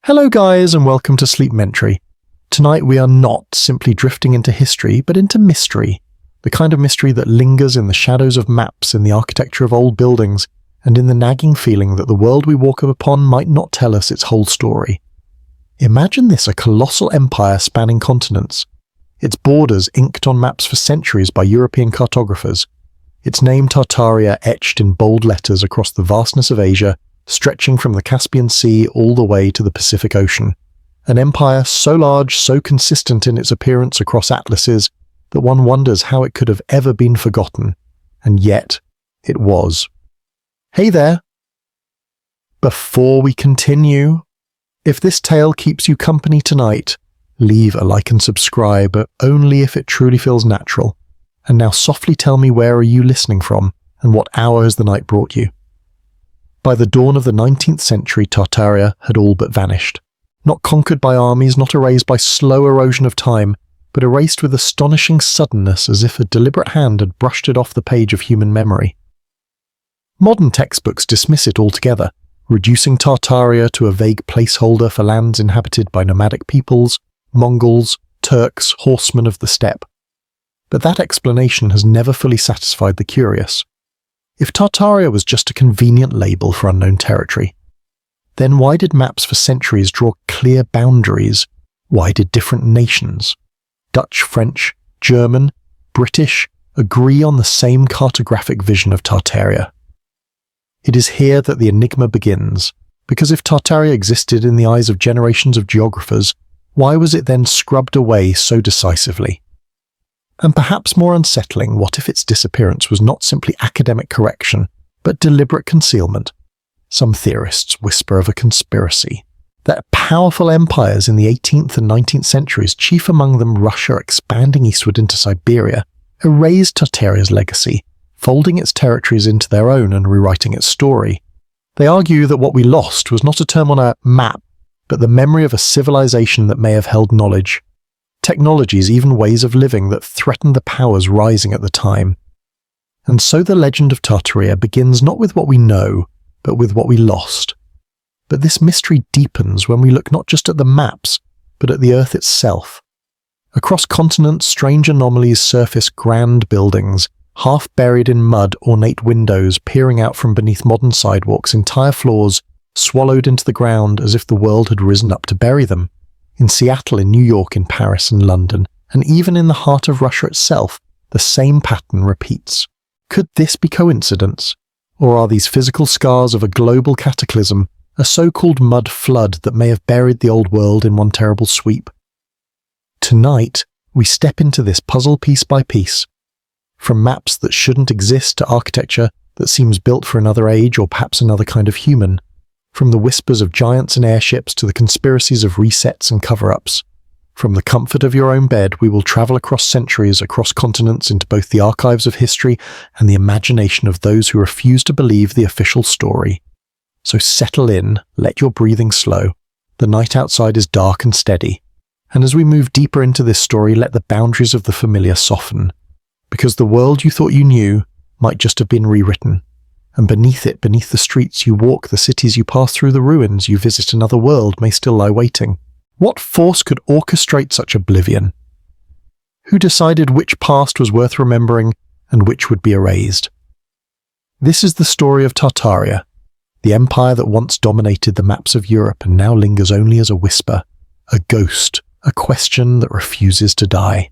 Hello guys and welcome to Sleepmentary. Tonight we are not simply drifting into history, but into mystery. The kind of mystery that lingers in the shadows of maps, in the architecture of old buildings, and in the nagging feeling that the world we walk upon might not tell us its whole story. Imagine this: a colossal empire spanning continents, its borders inked on maps for centuries by European cartographers, its name Tartaria etched in bold letters across the vastness of Asia, stretching from the Caspian Sea all the way to the Pacific Ocean. An empire so large, so consistent in its appearance across atlases, that one wonders how it could have ever been forgotten. And yet, it was. Hey there! Before we continue, if this tale keeps you company tonight, leave a like and subscribe, but only if it truly feels natural. And now softly tell me, where are you listening from, and what hour has the night brought you? By the dawn of the 19th century, Tartaria had all but vanished. Not conquered by armies, not erased by slow erosion of time, but erased with astonishing suddenness, as if a deliberate hand had brushed it off the page of human memory. Modern textbooks dismiss it altogether, reducing Tartaria to a vague placeholder for lands inhabited by nomadic peoples, Mongols, Turks, horsemen of the steppe. But that explanation has never fully satisfied the curious. If Tartaria was just a convenient label for unknown territory, then why did maps for centuries draw clear boundaries? Why did different nations, Dutch, French, German, British, agree on the same cartographic vision of Tartaria? It is here that the enigma begins, because if Tartaria existed in the eyes of generations of geographers, why was it then scrubbed away so decisively? And perhaps more unsettling, what if its disappearance was not simply academic correction, but deliberate concealment? Some theorists whisper of a conspiracy, that powerful empires in the 18th and 19th centuries, chief among them Russia expanding eastward into Siberia, erased Tartaria's legacy, folding its territories into their own and rewriting its story. They argue that what we lost was not a term on a map, but the memory of a civilization that may have held knowledge, technologies, even ways of living that threatened the powers rising at the time. And so the legend of Tartaria begins not with what we know, but with what we lost. But this mystery deepens when we look not just at the maps, but at the Earth itself. Across continents, strange anomalies surface: grand buildings, half buried in mud, ornate windows peering out from beneath modern sidewalks, entire floors swallowed into the ground as if the world had risen up to bury them. In Seattle, in New York, in Paris and London, and even in the heart of Russia itself, the same pattern repeats. Could this be coincidence? Or are these physical scars of a global cataclysm, a so-called mud flood that may have buried the old world in one terrible sweep? Tonight, we step into this puzzle piece by piece. From maps that shouldn't exist to architecture that seems built for another age or perhaps another kind of human. From the whispers of giants and airships to the conspiracies of resets and cover-ups. From the comfort of your own bed, we will travel across centuries, across continents, into both the archives of history and the imagination of those who refuse to believe the official story. So settle in, let your breathing slow. The night outside is dark and steady. And as we move deeper into this story, let the boundaries of the familiar soften. Because the world you thought you knew might just have been rewritten. And beneath it, beneath the streets you walk, the cities you pass through, the ruins you visit, another world may still lie waiting. What force could orchestrate such oblivion? Who decided which past was worth remembering and which would be erased? This is the story of Tartaria, the empire that once dominated the maps of Europe and now lingers only as a whisper, a ghost, a question that refuses to die.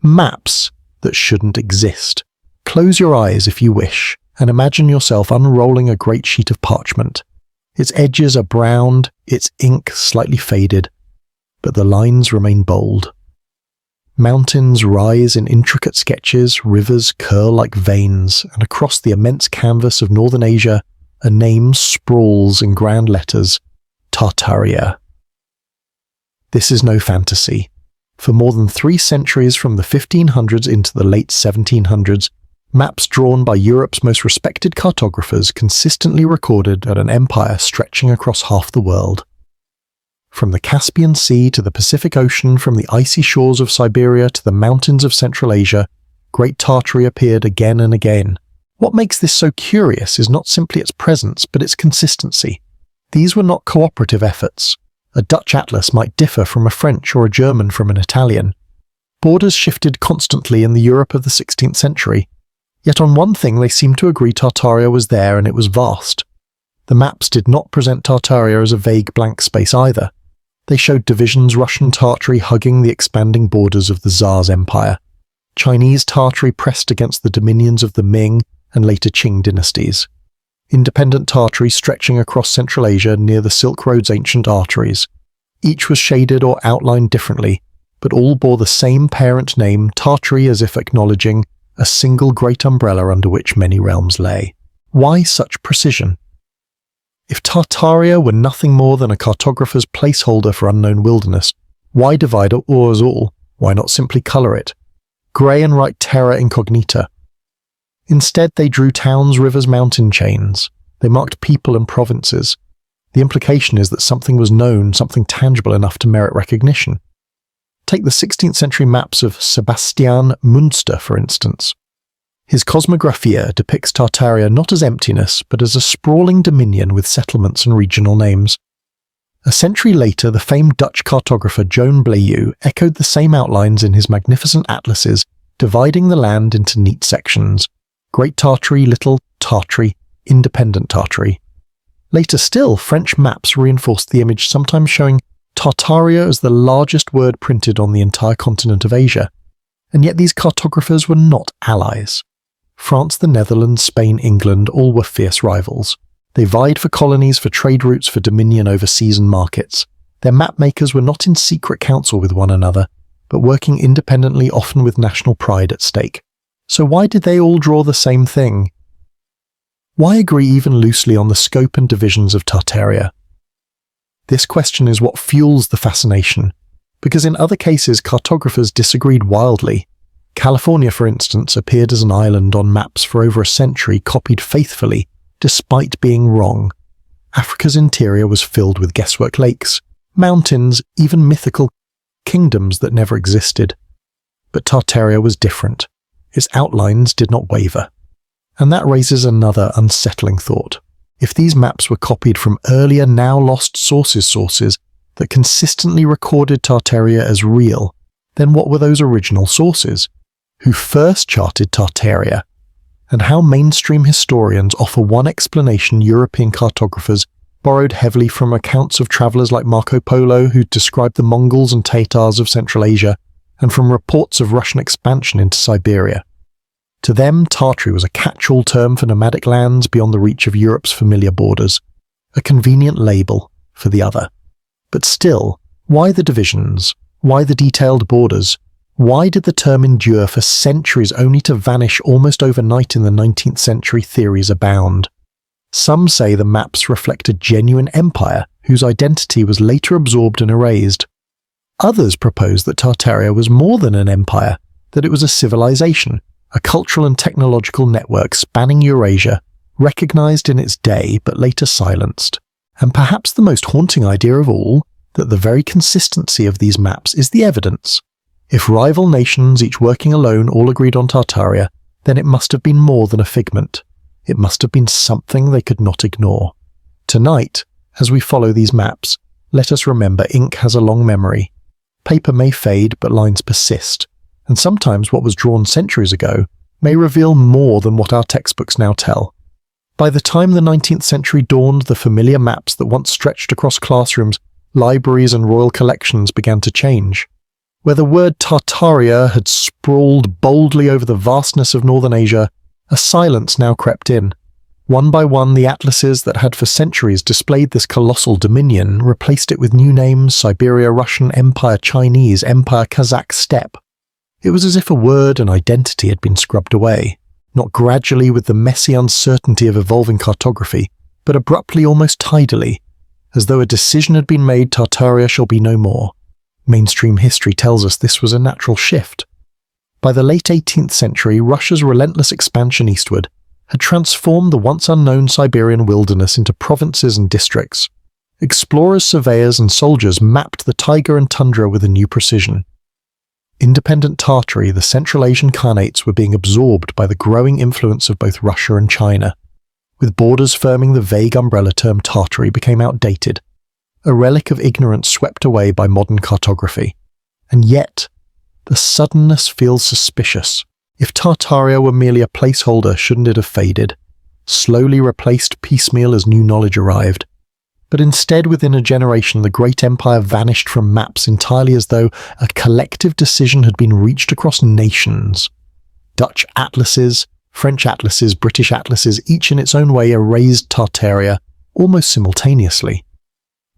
Maps that shouldn't exist. Close your eyes if you wish, and imagine yourself unrolling a great sheet of parchment. Its edges are browned, its ink slightly faded, but the lines remain bold. Mountains rise in intricate sketches, rivers curl like veins, and across the immense canvas of northern Asia, a name sprawls in grand letters: Tartaria. This is no fantasy. For more than 3 centuries, from the 1500s into the late 1700s, maps drawn by Europe's most respected cartographers consistently recorded an empire stretching across half the world. From the Caspian Sea to the Pacific Ocean, from the icy shores of Siberia to the mountains of Central Asia, Great Tartary appeared again and again. What makes this so curious is not simply its presence, but its consistency. These were not cooperative efforts. A Dutch atlas might differ from a French or a German from an Italian. Borders shifted constantly in the Europe of the 16th century, yet on one thing they seemed to agree: Tartaria was there and it was vast. The maps did not present Tartaria as a vague blank space either. They showed divisions Russian Tartary hugging the expanding borders of the Tsar's empire, Chinese Tartary pressed against the dominions of the Ming and later Qing dynasties, independent Tartary stretching across Central Asia near the Silk Road's ancient arteries. Each was shaded or outlined differently, but all bore the same parent name, Tartary, as if acknowledging a single great umbrella under which many realms lay. Why such precision? If Tartaria were nothing more than a cartographer's placeholder for unknown wilderness, why divide us all? Why not simply colour it? Grey and write terra incognita. Instead, they drew towns, rivers, mountain chains. They marked people and provinces. The implication is that something was known, something tangible enough to merit recognition. Take the 16th century maps of Sebastian Münster, for instance. His Cosmographia depicts Tartaria not as emptiness, but as a sprawling dominion with settlements and regional names. A century later, the famed Dutch cartographer Joan Bleyu echoed the same outlines in his magnificent atlases, dividing the land into neat sections: Great Tartary, Little Tartary, Independent Tartary. Later still, French maps reinforced the image, sometimes showing Tartaria as the largest word printed on the entire continent of Asia. And yet these cartographers were not allies. France, the Netherlands, Spain, England, all were fierce rivals. They vied for colonies, for trade routes, for dominion over seas and markets. Their mapmakers were not in secret council with one another, but working independently, often with national pride at stake. So why did they all draw the same thing? Why agree even loosely on the scope and divisions of Tartaria? This question is what fuels the fascination, because in other cases cartographers disagreed wildly. California, for instance, appeared as an island on maps for over a century, copied faithfully, despite being wrong. Africa's interior was filled with guesswork lakes, mountains, even mythical kingdoms that never existed. But Tartaria was different. Its outlines did not waver. And that raises another unsettling thought. If these maps were copied from earlier, now lost sources that consistently recorded Tartaria as real, then what were those original sources? Who first charted Tartaria? And how mainstream historians offer one explanation: European cartographers borrowed heavily from accounts of travellers like Marco Polo, who described the Mongols and Tatars of Central Asia, and from reports of Russian expansion into Siberia. To them, Tartary was a catch-all term for nomadic lands beyond the reach of Europe's familiar borders, a convenient label for the other. But still, why the divisions? Why the detailed borders? Why did the term endure for centuries only to vanish almost overnight in the 19th century? Theories abound. Some say the maps reflect a genuine empire whose identity was later absorbed and erased. Others propose that Tartaria was more than an empire, that it was a civilization, a cultural and technological network spanning Eurasia, recognized in its day but later silenced. And perhaps the most haunting idea of all, that the very consistency of these maps is the evidence. If rival nations, each working alone, all agreed on Tartaria, then it must have been more than a figment. It must have been something they could not ignore. Tonight, as we follow these maps, let us remember ink has a long memory. Paper may fade, but lines persist. And sometimes what was drawn centuries ago may reveal more than what our textbooks now tell. By the time the 19th century dawned, the familiar maps that once stretched across classrooms, libraries and royal collections began to change. Where the word Tartaria had sprawled boldly over the vastness of northern Asia, a silence now crept in. One by one, the atlases that had for centuries displayed this colossal dominion replaced it with new names: Siberia, Russian Empire, Chinese Empire, Kazakh Steppe. It was as if a word and identity had been scrubbed away, not gradually with the messy uncertainty of evolving cartography, but abruptly, almost tidily, as though a decision had been made: Tartaria shall be no more. Mainstream history tells us this was a natural shift. By the late 18th century, Russia's relentless expansion eastward had transformed the once unknown Siberian wilderness into provinces and districts. Explorers, surveyors, and soldiers mapped the taiga and tundra with a new precision. Independent Tartary, the Central Asian Khanates were being absorbed by the growing influence of both Russia and China. With borders firming, the vague umbrella term Tartary became outdated. a relic of ignorance swept away by modern cartography. And yet, the suddenness feels suspicious. If Tartaria were merely a placeholder, shouldn't it have faded, slowly replaced piecemeal as new knowledge arrived? But instead, within a generation, the great empire vanished from maps entirely as though a collective decision had been reached across nations. Dutch atlases, French atlases, British atlases, each in its own way erased Tartaria almost simultaneously.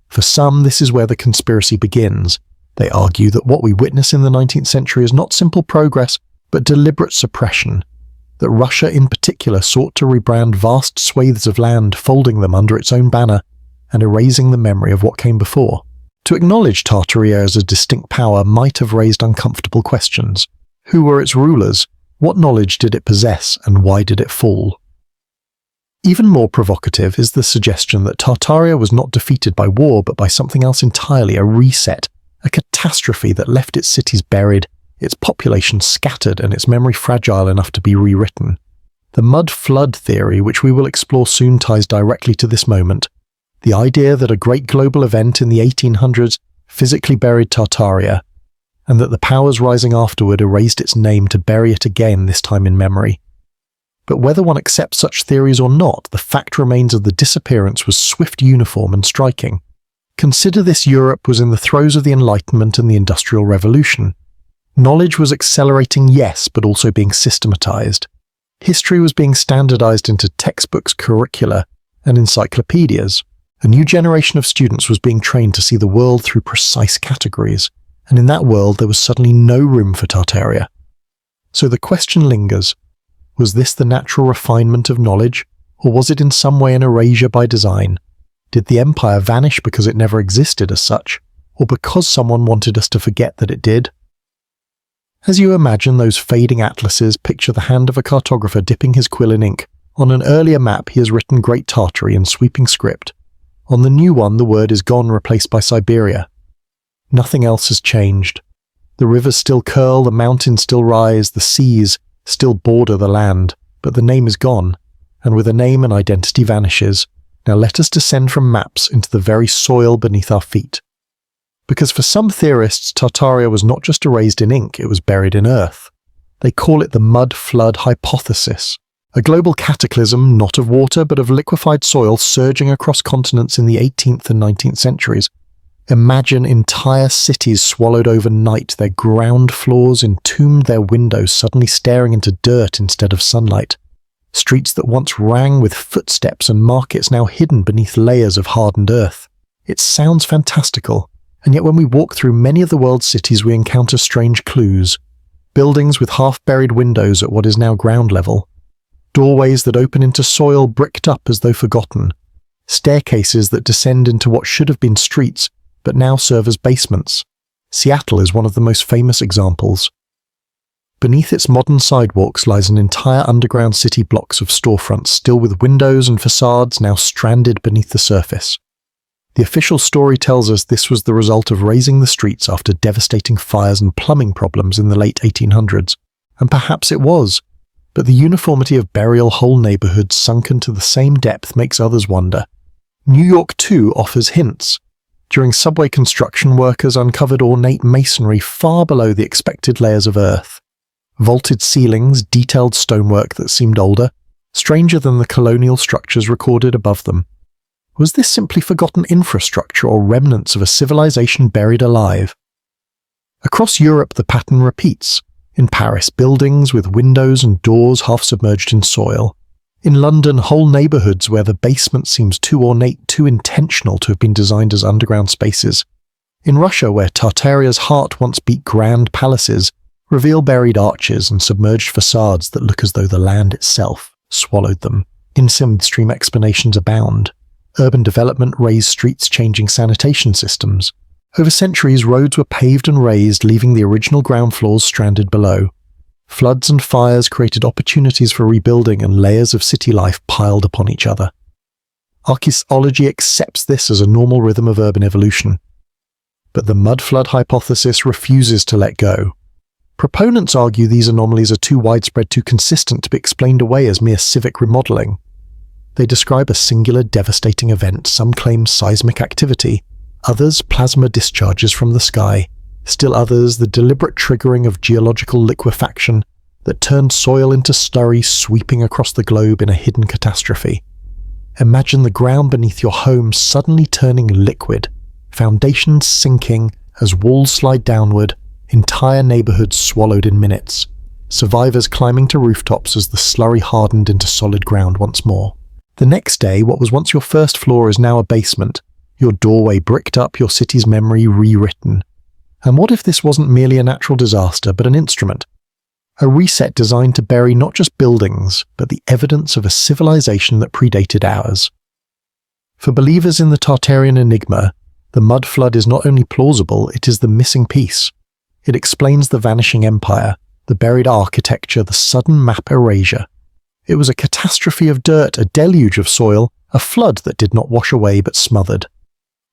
For some, this is where the conspiracy begins. They argue that what we witness in the 19th century is not simple progress, but deliberate suppression, that Russia in particular sought to rebrand vast swathes of land, folding them under its own banner, and erasing the memory of what came before. To acknowledge Tartaria as a distinct power might have raised uncomfortable questions. Who were its rulers? What knowledge did it possess, and why did it fall? Even more provocative is the suggestion that Tartaria was not defeated by war, but by something else entirely, a reset, a catastrophe that left its cities buried, its population scattered, and its memory fragile enough to be rewritten. The mud flood theory, which we will explore soon, ties directly to this moment. The idea that a great global event in the 1800s physically buried Tartaria, and that the powers rising afterward erased its name to bury it again, this time in memory. But whether one accepts such theories or not, the fact remains of the disappearance was swift, uniform, and striking. Consider this: Europe was in the throes of the Enlightenment and the Industrial Revolution. Knowledge was accelerating, yes, but also being systematized. History was being standardized into textbooks, curricula, and encyclopedias. A new generation of students was being trained to see the world through precise categories, and in that world there was suddenly no room for Tartaria. So the question lingers: was this the natural refinement of knowledge, or was it in some way an erasure by design? Did the empire vanish because it never existed as such, or because someone wanted us to forget that it did? As you imagine those fading atlases, picture the hand of a cartographer dipping his quill in ink. On an earlier map he has written Great Tartary in sweeping script. On the new one the word is gone, replaced by Siberia. Nothing else has changed. The rivers still curl, the mountains still rise, the seas still border the land, but the name is gone, and with a name an identity vanishes. Now let us descend from maps into the very soil beneath our feet. Because for some theorists, Tartaria was not just erased in ink, it was buried in earth. They call it the mud flood hypothesis, a global cataclysm not of water but of liquefied soil surging across continents in the 18th and 19th centuries. Imagine entire cities swallowed overnight, their ground floors entombed, their windows suddenly staring into dirt instead of sunlight. Streets that once rang with footsteps and markets now hidden beneath layers of hardened earth. It sounds fantastical, and yet when we walk through many of the world's cities we encounter strange clues. Buildings with half-buried windows at what is now ground level. Doorways that open into soil bricked up as though forgotten. Staircases that descend into what should have been streets, but now serve as basements. Seattle is one of the most famous examples. Beneath its modern sidewalks lies an entire underground city, blocks of storefronts, still with windows and facades now stranded beneath the surface. The official story tells us this was the result of raising the streets after devastating fires and plumbing problems in the late 1800s. And perhaps it was. But the uniformity of burial whole neighborhoods sunken to the same depth makes others wonder. New York, too, offers hints. During subway construction, workers uncovered ornate masonry far below the expected layers of earth. Vaulted ceilings, detailed stonework that seemed older, stranger than the colonial structures recorded above them. Was this simply forgotten infrastructure or remnants of a civilization buried alive? Across Europe the pattern repeats. In Paris, buildings with windows and doors half submerged in soil. In London, whole neighborhoods where the basement seems too ornate, too intentional to have been designed as underground spaces. In Russia, where Tartaria's heart once beat grand palaces, reveal buried arches and submerged facades that look as though the land itself swallowed them. In-midstream explanations abound. Urban development raised streets, changing sanitation systems. Over centuries, roads were paved and raised, leaving the original ground floors stranded below. Floods and fires created opportunities for rebuilding, and layers of city life piled upon each other. Archaeology accepts this as a normal rhythm of urban evolution. But the mud flood hypothesis refuses to let go. Proponents argue these anomalies are too widespread, too consistent to be explained away as mere civic remodeling. They describe a singular, devastating event. Some claim seismic activity. others plasma discharges from the sky, still others the deliberate triggering of geological liquefaction that turned soil into slurry sweeping across the globe in a hidden catastrophe. Imagine the ground beneath your home suddenly turning liquid, foundations sinking as walls slide downward, entire neighborhoods swallowed in minutes, survivors climbing to rooftops as the slurry hardened into solid ground once more. The next day, what was once your first floor is now a basement, your doorway bricked up, your city's memory rewritten. And what if this wasn't merely a natural disaster, but an instrument? A reset designed to bury not just buildings, but the evidence of a civilization that predated ours. For believers in the Tartarian enigma, the mud flood is not only plausible, it is the missing piece. It explains the vanishing empire, the buried architecture, the sudden map erasure. It was a catastrophe of dirt, a deluge of soil, a flood that did not wash away but smothered.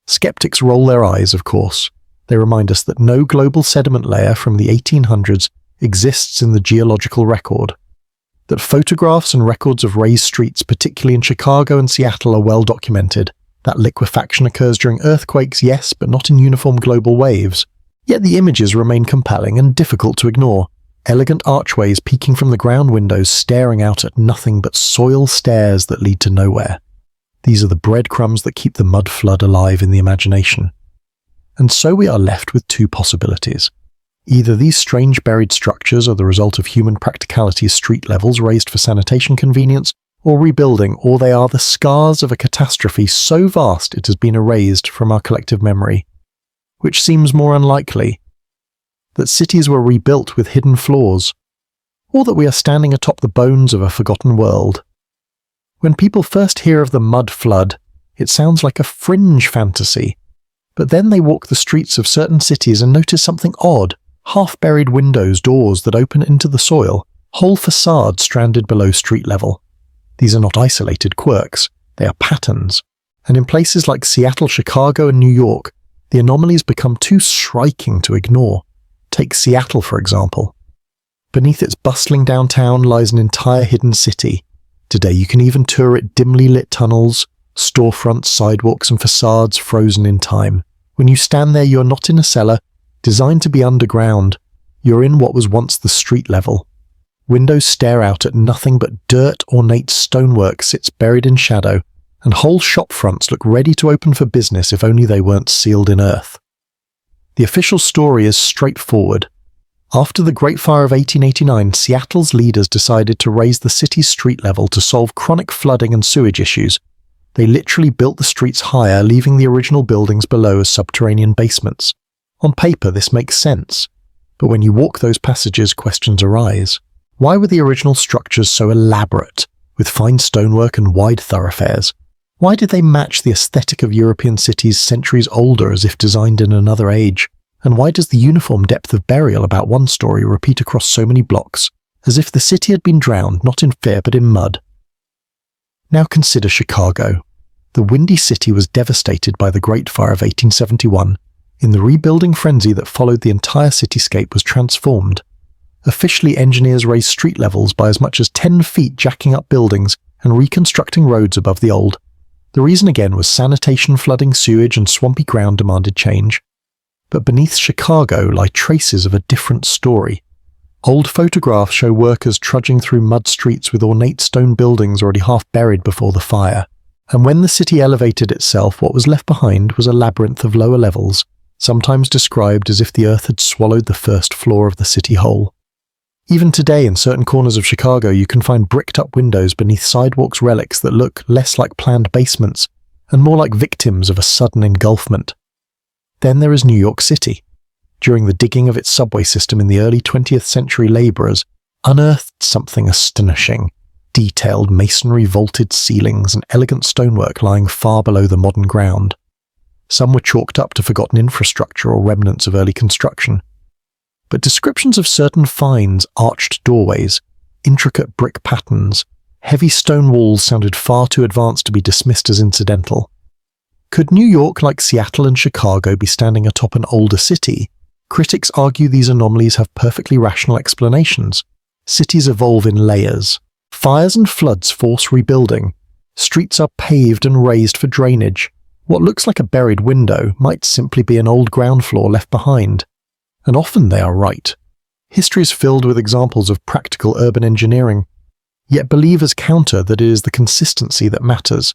Skeptics roll their eyes, of course. They remind us that no global sediment layer from the 1800s exists in the geological record, that photographs and records of raised streets, particularly in Chicago and Seattle, are well documented, that liquefaction occurs during earthquakes, yes, but not in uniform global waves. Yet the images remain compelling and difficult to ignore. Elegant archways peeking from the ground windows staring out at nothing but soil stairs that lead to nowhere. These are the breadcrumbs that keep the mud flood alive in the imagination. And so we are left with two possibilities. Either these strange buried structures are the result of human practicality as street levels raised for sanitation convenience, or rebuilding, or they are the scars of a catastrophe so vast it has been erased from our collective memory. Which seems more unlikely? That cities were rebuilt with hidden flaws, or that we are standing atop the bones of a forgotten world? When people first hear of the mud flood, it sounds like a fringe fantasy, but then they walk the streets of certain cities and notice something odd, half-buried windows, doors that open into the soil, whole facades stranded below street level. These are not isolated quirks, they are patterns, and in places like Seattle, Chicago, and New York, the anomalies become too striking to ignore. Take Seattle, for example. Beneath its bustling downtown lies an entire hidden city. Today you can even tour it dimly lit tunnels, storefronts, sidewalks, and facades frozen in time. When you stand there, you're not in a cellar, designed to be underground. You're in what was once the street level. Windows stare out at nothing but dirt, ornate stonework sits buried in shadow, and whole shop fronts look ready to open for business if only they weren't sealed in earth. The official story is straightforward. After the Great Fire of 1889, Seattle's leaders decided to raise the city's street level to solve chronic flooding and sewage issues. They literally built the streets higher, leaving the original buildings below as subterranean basements. On paper, this makes sense, but when you walk those passages, questions arise. Why were the original structures so elaborate, with fine stonework and wide thoroughfares? Why did they match the aesthetic of European cities centuries older as if designed in another age? And why does the uniform depth of burial about one story repeat across so many blocks, as if the city had been drowned not in fear but in mud? Now consider Chicago. The windy city was devastated by the Great Fire of 1871. In the rebuilding frenzy that followed, the entire cityscape was transformed. Officially, engineers raised street levels by as much as 10 feet, jacking up buildings and reconstructing roads above the old. The reason again was sanitation, flooding, sewage, and swampy ground demanded change. But beneath Chicago lie traces of a different story. Old photographs show workers trudging through mud streets with ornate stone buildings already half buried before the fire. And when the city elevated itself, what was left behind was a labyrinth of lower levels, sometimes described as if the earth had swallowed the first floor of the city whole. Even today, in certain corners of Chicago, you can find bricked-up windows beneath sidewalks, relics that look less like planned basements and more like victims of a sudden engulfment. Then there is New York City. During the digging of its subway system in the early 20th century, laborers unearthed something astonishing: detailed masonry, vaulted ceilings, and elegant stonework lying far below the modern ground. Some were chalked up to forgotten infrastructure or remnants of early construction. But descriptions of certain finds, arched doorways, intricate brick patterns, heavy stone walls sounded far too advanced to be dismissed as incidental. Could New York, like Seattle and Chicago, be standing atop an older city? Critics argue these anomalies have perfectly rational explanations. Cities evolve in layers. Fires and floods force rebuilding. Streets are paved and raised for drainage. What looks like a buried window might simply be an old ground floor left behind. And often they are right. History is filled with examples of practical urban engineering, yet believers counter that it is the consistency that matters.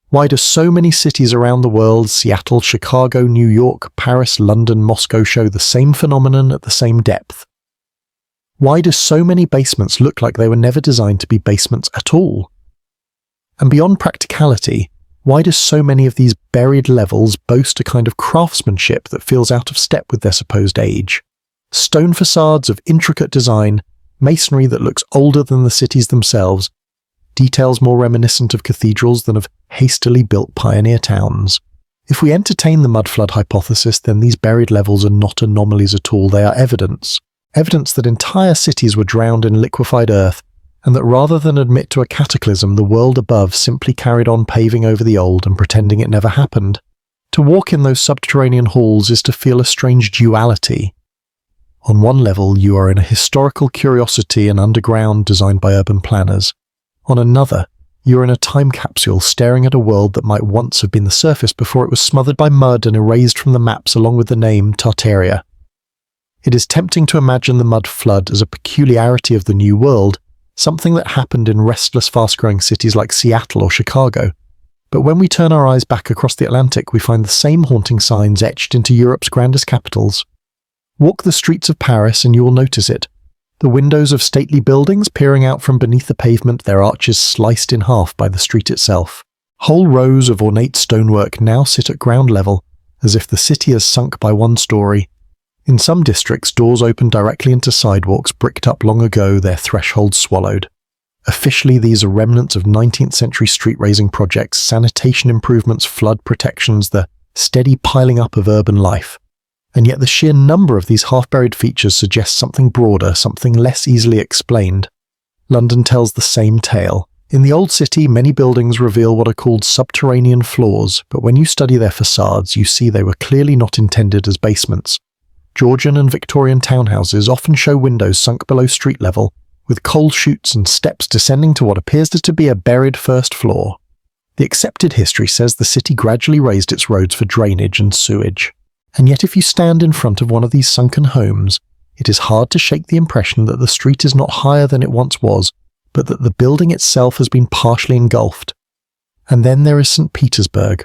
Why do so many cities around the world, Seattle, Chicago, New York, Paris, London, Moscow, show the same phenomenon at the same depth? Why do so many basements look like they were never designed to be basements at all? And beyond practicality, why do so many of these buried levels boast a kind of craftsmanship that feels out of step with their supposed age? Stone facades of intricate design, masonry that looks older than the cities themselves, details more reminiscent of cathedrals than of hastily built pioneer towns. If we entertain the mud flood hypothesis, then these buried levels are not anomalies at all, they are evidence. Evidence that entire cities were drowned in liquefied earth, and that rather than admit to a cataclysm, the world above simply carried on paving over the old and pretending it never happened. To walk in those subterranean halls is to feel a strange duality. On one level, you are in a historical curiosity and underground designed by urban planners. On another, you are in a time capsule staring at a world that might once have been the surface before it was smothered by mud and erased from the maps along with the name Tartaria. It is tempting to imagine the mud flood as a peculiarity of the New World, something that happened in restless, fast-growing cities like Seattle or Chicago. But when we turn our eyes back across the Atlantic, we find the same haunting signs etched into Europe's grandest capitals. Walk the streets of Paris and you will notice it. The windows of stately buildings peering out from beneath the pavement, their arches sliced in half by the street itself. Whole rows of ornate stonework now sit at ground level, as if the city has sunk by one story. In some districts, doors open directly into sidewalks bricked up long ago, their thresholds swallowed. Officially, these are remnants of 19th century street-raising projects, sanitation improvements, flood protections, the steady piling up of urban life. And yet the sheer number of these half-buried features suggests something broader, something less easily explained. London tells the same tale. In the old city, many buildings reveal what are called subterranean floors, but when you study their facades, you see they were clearly not intended as basements. Georgian and Victorian townhouses often show windows sunk below street level, with coal chutes and steps descending to what appears to be a buried first floor. The accepted history says the city gradually raised its roads for drainage and sewage. And yet if you stand in front of one of these sunken homes, it is hard to shake the impression that the street is not higher than it once was, but that the building itself has been partially engulfed. And then there is St. Petersburg.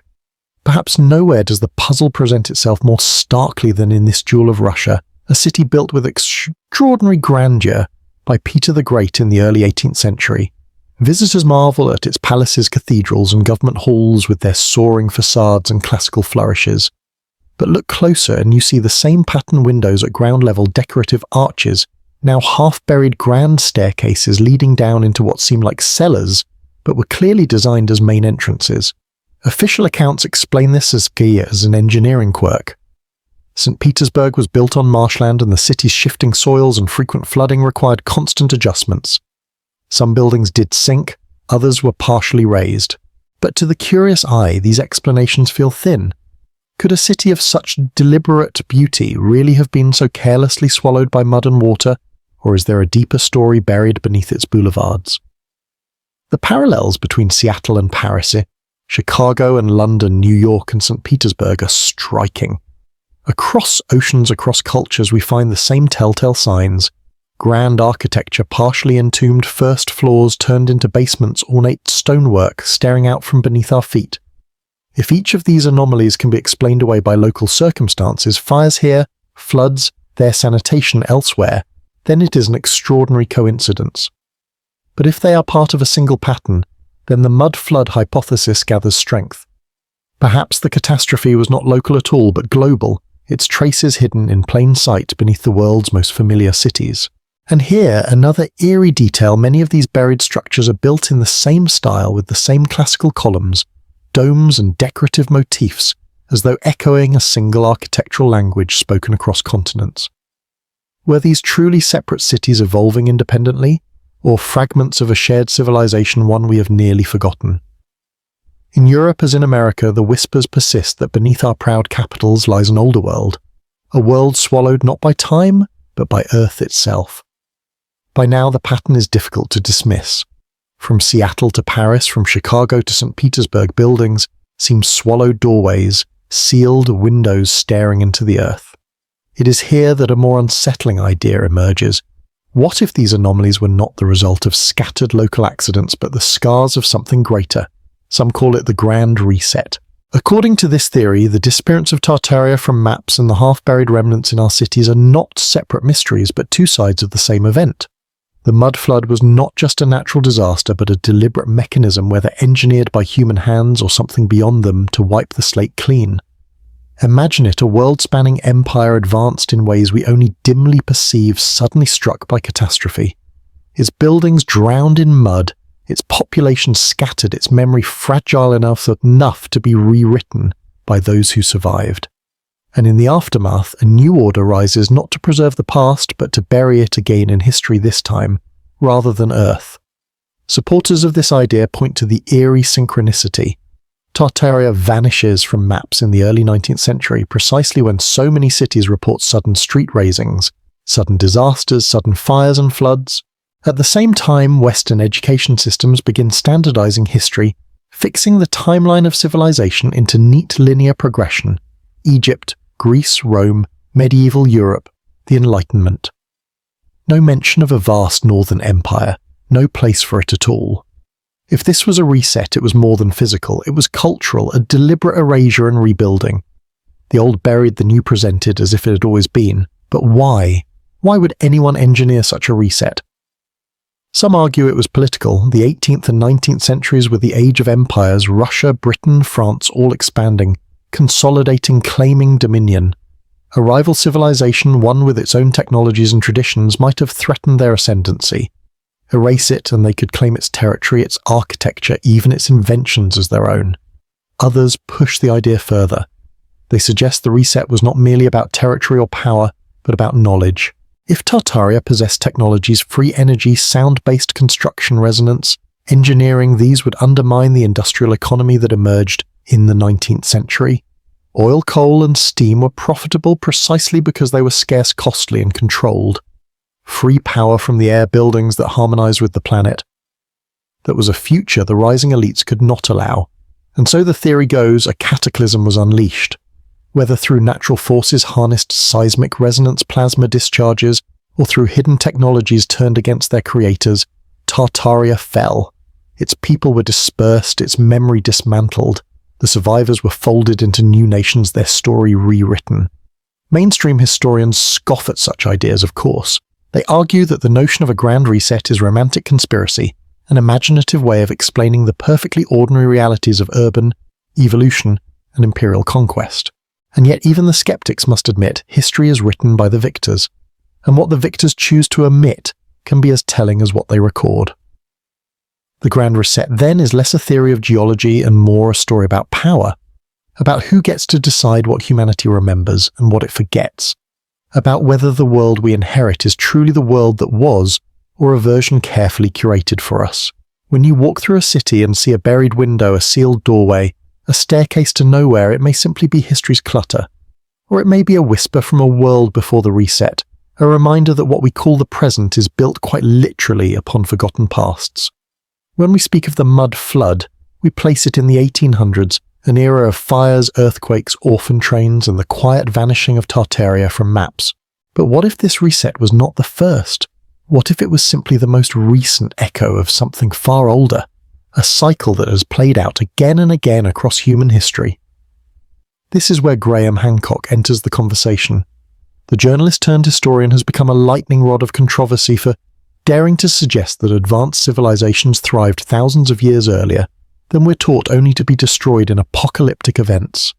Perhaps nowhere does the puzzle present itself more starkly than in this jewel of Russia, a city built with extraordinary grandeur by Peter the Great in the early 18th century. Visitors marvel at its palaces, cathedrals, and government halls with their soaring facades and classical flourishes. But look closer and you see the same pattern windows at ground level, decorative arches, now half-buried grand staircases leading down into what seem like cellars, but were clearly designed as main entrances. Official accounts explain this as an engineering quirk. St. Petersburg was built on marshland and the city's shifting soils and frequent flooding required constant adjustments. Some buildings did sink, others were partially raised. But to the curious eye, these explanations feel thin. Could a city of such deliberate beauty really have been so carelessly swallowed by mud and water, or is there a deeper story buried beneath its boulevards? The parallels between Seattle and Paris, Chicago and London, New York and St. Petersburg are striking. Across oceans, across cultures, we find the same telltale signs. Grand architecture, partially entombed first floors turned into basements, ornate stonework staring out from beneath our feet. If each of these anomalies can be explained away by local circumstances, fires here, floods, their sanitation elsewhere, then it is an extraordinary coincidence. But if they are part of a single pattern, then the mud flood hypothesis gathers strength. Perhaps the catastrophe was not local at all, but global, its traces hidden in plain sight beneath the world's most familiar cities. And here, another eerie detail, many of these buried structures are built in the same style with the same classical columns, domes and decorative motifs, as though echoing a single architectural language spoken across continents. Were these truly separate cities evolving independently, or fragments of a shared civilization, one we have nearly forgotten? In Europe as in America, the whispers persist that beneath our proud capitals lies an older world, a world swallowed not by time, but by Earth itself. By now the pattern is difficult to dismiss. From Seattle to Paris, from Chicago to St. Petersburg, buildings, seem swallowed doorways, sealed windows staring into the earth. It is here that a more unsettling idea emerges. What if these anomalies were not the result of scattered local accidents but the scars of something greater? Some call it the Grand Reset. According to this theory, the disappearance of Tartaria from maps and the half-buried remnants in our cities are not separate mysteries but two sides of the same event. The mud flood was not just a natural disaster but a deliberate mechanism, whether engineered by human hands or something beyond them, to wipe the slate clean. Imagine it, a world-spanning empire advanced in ways we only dimly perceive, suddenly struck by catastrophe. Its buildings drowned in mud, its population scattered, its memory fragile enough to be rewritten by those who survived. And in the aftermath, a new order rises, not to preserve the past, but to bury it again in history this time, rather than Earth. Supporters of this idea point to the eerie synchronicity. Tartaria vanishes from maps in the early 19th century, precisely when so many cities report sudden street razings, sudden disasters, sudden fires and floods. At the same time, Western education systems begin standardizing history, fixing the timeline of civilization into neat linear progression: Egypt, Greece, Rome, medieval Europe, the Enlightenment. No mention of a vast northern empire, no place for it at all. If this was a reset, it was more than physical, it was cultural, a deliberate erasure and rebuilding. The old buried, the new presented as if it had always been. But why? Why would anyone engineer such a reset? Some argue it was political. The 18th and 19th centuries were the age of empires, Russia, Britain, France, all expanding, consolidating, claiming dominion. A rival civilization, one with its own technologies and traditions, might have threatened their ascendancy. Erase it and they could claim its territory, its architecture, even its inventions as their own. Others push the idea further. They suggest the reset was not merely about territory or power, but about knowledge. If Tartaria possessed technologies, free energy, sound-based construction resonance, engineering, these would undermine the industrial economy that emerged in the 19th century. Oil, coal, and steam were profitable precisely because they were scarce, costly, and controlled. Free power from the air, buildings that harmonized with the planet. That was a future the rising elites could not allow. And so the theory goes, a cataclysm was unleashed. Whether through natural forces harnessed seismic resonance plasma discharges, or through hidden technologies turned against their creators, Tartaria fell. Its people were dispersed, its memory dismantled. The survivors were folded into new nations, their story rewritten. Mainstream historians scoff at such ideas, of course. They argue that the notion of a grand reset is romantic conspiracy, an imaginative way of explaining the perfectly ordinary realities of urban evolution and imperial conquest. And yet even the skeptics must admit history is written by the victors, and what the victors choose to omit can be as telling as what they record. The Grand Reset then is less a theory of geology and more a story about power, about who gets to decide what humanity remembers and what it forgets, about whether the world we inherit is truly the world that was, or a version carefully curated for us. When you walk through a city and see a buried window, a sealed doorway, a staircase to nowhere, it may simply be history's clutter, or it may be a whisper from a world before the reset, a reminder that what we call the present is built quite literally upon forgotten pasts. When we speak of the mud flood, we place it in the 1800s, an era of fires, earthquakes, orphan trains, and the quiet vanishing of Tartaria from maps. But what if this reset was not the first? What if it was simply the most recent echo of something far older? A cycle that has played out again and again across human history. This is where Graham Hancock enters the conversation. The journalist-turned-historian has become a lightning rod of controversy for daring to suggest that advanced civilizations thrived thousands of years earlier than we're taught, only to be destroyed in apocalyptic events.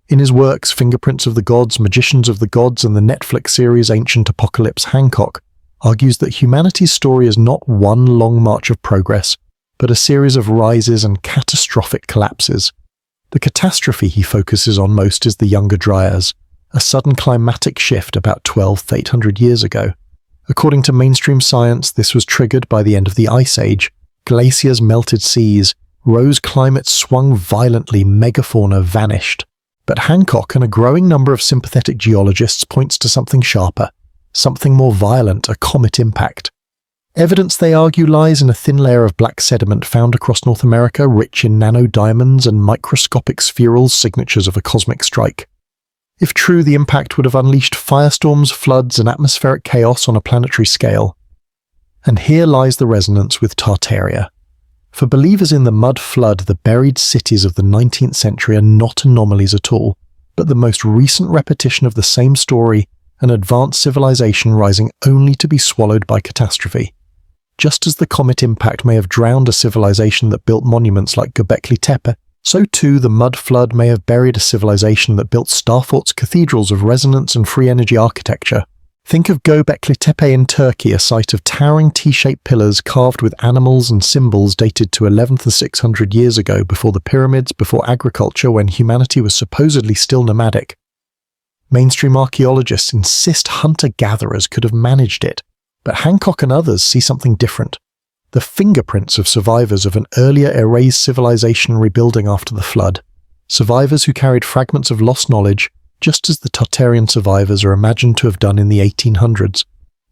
In his works Fingerprints of the Gods, Magicians of the Gods, and the Netflix series Ancient Apocalypse, Hancock argues that humanity's story is not one long march of progress, but a series of rises and catastrophic collapses. The catastrophe he focuses on most is the Younger Dryas, a sudden climatic shift about 12 to 800 years ago. According to mainstream science, this was triggered by the end of the Ice Age. Glaciers melted seas, rose climates swung violently, megafauna vanished. But Hancock and a growing number of sympathetic geologists points to something sharper, something more violent, a comet impact. Evidence, they argue, lies in a thin layer of black sediment found across North America, rich in nanodiamonds and microscopic spherules, signatures of a cosmic strike. If true, the impact would have unleashed firestorms, floods, and atmospheric chaos on a planetary scale. And here lies the resonance with Tartaria. For believers in the mud flood, the buried cities of the 19th century are not anomalies at all, but the most recent repetition of the same story, an advanced civilization rising only to be swallowed by catastrophe. Just as the comet impact may have drowned a civilization that built monuments like Göbekli Tepe, so too the mud flood may have buried a civilization that built star-forts cathedrals of resonance and free energy architecture. Think of Göbekli Tepe in Turkey, a site of towering T-shaped pillars carved with animals and symbols dated to 11th and 600 years ago, before the pyramids, before agriculture, when humanity was supposedly still nomadic. Mainstream archaeologists insist hunter-gatherers could have managed it, but Hancock and others see something different. The fingerprints of survivors of an earlier erased civilization rebuilding after the flood. Survivors who carried fragments of lost knowledge, just as the Tartarian survivors are imagined to have done in the 1800s.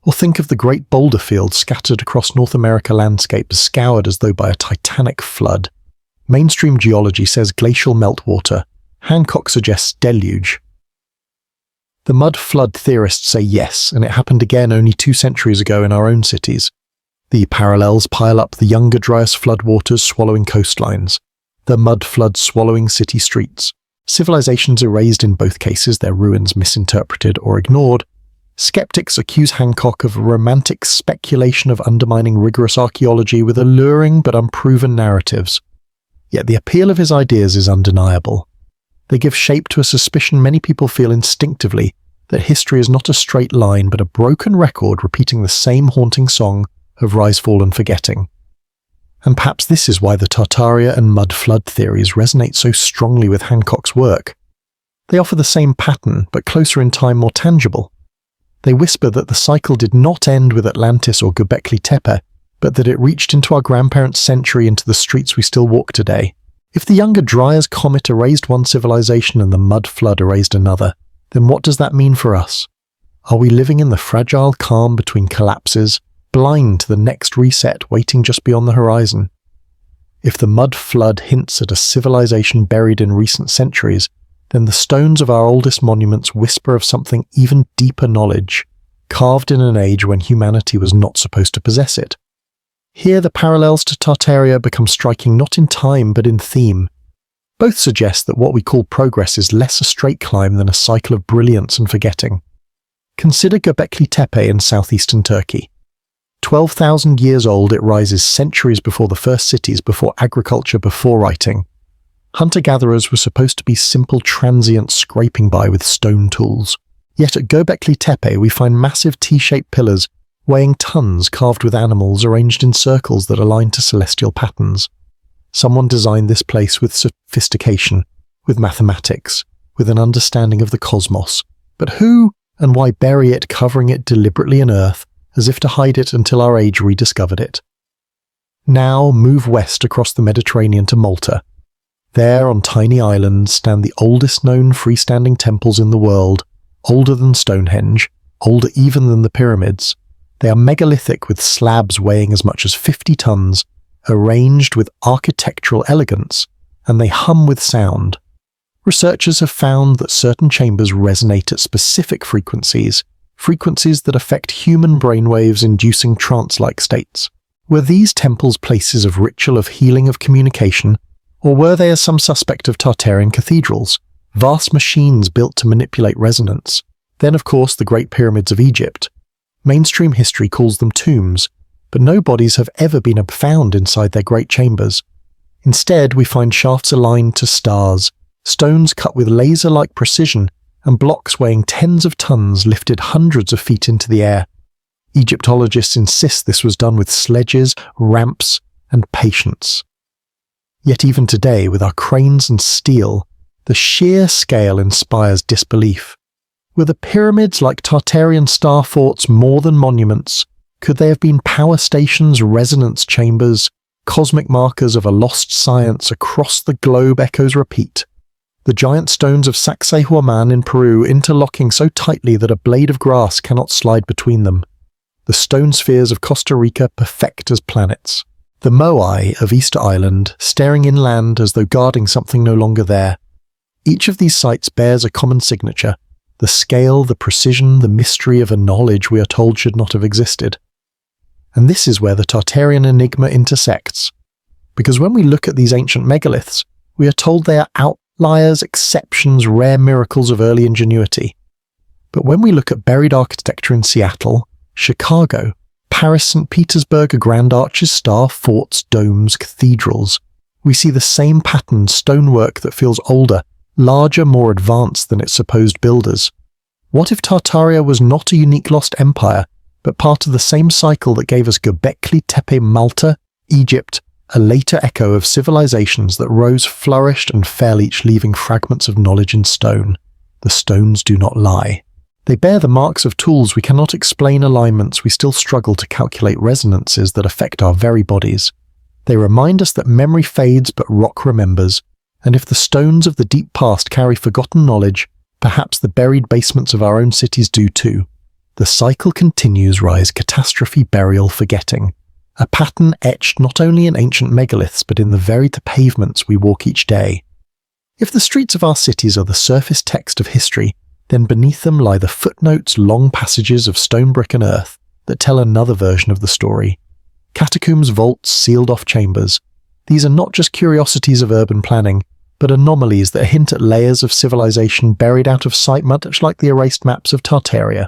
Or think of the great boulder fields scattered across North America landscapes, scoured as though by a titanic flood. Mainstream geology says glacial meltwater. Hancock suggests deluge. The mud flood theorists say yes, and it happened again only 2 centuries ago in our own cities. The parallels pile up: the younger Dryas floodwaters swallowing coastlines, the mud flood swallowing city streets. Civilizations erased in both cases, their ruins misinterpreted or ignored. Skeptics accuse Hancock of romantic speculation of undermining rigorous archaeology with alluring but unproven narratives. Yet the appeal of his ideas is undeniable. They give shape to a suspicion many people feel instinctively, that history is not a straight line but a broken record repeating the same haunting song of rise, fall, and forgetting. And perhaps this is why the Tartaria and mud flood theories resonate so strongly with Hancock's work. They offer the same pattern, but closer in time, more tangible. They whisper that the cycle did not end with Atlantis or Göbekli Tepe, but that it reached into our grandparents' century, into the streets we still walk today. If the younger Dryas comet erased one civilization and the mud flood erased another, then what does that mean for us? Are we living in the fragile calm between collapses, blind to the next reset waiting just beyond the horizon? If the mud flood hints at a civilization buried in recent centuries, then the stones of our oldest monuments whisper of something even deeper: knowledge, carved in an age when humanity was not supposed to possess it. Here the parallels to Tartaria become striking not in time but in theme. Both suggest that what we call progress is less a straight climb than a cycle of brilliance and forgetting. Consider Göbekli Tepe in southeastern Turkey. 12,000 years old, it rises centuries before the first cities, before agriculture, before writing. Hunter-gatherers were supposed to be simple transients scraping by with stone tools. Yet at Göbekli Tepe we find massive T-shaped pillars weighing tons, carved with animals arranged in circles that align to celestial patterns. Someone designed this place with sophistication, with mathematics, with an understanding of the cosmos. But who and why bury it, covering it deliberately in earth, as if to hide it until our age rediscovered it? Now move west across the Mediterranean to Malta. There, on tiny islands, stand the oldest known freestanding temples in the world, older than Stonehenge, older even than the pyramids. They are megalithic, with slabs weighing as much as 50 tons, arranged with architectural elegance, and they hum with sound. Researchers have found that certain chambers resonate at specific frequencies that affect human brainwaves, inducing trance-like states. Were these temples places of ritual, of healing, of communication, or were they, as some suspect, of Tartarian cathedrals, vast machines built to manipulate resonance? Then, of course, the Great Pyramids of Egypt. Mainstream history calls them tombs, but no bodies have ever been found inside their great chambers. Instead, we find shafts aligned to stars, stones cut with laser-like precision, and blocks weighing tens of tons lifted hundreds of feet into the air. Egyptologists insist this was done with sledges, ramps, and patience. Yet even today, with our cranes and steel, the sheer scale inspires disbelief. Were the pyramids, like Tartarian star forts, more than monuments? Could they have been power stations, resonance chambers, cosmic markers of a lost science? Across the globe echoes repeat. The giant stones of Sacsayhuaman in Peru interlocking so tightly that a blade of grass cannot slide between them. the stone spheres of Costa Rica perfect as planets, the Moai of Easter Island staring inland as though guarding something no longer there. Each of these sites bears a common signature: the scale, the precision, the mystery of a knowledge we are told should not have existed. And this is where the Tartarian enigma intersects. Because when we look at these ancient megaliths, we are told they are outliers, exceptions, rare miracles of early ingenuity. But when we look at buried architecture in Seattle, Chicago, Paris, St. Petersburg, grand arches, star forts, domes, cathedrals, we see the same patterned stonework that feels older, larger, more advanced than its supposed builders. What if Tartaria was not a unique lost empire, but part of the same cycle that gave us Göbekli Tepe, Malta, Egypt, a later echo of civilizations that rose, flourished, and fell, each leaving fragments of knowledge in stone? The stones do not lie. They bear the marks of tools we cannot explain, alignments we still struggle to calculate, resonances that affect our very bodies. They remind us that memory fades but rock remembers, and if the stones of the deep past carry forgotten knowledge, perhaps the buried basements of our own cities do too. The cycle continues: rise, catastrophe, burial, forgetting. A pattern etched not only in ancient megaliths but in the very pavements we walk each day. If the streets of our cities are the surface text of history, then beneath them lie the footnotes, long passages of stone, brick and earth that tell another version of the story. Catacombs, vaults, sealed-off chambers. These are not just curiosities of urban planning, but anomalies that hint at layers of civilization buried out of sight, much like the erased maps of Tartaria.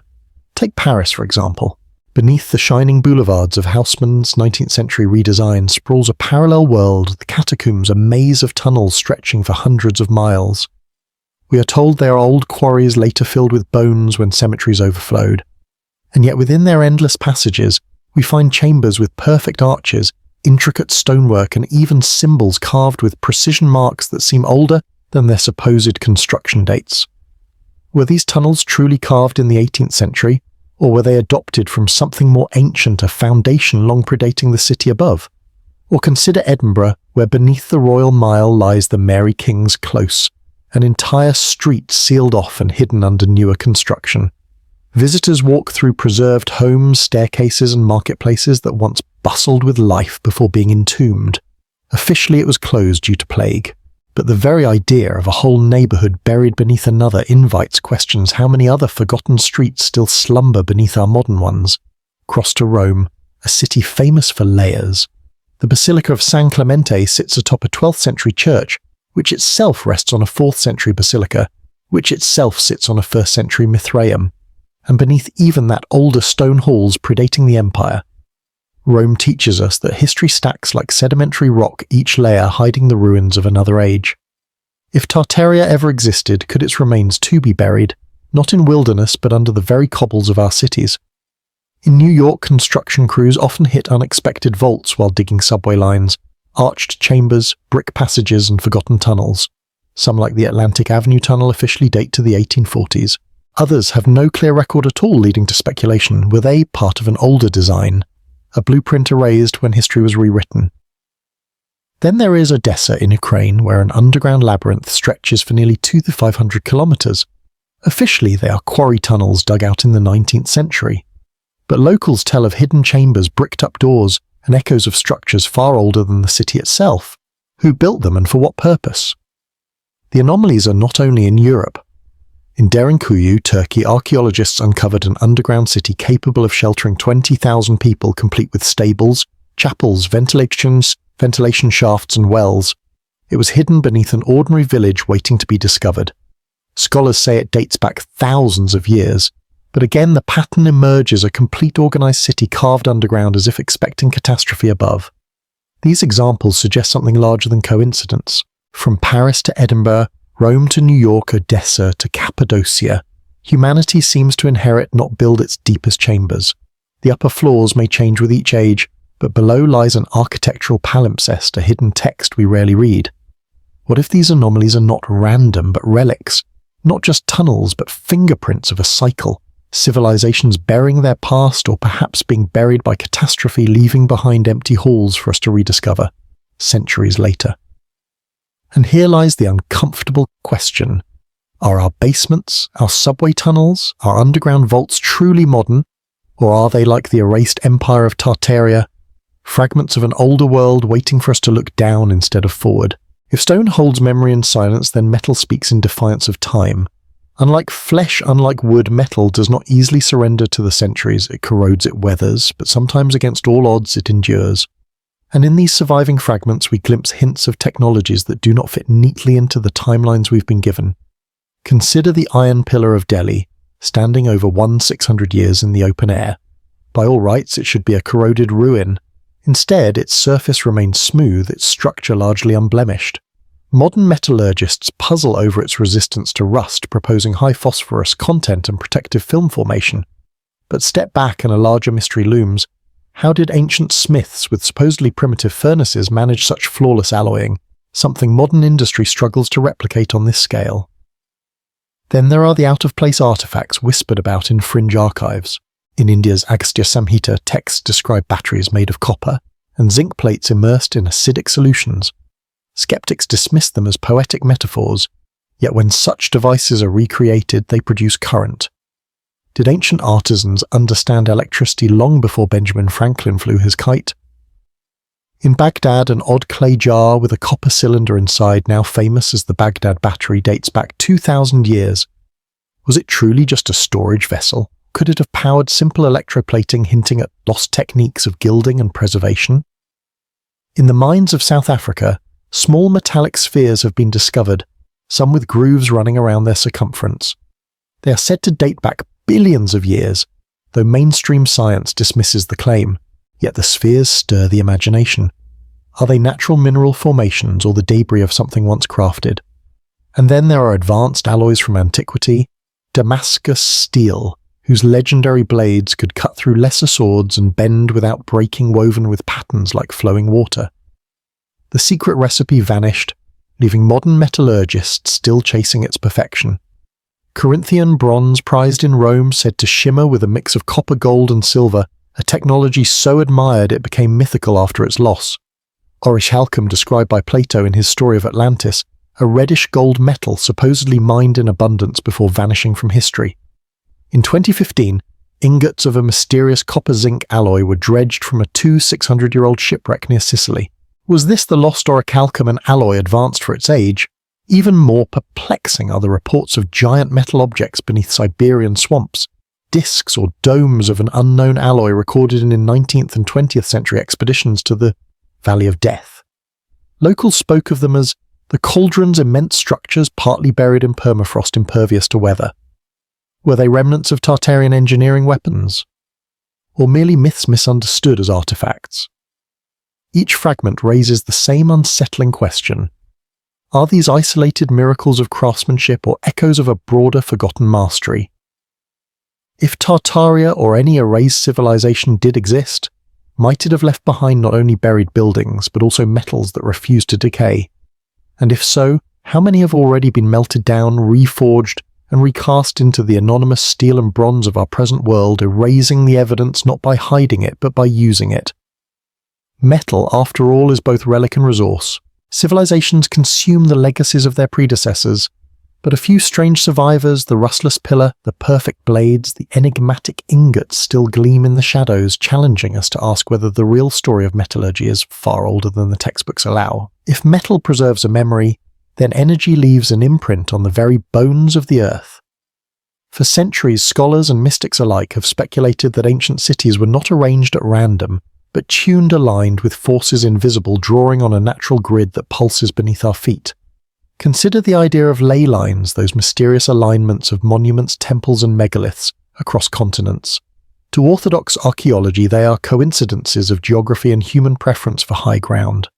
Take Paris, for example. Beneath the shining boulevards of Haussmann's 19th century redesign sprawls a parallel world, the catacombs, a maze of tunnels stretching for hundreds of miles. We are told they are old quarries later filled with bones when cemeteries overflowed. And yet within their endless passages, we find chambers with perfect arches, intricate stonework, and even symbols carved with precision marks that seem older than their supposed construction dates. Were these tunnels truly carved in the 18th century, or were they adopted from something more ancient, a foundation long predating the city above? Or consider Edinburgh, where beneath the Royal Mile lies the Mary King's Close, an entire street sealed off and hidden under newer construction. Visitors walk through preserved homes, staircases and marketplaces that once bustled with life before being entombed. Officially it was closed due to plague, but the very idea of a whole neighborhood buried beneath another invites questions how many other forgotten streets still slumber beneath our modern ones. Cross to Rome, a city famous for layers. The Basilica of San Clemente sits atop a 12th century church, which itself rests on a 4th century basilica, which itself sits on a 1st century Mithraeum, and beneath even that older stone halls predating the empire. Rome teaches us that history stacks like sedimentary rock, each layer hiding the ruins of another age. If Tartaria ever existed, could its remains too be buried, not in wilderness but under the very cobbles of our cities? In New York, construction crews often hit unexpected vaults while digging subway lines, arched chambers, brick passages and forgotten tunnels. Some, like the Atlantic Avenue Tunnel, officially date to the 1840s. Others have no clear record at all, leading to speculation. Were they part of an older design? A blueprint erased when history was rewritten? Then there is Odessa in Ukraine, where an underground labyrinth stretches for nearly 2,500 kilometers. Officially, they are quarry tunnels dug out in the 19th century. But locals tell of hidden chambers, bricked-up doors, and echoes of structures far older than the city itself. Who built them and for what purpose? The anomalies are not only in Europe. In Derinkuyu, Turkey, archaeologists uncovered an underground city capable of sheltering 20,000 people, complete with stables, chapels, ventilation shafts and wells. It was hidden beneath an ordinary village waiting to be discovered. Scholars say it dates back thousands of years, but again the pattern emerges: a complete organized city carved underground as if expecting catastrophe above. These examples suggest something larger than coincidence. From Paris to Edinburgh, Rome to New York, Odessa to Cappadocia, humanity seems to inherit, not build, its deepest chambers. The upper floors may change with each age, but below lies an architectural palimpsest, a hidden text we rarely read. What if these anomalies are not random but relics? Not just tunnels but fingerprints of a cycle, civilizations burying their past, or perhaps being buried by catastrophe, leaving behind empty halls for us to rediscover centuries later. And here lies the uncomfortable question: are our basements, our subway tunnels, our underground vaults truly modern, Or are they like the erased empire of Tartaria, fragments of an older world waiting for us to look down instead of forward? If stone holds memory and silence, then metal speaks in defiance of time. Unlike flesh, unlike wood, metal does not easily surrender to the centuries. It corrodes, it weathers, but sometimes against all odds it endures. And in these surviving fragments we glimpse hints of technologies that do not fit neatly into the timelines we've been given. Consider the Iron Pillar of Delhi, standing over 1,600 years in the open air. By all rights it should be a corroded ruin. Instead, its surface remains smooth, its structure largely unblemished. Modern metallurgists puzzle over its resistance to rust, proposing high phosphorus content and protective film formation. But step back and a larger mystery looms. How did ancient smiths with supposedly primitive furnaces manage such flawless alloying, something modern industry struggles to replicate on this scale? Then there are the out-of-place artifacts whispered about in fringe archives. In India's Agastya Samhita, texts describe batteries made of copper and zinc plates immersed in acidic solutions. Skeptics dismiss them as poetic metaphors, yet when such devices are recreated, they produce current. Did ancient artisans understand electricity long before Benjamin Franklin flew his kite? In Baghdad, an odd clay jar with a copper cylinder inside, now famous as the Baghdad battery, dates back 2,000 years. Was it truly just a storage vessel? Could it have powered simple electroplating, hinting at lost techniques of gilding and preservation? In the mines of South Africa, small metallic spheres have been discovered, some with grooves running around their circumference. They are said to date back billions of years, though mainstream science dismisses the claim, yet the spheres stir the imagination. Are they natural mineral formations or the debris of something once crafted? And then there are advanced alloys from antiquity, Damascus steel, whose legendary blades could cut through lesser swords and bend without breaking, woven with patterns like flowing water. The secret recipe vanished, leaving modern metallurgists still chasing its perfection. Corinthian bronze, prized in Rome, said to shimmer with a mix of copper, gold and silver, a technology so admired it became mythical after its loss. Orichalcum, described by Plato in his story of Atlantis, a reddish gold metal supposedly mined in abundance before vanishing from history. In 2015, ingots of a mysterious copper-zinc alloy were dredged from a 600-year-old shipwreck near Sicily. Was this the lost orichalcum, an alloy advanced for its age? Even more perplexing are the reports of giant metal objects beneath Siberian swamps, discs or domes of an unknown alloy recorded in 19th and 20th century expeditions to the Valley of Death. Locals spoke of them as the cauldron's immense structures partly buried in permafrost impervious to weather. Were they remnants of Tartarian engineering weapons? Or merely myths misunderstood as artifacts? Each fragment raises the same unsettling question. Are these isolated miracles of craftsmanship or echoes of a broader forgotten mastery? If Tartaria or any erased civilization did exist, might it have left behind not only buried buildings, but also metals that refuse to decay? And if so, how many have already been melted down, reforged, and recast into the anonymous steel and bronze of our present world, erasing the evidence not by hiding it, but by using it? Metal, after all, is both relic and resource. Civilizations consume the legacies of their predecessors, but a few strange survivors, the rustless pillar, the perfect blades, the enigmatic ingots still gleam in the shadows, challenging us to ask whether the real story of metallurgy is far older than the textbooks allow. If metal preserves a memory, then energy leaves an imprint on the very bones of the earth. For centuries, scholars and mystics alike have speculated that ancient cities were not arranged at random, but tuned aligned with forces invisible drawing on a natural grid that pulses beneath our feet. Consider the idea of ley lines, those mysterious alignments of monuments, temples and megaliths across continents. To orthodox archaeology, they are coincidences of geography and human preference for high ground.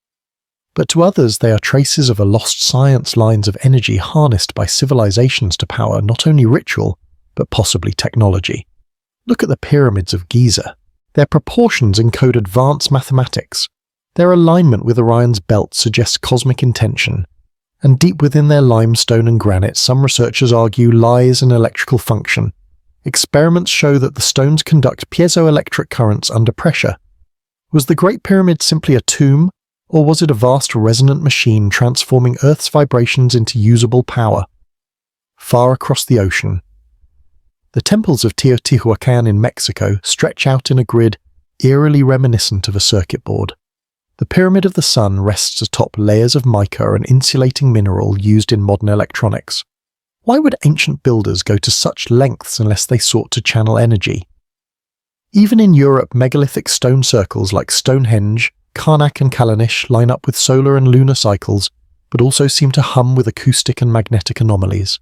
But to others, they are traces of a lost science, lines of energy harnessed by civilizations to power not only ritual, but possibly technology. Look at the pyramids of Giza. Their proportions encode advanced mathematics. Their alignment with Orion's belt suggests cosmic intention. And deep within their limestone and granite, some researchers argue lies an electrical function. Experiments show that the stones conduct piezoelectric currents under pressure. Was the Great Pyramid simply a tomb, or was it a vast resonant machine transforming Earth's vibrations into usable power? Far across the ocean, The temples of Teotihuacan in Mexico stretch out in a grid eerily reminiscent of a circuit board. The Pyramid of the Sun rests atop layers of mica, an insulating mineral used in modern electronics. Why would ancient builders go to such lengths unless they sought to channel energy? Even in Europe, megalithic stone circles like Stonehenge, Karnak and Callanish line up with solar and lunar cycles, but also seem to hum with acoustic and magnetic anomalies.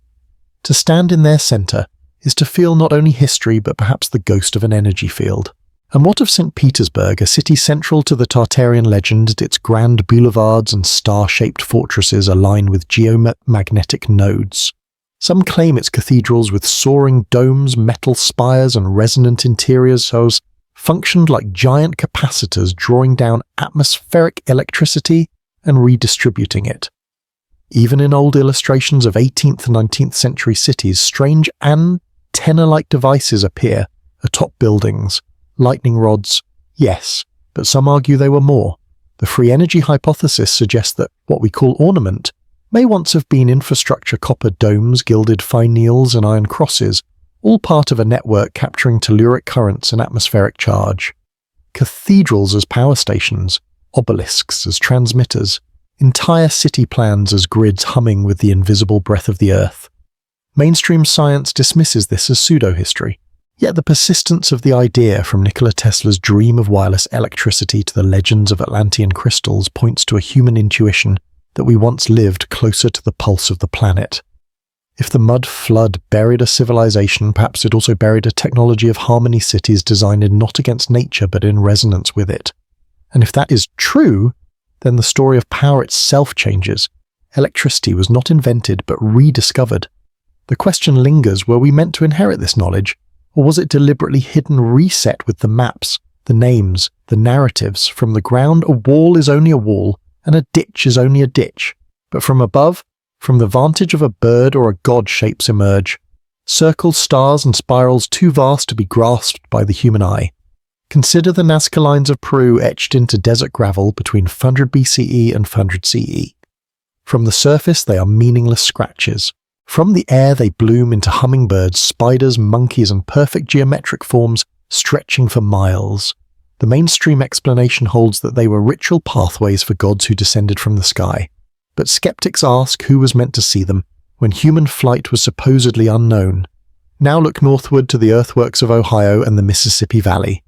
To stand in their centre is to feel not only history but perhaps the ghost of an energy field. And what of St. Petersburg, a city central to the Tartarian legend, its grand boulevards and star-shaped fortresses align with geomagnetic nodes? Some claim its cathedrals with soaring domes, metal spires and resonant interiors functioned like giant capacitors drawing down atmospheric electricity and redistributing it. Even in old illustrations of 18th and 19th century cities, strange antenna-like devices appear atop buildings. Lightning rods, yes, but some argue they were more. The free energy hypothesis suggests that what we call ornament may once have been infrastructure, copper domes, gilded finials and iron crosses, all part of a network capturing telluric currents and atmospheric charge. Cathedrals as power stations, obelisks as transmitters, entire city plans as grids humming with the invisible breath of the earth. Mainstream science dismisses this as pseudo-history. Yet the persistence of the idea, from Nikola Tesla's dream of wireless electricity to the legends of Atlantean crystals, points to a human intuition that we once lived closer to the pulse of the planet. If the mud flood buried a civilization, perhaps it also buried a technology of harmony cities designed not against nature but in resonance with it. And if that is true, then the story of power itself changes. Electricity was not invented but rediscovered. The question lingers, were we meant to inherit this knowledge? Or was it deliberately hidden, reset with the maps, the names, the narratives? From the ground, a wall is only a wall, and a ditch is only a ditch. But from above, from the vantage of a bird or a god, shapes emerge. Circles, stars, and spirals too vast to be grasped by the human eye. Consider the Nazca lines of Peru etched into desert gravel between 500 BCE and 500 CE. From the surface, they are meaningless scratches. From the air they bloom into hummingbirds, spiders, monkeys, and perfect geometric forms stretching for miles. The mainstream explanation holds that they were ritual pathways for gods who descended from the sky. But skeptics ask who was meant to see them when human flight was supposedly unknown. Now look northward to the earthworks of Ohio and the Mississippi Valley.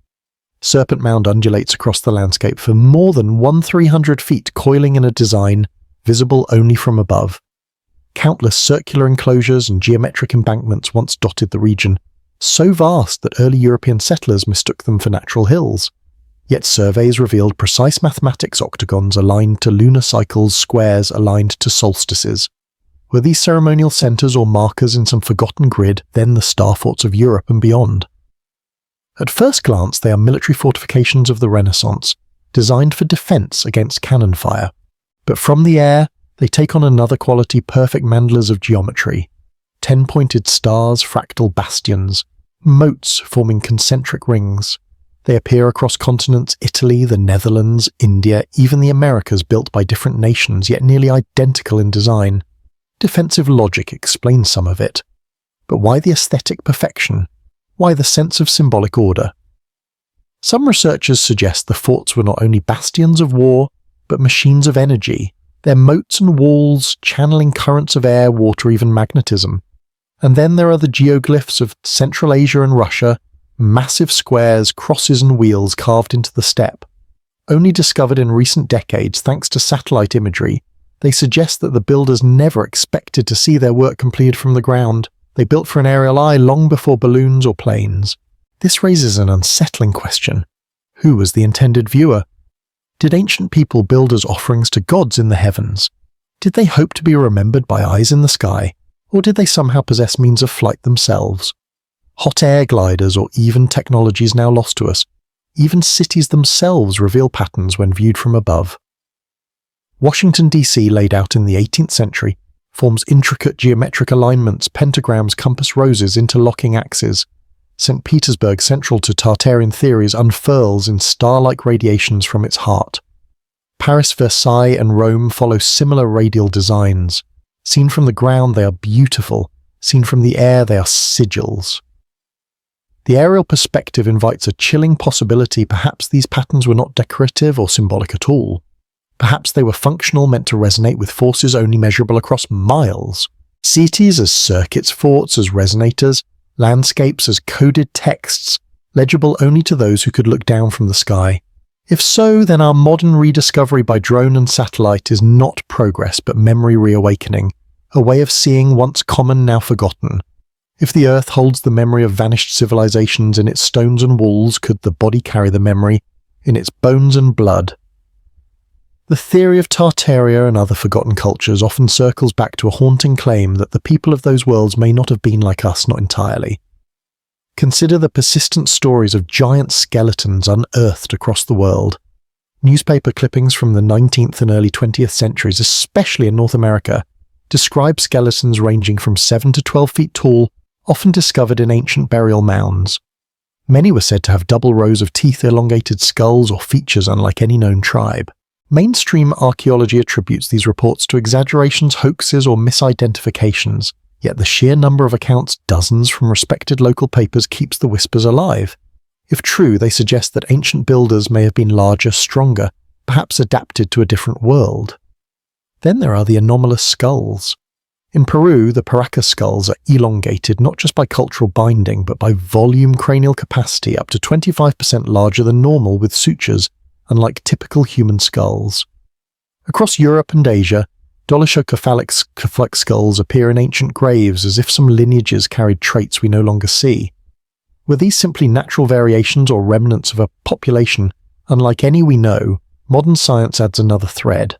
Serpent Mound undulates across the landscape for more than 1,300 feet, coiling in a design visible only from above. Countless circular enclosures and geometric embankments once dotted the region, so vast that early European settlers mistook them for natural hills. Yet surveys revealed precise mathematics, octagons aligned to lunar cycles, squares aligned to solstices. Were these ceremonial centres or markers in some forgotten grid then the star forts of Europe and beyond? At first glance, they are military fortifications of the Renaissance, designed for defence against cannon fire. But from the air, they take on another quality, perfect mandalas of geometry. 10-pointed stars, fractal bastions, moats forming concentric rings. They appear across continents: Italy, the Netherlands, India, even the Americas, built by different nations, yet nearly identical in design. Defensive logic explains some of it. But why the aesthetic perfection? Why the sense of symbolic order? Some researchers suggest the forts were not only bastions of war, but machines of energy, their moats and walls channeling currents of air, water, even magnetism. And then there are the geoglyphs of Central Asia and Russia, massive squares, crosses and wheels carved into the steppe. Only discovered in recent decades thanks to satellite imagery, they suggest that the builders never expected to see their work completed from the ground. They built for an aerial eye long before balloons or planes. This raises an unsettling question. Who was the intended viewer? Did ancient people build as offerings to gods in the heavens? Did they hope to be remembered by eyes in the sky? Or did they somehow possess means of flight themselves? Hot air gliders or even technologies now lost to us. Even cities themselves reveal patterns when viewed from above. Washington, D.C., laid out in the 18th century, forms intricate geometric alignments, pentagrams, compass roses, interlocking axes. St. Petersburg, central to Tartarian theories, unfurls in star-like radiations from its heart. Paris, Versailles, and Rome follow similar radial designs. Seen from the ground, they are beautiful. Seen from the air, they are sigils. The aerial perspective invites a chilling possibility. Perhaps these patterns were not decorative or symbolic at all. Perhaps they were functional, meant to resonate with forces only measurable across miles. Cities as circuits, forts as resonators, landscapes as coded texts, legible only to those who could look down from the sky. If so, then our modern rediscovery by drone and satellite is not progress but memory reawakening, a way of seeing once common now forgotten. If the earth holds the memory of vanished civilizations in its stones and walls, could the body carry the memory in its bones and blood? The theory of Tartaria and other forgotten cultures often circles back to a haunting claim that the people of those worlds may not have been like us, not entirely. Consider the persistent stories of giant skeletons unearthed across the world. Newspaper clippings from the 19th and early 20th centuries, especially in North America, describe skeletons ranging from 7 to 12 feet tall, often discovered in ancient burial mounds. Many were said to have double rows of teeth, elongated skulls, or features unlike any known tribe. Mainstream archaeology attributes these reports to exaggerations, hoaxes, or misidentifications, yet the sheer number of accounts, dozens from respected local papers, keeps the whispers alive. If true, they suggest that ancient builders may have been larger, stronger, perhaps adapted to a different world. Then there are the anomalous skulls. In Peru, the Paraca skulls are elongated not just by cultural binding, but by volume cranial capacity, up to 25% larger than normal, with sutures, unlike typical human skulls. Across Europe and Asia, dolichocephalic skulls appear in ancient graves as if some lineages carried traits we no longer see. Were these simply natural variations or remnants of a population unlike any we know? Modern science adds another thread.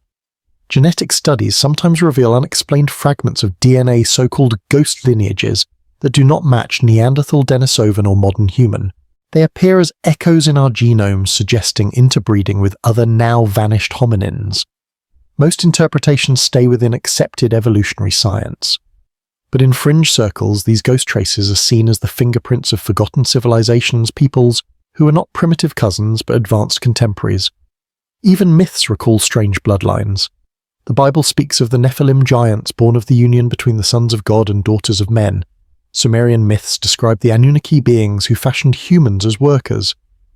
Genetic studies sometimes reveal unexplained fragments of DNA, so-called ghost lineages, that do not match Neanderthal, Denisovan, or modern human. They appear as echoes in our genomes, suggesting interbreeding with other now-vanished hominins. Most interpretations stay within accepted evolutionary science. But in fringe circles, these ghost traces are seen as the fingerprints of forgotten civilizations, peoples who are not primitive cousins but advanced contemporaries. Even myths recall strange bloodlines. The Bible speaks of the Nephilim giants born of the union between the sons of God and daughters of men. Sumerian myths describe the Anunnaki beings who fashioned humans as workers.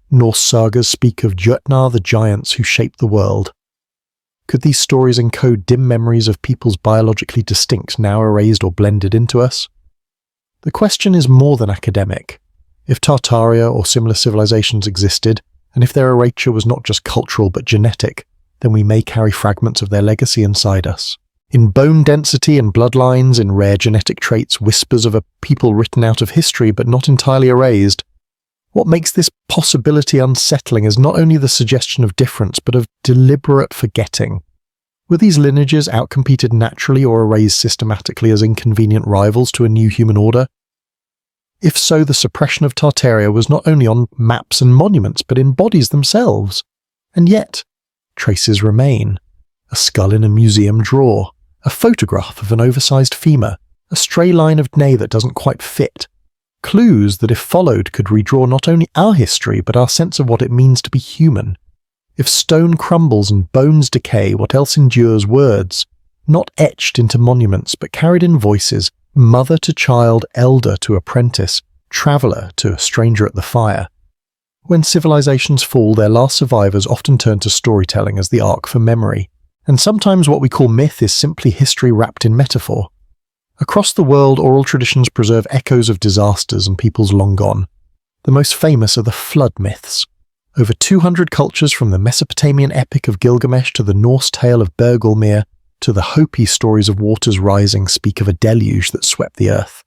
Norse sagas speak of Jotnar the giants who shaped the world. Could these stories encode dim memories of peoples biologically distinct, now erased or blended into us? The question is more than academic. If Tartaria or similar civilizations existed, and if their erasure was not just cultural but genetic, then we may carry fragments of their legacy inside us. In bone density and bloodlines, in rare genetic traits, whispers of a people written out of history but not entirely erased. What makes this possibility unsettling is not only the suggestion of difference, but of deliberate forgetting. Were these lineages outcompeted naturally or erased systematically as inconvenient rivals to a new human order? If so, the suppression of Tartaria was not only on maps and monuments, but in bodies themselves. And yet, traces remain. A skull in a museum drawer, a photograph of an oversized femur, a stray line of DNA that doesn't quite fit. Clues that, if followed, could redraw not only our history, but our sense of what it means to be human. If stone crumbles and bones decay, what else endures? Words, not etched into monuments, but carried in voices, mother to child, elder to apprentice, traveller to a stranger at the fire. When civilizations fall, their last survivors often turn to storytelling as the arc for memory. And sometimes what we call myth is simply history wrapped in metaphor. Across the world, oral traditions preserve echoes of disasters and peoples long gone. The most famous are the flood myths. Over 200 cultures, from the Mesopotamian epic of Gilgamesh to the Norse tale of Bergelmir to the Hopi stories of waters rising, speak of a deluge that swept the earth.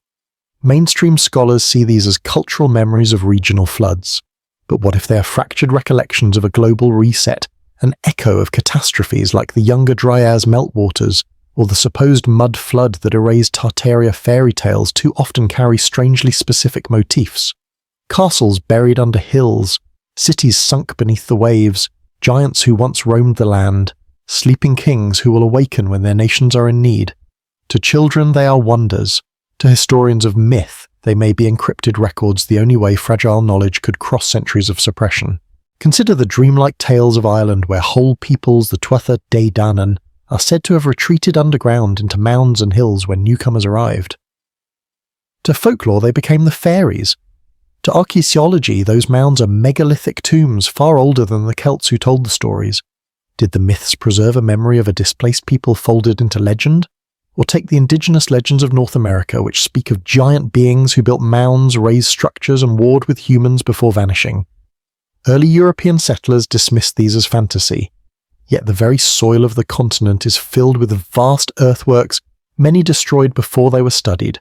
Mainstream scholars see these as cultural memories of regional floods. But what if they are fractured recollections of a global reset, an echo of catastrophes like the Younger Dryas meltwaters or the supposed mud flood that erased Tartaria? Fairy tales too often carry strangely specific motifs. Castles buried under hills, cities sunk beneath the waves, giants who once roamed the land, sleeping kings who will awaken when their nations are in need. To children they are wonders. To historians of myth, they may be encrypted records, the only way fragile knowledge could cross centuries of suppression. Consider the dreamlike tales of Ireland where whole peoples, the Tuatha Dé Danann, are said to have retreated underground into mounds and hills when newcomers arrived. To folklore they became the fairies. To archaeology, those mounds are megalithic tombs far older than the Celts who told the stories. Did the myths preserve a memory of a displaced people folded into legend? Or take the indigenous legends of North America, which speak of giant beings who built mounds, raised structures, and warred with humans before vanishing. Early European settlers dismissed these as fantasy, yet the very soil of the continent is filled with vast earthworks, many destroyed before they were studied.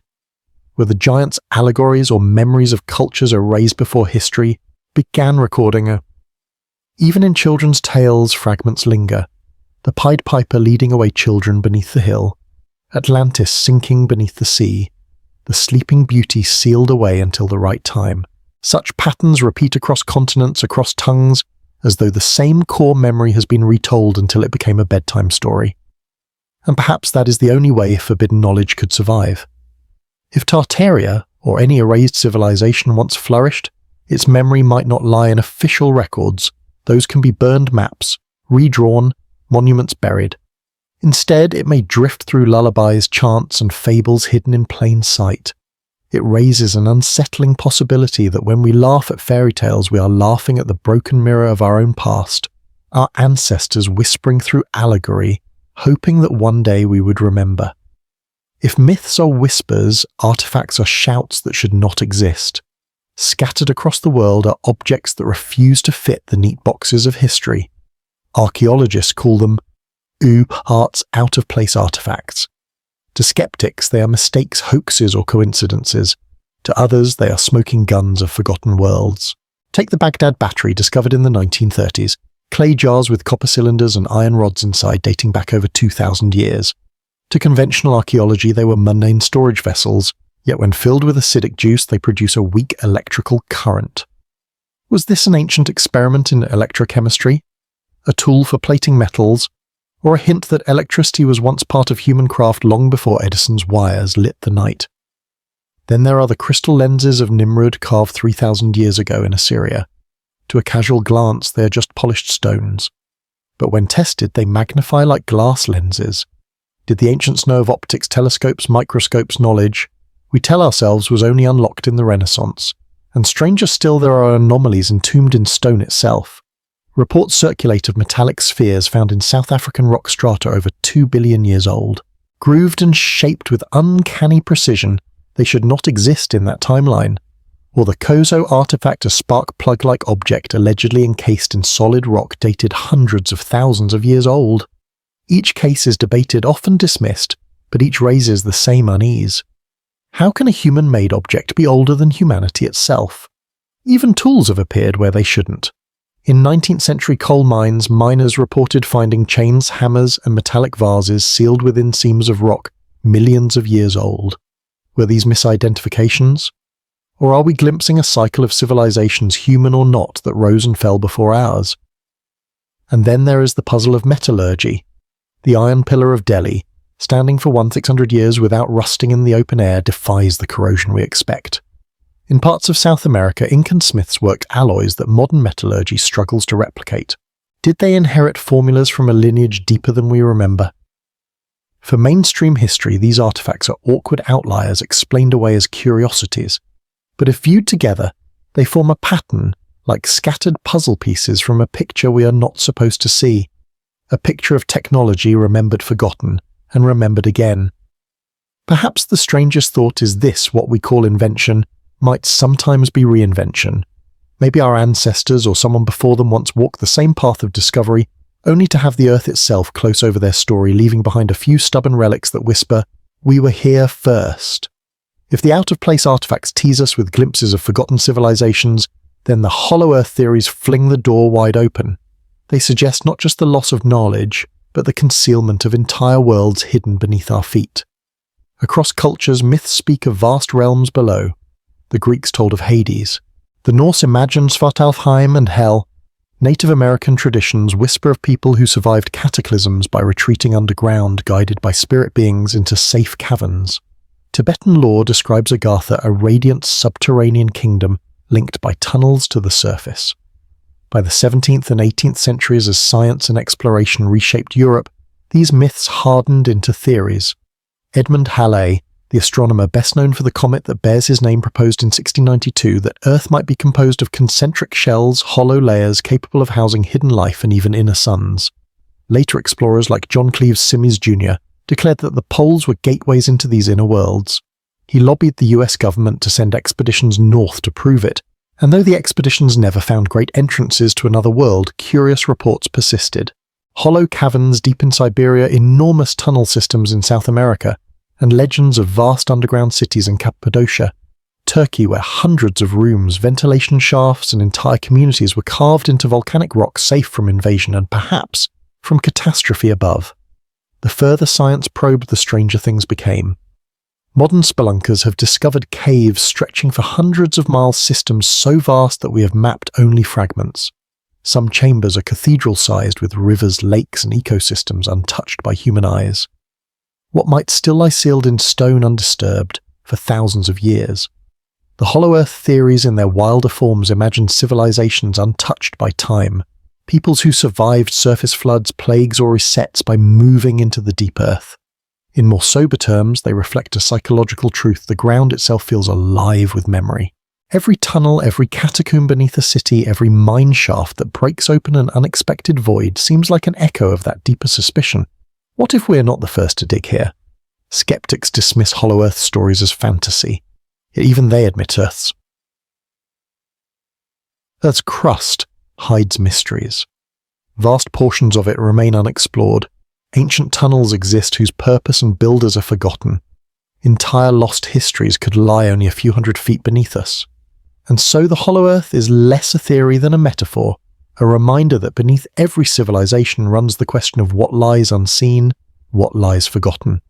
Were the giants allegories or memories of cultures erased before history began recording? Even in children's tales, fragments linger. The Pied Piper leading away children beneath the hill, Atlantis sinking beneath the sea, the Sleeping Beauty sealed away until the right time. Such patterns repeat across continents, across tongues, as though the same core memory has been retold until it became a bedtime story. And perhaps that is the only way forbidden knowledge could survive. If Tartaria, or any erased civilization, once flourished, its memory might not lie in official records. Those can be burned maps, redrawn, monuments buried. Instead, it may drift through lullabies, chants, and fables hidden in plain sight. It raises an unsettling possibility that when we laugh at fairy tales, we are laughing at the broken mirror of our own past, our ancestors whispering through allegory, hoping that one day we would remember. If myths are whispers, artifacts are shouts that should not exist. Scattered across the world are objects that refuse to fit the neat boxes of history. Archaeologists call them parts out-of-place artifacts. To skeptics, they are mistakes, hoaxes, or coincidences. To others, they are smoking guns of forgotten worlds. Take the Baghdad battery discovered in the 1930s, clay jars with copper cylinders and iron rods inside dating back over 2,000 years. To conventional archaeology, they were mundane storage vessels, yet when filled with acidic juice, they produce a weak electrical current. Was this an ancient experiment in electrochemistry? A tool for plating metals? Or a hint that electricity was once part of human craft long before Edison's wires lit the night? Then there are the crystal lenses of Nimrud carved 3,000 years ago in Assyria. To a casual glance, they are just polished stones. But when tested, they magnify like glass lenses. Did the ancients know of optics, telescopes, microscopes knowledge we tell ourselves was only unlocked in the Renaissance? And stranger still, there are anomalies entombed in stone itself. Reports circulate of metallic spheres found in South African rock strata over 2 billion years old. Grooved and shaped with uncanny precision, they should not exist in that timeline. Or the Kozo artifact, a spark plug-like object allegedly encased in solid rock dated hundreds of thousands of years old. Each case is debated, often dismissed, but each raises the same unease. How can a human-made object be older than humanity itself? Even tools have appeared where they shouldn't. In 19th century coal mines, miners reported finding chains, hammers, and metallic vases sealed within seams of rock millions of years old. Were these misidentifications? Or are we glimpsing a cycle of civilizations, human or not, that rose and fell before ours? And then there is the puzzle of metallurgy. The iron pillar of Delhi, standing for 1,600 years without rusting in the open air, defies the corrosion we expect. In parts of South America, Incan smiths worked alloys that modern metallurgy struggles to replicate. Did they inherit formulas from a lineage deeper than we remember? For mainstream history, these artifacts are awkward outliers explained away as curiosities. But if viewed together, they form a pattern, like scattered puzzle pieces from a picture we are not supposed to see. A picture of technology remembered forgotten, and remembered again. Perhaps the strangest thought is this: what we call invention might sometimes be reinvention. Maybe our ancestors or someone before them once walked the same path of discovery, only to have the earth itself close over their story, leaving behind a few stubborn relics that whisper, "We were here first." If the out-of-place artifacts tease us with glimpses of forgotten civilizations, then the hollow earth theories fling the door wide open. They suggest not just the loss of knowledge, but the concealment of entire worlds hidden beneath our feet. Across cultures, myths speak of vast realms below. The Greeks told of Hades. The Norse imagined Svartalfheim and Hell. Native American traditions whisper of people who survived cataclysms by retreating underground, guided by spirit beings into safe caverns. Tibetan lore describes Agartha, a radiant subterranean kingdom linked by tunnels to the surface. By the 17th and 18th centuries, as science and exploration reshaped Europe, these myths hardened into theories. Edmund Halley, The astronomer best known for the comet that bears his name proposed in 1692 that Earth might be composed of concentric shells, hollow layers capable of housing hidden life and even inner suns. Later explorers like John Cleves Simms Jr. declared that the poles were gateways into these inner worlds. He lobbied the US government to send expeditions north to prove it, and though the expeditions never found great entrances to another world, curious reports persisted. Hollow caverns deep in Siberia, enormous tunnel systems in South America, and legends of vast underground cities in Cappadocia, Turkey, where hundreds of rooms, ventilation shafts, and entire communities were carved into volcanic rock safe from invasion and perhaps from catastrophe above. The further science probed, the stranger things became. Modern spelunkers have discovered caves stretching for hundreds of miles, systems so vast that we have mapped only fragments. Some chambers are cathedral-sized with rivers, lakes, and ecosystems untouched by human eyes. What might still lie sealed in stone undisturbed for thousands of years? The Hollow Earth theories in their wilder forms imagine civilizations untouched by time, peoples who survived surface floods, plagues, or resets by moving into the deep earth. In more sober terms, they reflect a psychological truth: the ground itself feels alive with memory. Every tunnel, every catacomb beneath a city, every mine shaft that breaks open an unexpected void seems like an echo of that deeper suspicion. What if we're not the first to dig here? Skeptics dismiss Hollow Earth stories as fantasy, yet even they admit Earth's crust hides mysteries. Vast portions of it remain unexplored. Ancient tunnels exist whose purpose and builders are forgotten. Entire lost histories could lie only a few hundred feet beneath us. And so the Hollow Earth is less a theory than a metaphor, a reminder that beneath every civilization runs the question of what lies unseen, what lies forgotten.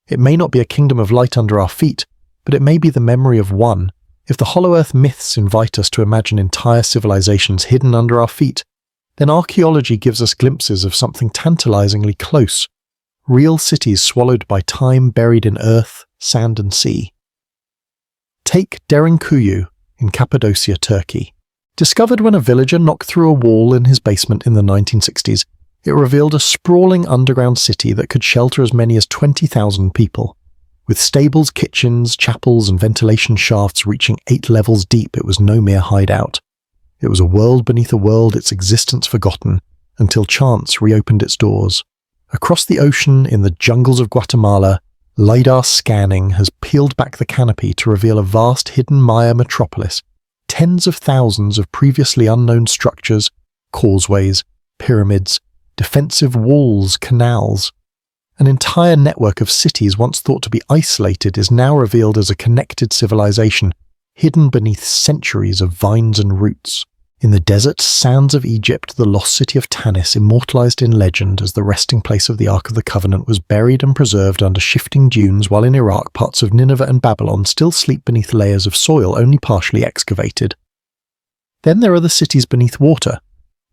It may not be a kingdom of light under our feet, but it may be the memory of one. If the Hollow Earth myths invite us to imagine entire civilizations hidden under our feet, then archaeology gives us glimpses of something tantalizingly close: real cities swallowed by time, buried in earth, sand and sea. Take Derinkuyu in Cappadocia, Turkey. Discovered when a villager knocked through a wall in his basement in the 1960s, it revealed a sprawling underground city that could shelter as many as 20,000 people. With stables, kitchens, chapels, and ventilation shafts reaching 8 levels deep, it was no mere hideout. It was a world beneath a world, its existence forgotten, until chance reopened its doors. Across the ocean, in the jungles of Guatemala, LiDAR scanning has peeled back the canopy to reveal a vast hidden Maya metropolis. Tens of thousands of previously unknown structures, causeways, pyramids, defensive walls, canals. An entire network of cities once thought to be isolated is now revealed as a connected civilization, hidden beneath centuries of vines and roots. In the desert sands of Egypt, the lost city of Tanis, immortalized in legend as the resting place of the Ark of the Covenant, was buried and preserved under shifting dunes, while in Iraq parts of Nineveh and Babylon still sleep beneath layers of soil only partially excavated. Then there are the cities beneath water.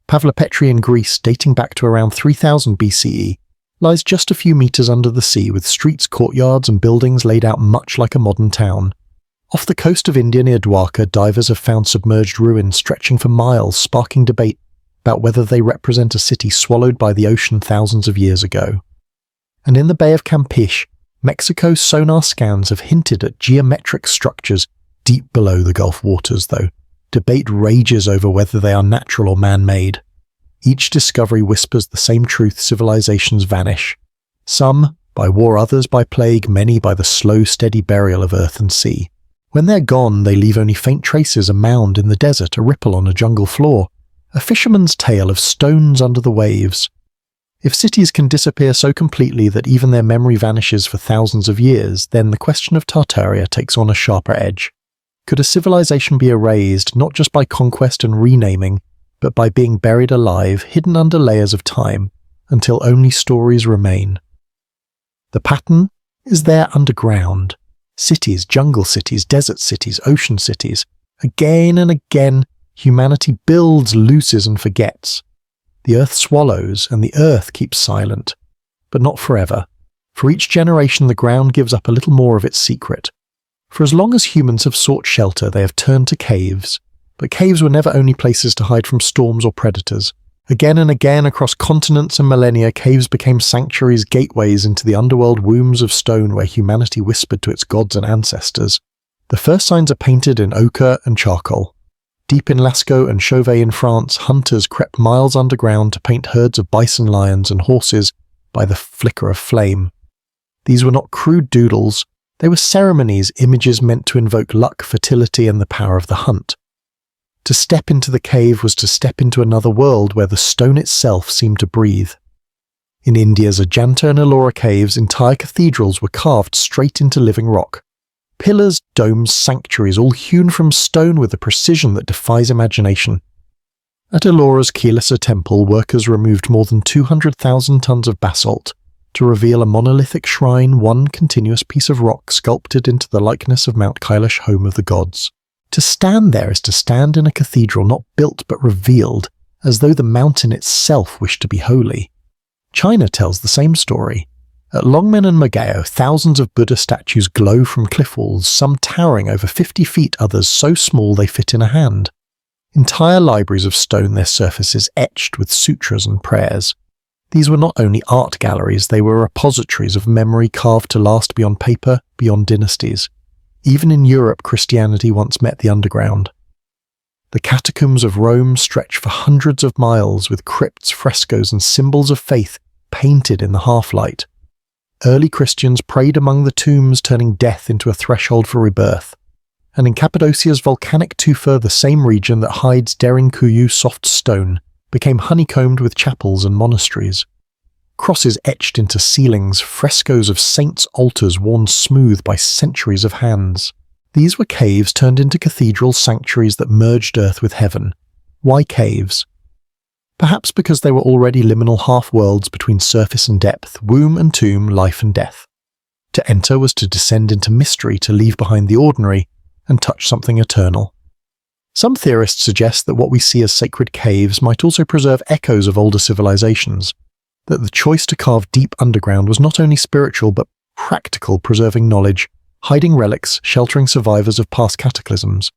Pavlopetri in Greece, dating back to around 3000 BCE, lies just a few meters under the sea, with streets, courtyards and buildings laid out much like a modern town. Off the coast of India near Dwarka, divers have found submerged ruins stretching for miles, sparking debate about whether they represent a city swallowed by the ocean thousands of years ago. And in the Bay of Campeche, Mexico's sonar scans have hinted at geometric structures deep below the Gulf waters, though debate rages over whether they are natural or man-made. Each discovery whispers the same truth: civilizations vanish. Some by war, others by plague, many by the slow, steady burial of earth and sea. When they're gone, they leave only faint traces: a mound in the desert, a ripple on a jungle floor, a fisherman's tale of stones under the waves. If cities can disappear so completely that even their memory vanishes for thousands of years, then the question of Tartaria takes on a sharper edge. Could a civilization be erased not just by conquest and renaming, but by being buried alive, hidden under layers of time, until only stories remain? The pattern is there underground. Cities, jungle cities, desert cities, ocean cities. Again and again, humanity builds, loses, and forgets. The earth swallows, and the earth keeps silent. But not forever. For each generation, the ground gives up a little more of its secret. For as long as humans have sought shelter, they have turned to caves. But caves were never only places to hide from storms or predators. Again and again across continents and millennia, caves became sanctuaries, gateways into the underworld wombs of stone where humanity whispered to its gods and ancestors. The first signs are painted in ochre and charcoal. Deep in Lascaux and Chauvet in France, hunters crept miles underground to paint herds of bison, lions, and horses by the flicker of flame. These were not crude doodles, they were ceremonies, images meant to invoke luck, fertility, and the power of the hunt. To step into the cave was to step into another world where the stone itself seemed to breathe. In India's Ajanta and Ellora caves, entire cathedrals were carved straight into living rock. Pillars, domes, sanctuaries, all hewn from stone with a precision that defies imagination. At Ellora's Kilasa temple, workers removed more than 200,000 tons of basalt to reveal a monolithic shrine, one continuous piece of rock sculpted into the likeness of Mount Kailash, home of the gods. To stand there is to stand in a cathedral not built but revealed, as though the mountain itself wished to be holy. China tells the same story. At Longmen and Mogao, thousands of Buddha statues glow from cliff walls, some towering over 50 feet, others so small they fit in a hand. Entire libraries of stone, their surfaces etched with sutras and prayers. These were not only art galleries, they were repositories of memory carved to last beyond paper, beyond dynasties. Even in Europe, Christianity once met the underground. The catacombs of Rome stretch for hundreds of miles with crypts, frescoes, and symbols of faith painted in the half-light. Early Christians prayed among the tombs, turning death into a threshold for rebirth. And in Cappadocia's volcanic tufa, the same region that hides Derinkuyu soft stone, became honeycombed with chapels and monasteries. Crosses etched into ceilings, frescoes of saints' altars worn smooth by centuries of hands. These were caves turned into cathedral sanctuaries that merged earth with heaven. Why caves? Perhaps because they were already liminal half-worlds between surface and depth, womb and tomb, life and death. To enter was to descend into mystery, to leave behind the ordinary, and touch something eternal. Some theorists suggest that what we see as sacred caves might also preserve echoes of older civilizations, that the choice to carve deep underground was not only spiritual but practical, preserving knowledge, hiding relics, sheltering survivors of past cataclysms.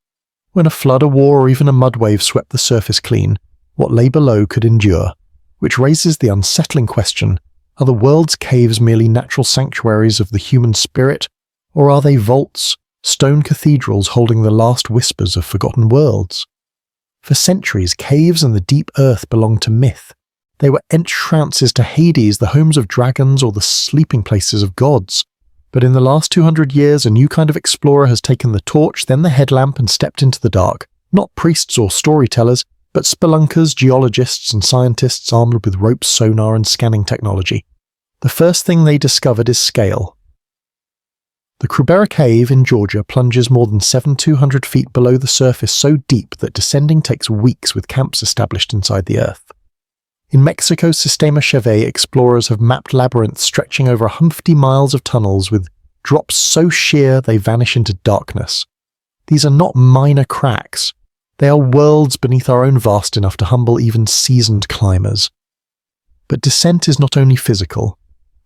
When a flood, a war, or even a mud wave swept the surface clean, what lay below could endure, which raises the unsettling question, are the world's caves merely natural sanctuaries of the human spirit, or are they vaults, stone cathedrals holding the last whispers of forgotten worlds? For centuries, caves and the deep earth belonged to myth. They were entrances to Hades, the homes of dragons or the sleeping places of gods. But in the last 200 years, a new kind of explorer has taken the torch, then the headlamp, and stepped into the dark. Not priests or storytellers, but spelunkers, geologists, and scientists armed with ropes, sonar, and scanning technology. The first thing they discovered is scale. The Krubera Cave in Georgia plunges more than 7,200 feet below the surface, so deep that descending takes weeks with camps established inside the earth. In Mexico's Sistema Cheve, explorers have mapped labyrinths stretching over 50 miles of tunnels with drops so sheer they vanish into darkness. These are not minor cracks. They are worlds beneath our own vast enough to humble even seasoned climbers. But descent is not only physical.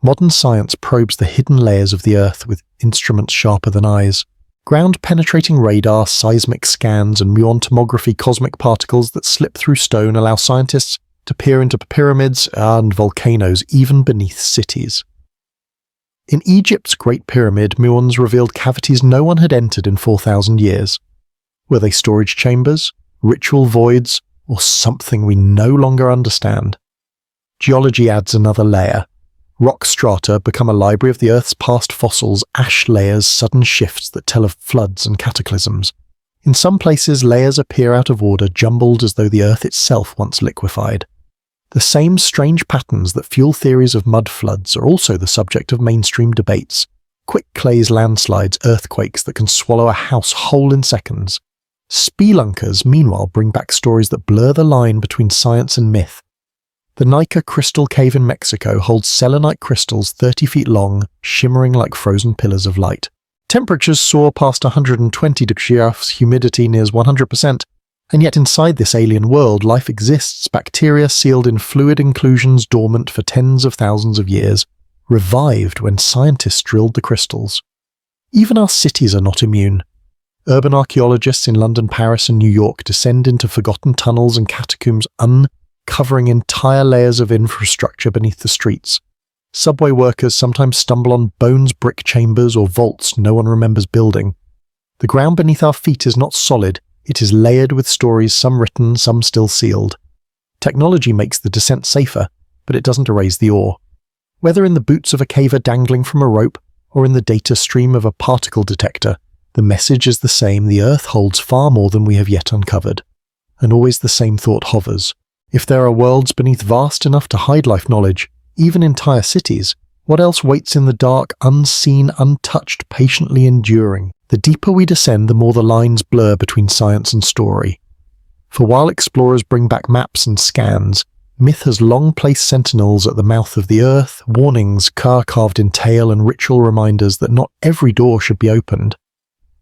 Modern science probes the hidden layers of the earth with instruments sharper than eyes. Ground-penetrating radar, seismic scans, and muon tomography cosmic particles that slip through stone allow scientists to peer into pyramids and volcanoes even beneath cities. In Egypt's Great Pyramid, muons revealed cavities no one had entered in 4,000 years. Were they storage chambers, ritual voids, or something we no longer understand? Geology adds another layer. Rock strata become a library of the Earth's past fossils, ash layers, sudden shifts that tell of floods and cataclysms. In some places, layers appear out of order, jumbled as though the Earth itself once liquefied. The same strange patterns that fuel theories of mud floods are also the subject of mainstream debates. Quick clays, landslides, earthquakes that can swallow a house whole in seconds. Spelunkers, meanwhile, bring back stories that blur the line between science and myth. The Nika Crystal Cave in Mexico holds selenite crystals 30 feet long, shimmering like frozen pillars of light. Temperatures soar past 120 degrees, humidity nears 100%, and yet inside this alien world, life exists, bacteria sealed in fluid inclusions dormant for tens of thousands of years, revived when scientists drilled the crystals. Even our cities are not immune. Urban archaeologists in London, Paris, and New York descend into forgotten tunnels and catacombs covering entire layers of infrastructure beneath the streets. Subway workers sometimes stumble on bones brick chambers or vaults no one remembers building. The ground beneath our feet is not solid, it is layered with stories, some written, some still sealed. Technology makes the descent safer, but it doesn't erase the awe. Whether in the boots of a caver dangling from a rope, or in the data stream of a particle detector, the message is the same: the Earth holds far more than we have yet uncovered. And always the same thought hovers. If there are worlds beneath vast enough to hide life knowledge, even entire cities, what else waits in the dark, unseen, untouched, patiently enduring? The deeper we descend, the more the lines blur between science and story. For while explorers bring back maps and scans, myth has long placed sentinels at the mouth of the earth, warnings carved in tale and ritual reminders that not every door should be opened.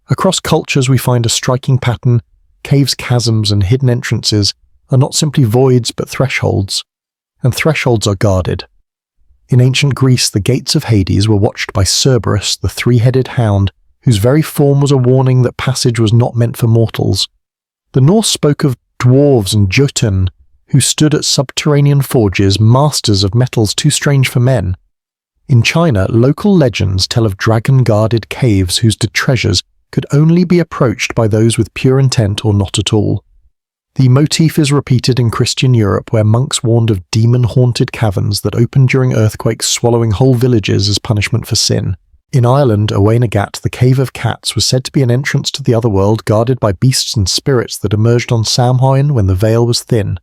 Across cultures we find a striking pattern: caves, chasms, and hidden entrances are not simply voids but thresholds, and thresholds are guarded. In ancient Greece, the gates of Hades were watched by Cerberus, the three-headed hound, whose very form was a warning that passage was not meant for mortals. The Norse spoke of dwarves and Jotun, who stood at subterranean forges, masters of metals too strange for men. In China, local legends tell of dragon-guarded caves whose treasures could only be approached by those with pure intent or not at all. The motif is repeated in Christian Europe, where monks warned of demon-haunted caverns that opened during earthquakes, swallowing whole villages as punishment for sin. In Ireland, Owain the Cave of Cats was said to be an entrance to the otherworld guarded by beasts and spirits that emerged on Samhain when the veil was thin.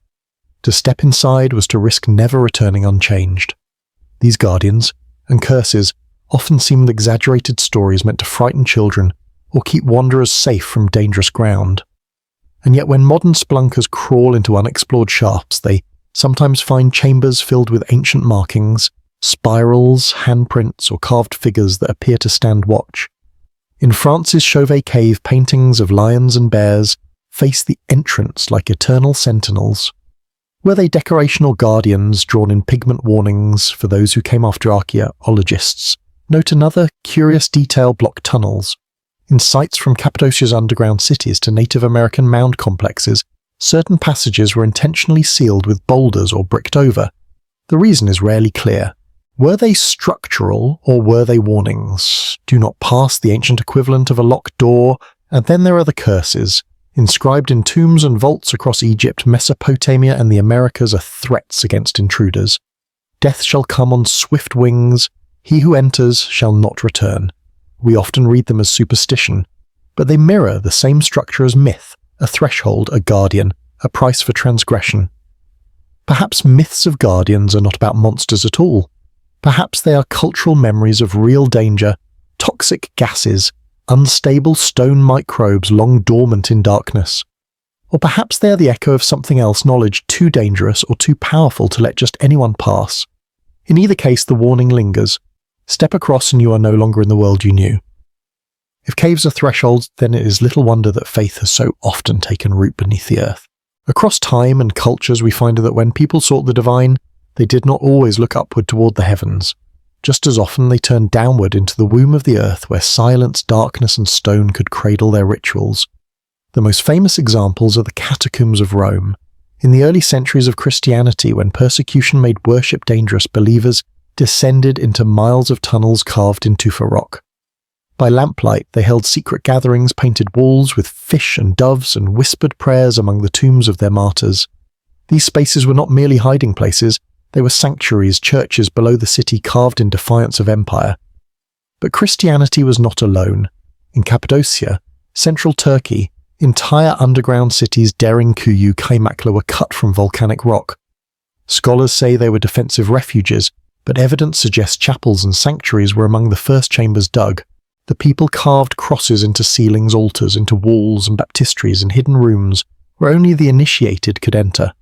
To step inside was to risk never returning unchanged. These guardians, and curses, often seemed exaggerated stories meant to frighten children or keep wanderers safe from dangerous ground. And yet when modern spelunkers crawl into unexplored shafts, they sometimes find chambers filled with ancient markings, spirals, handprints, or carved figures that appear to stand watch. In France's Chauvet Cave, paintings of lions and bears face the entrance like eternal sentinels. Were they decoration or guardians drawn in pigment warnings for those who came after archaeologists? Note another curious detail: block tunnels. In sites from Cappadocia's underground cities to Native American mound complexes, certain passages were intentionally sealed with boulders or bricked over. The reason is rarely clear. Were they structural or were they warnings? Do not pass, the ancient equivalent of a locked door. And then there are the curses. Inscribed in tombs and vaults across Egypt, Mesopotamia, and the Americas are threats against intruders. Death shall come on swift wings. He who enters shall not return. We often read them as superstition, but they mirror the same structure as myth: a threshold, a guardian, a price for transgression. Perhaps myths of guardians are not about monsters at all. Perhaps they are cultural memories of real danger, toxic gases, unstable stone microbes long dormant in darkness. Or perhaps they are the echo of something else, knowledge too dangerous or too powerful to let just anyone pass. In either case, the warning lingers. Step across and you are no longer in the world you knew. If caves are thresholds, then it is little wonder that faith has so often taken root beneath the earth. Across time and cultures we find that when people sought the divine, they did not always look upward toward the heavens. Just as often they turned downward into the womb of the earth, where silence, darkness, and stone could cradle their rituals. The most famous examples are the catacombs of Rome. In the early centuries of Christianity, when persecution made worship dangerous, believers descended into miles of tunnels carved in tufa rock. By lamplight, they held secret gatherings, painted walls with fish and doves, and whispered prayers among the tombs of their martyrs. These spaces were not merely hiding places, they were sanctuaries, churches below the city carved in defiance of empire. But Christianity was not alone. In Cappadocia, central Turkey, entire underground cities Derinkuyu, Kaymakla were cut from volcanic rock. Scholars say they were defensive refuges, but evidence suggests chapels and sanctuaries were among the first chambers dug. The people carved crosses into ceilings, altars, into walls and baptistries and hidden rooms where only the initiated could enter.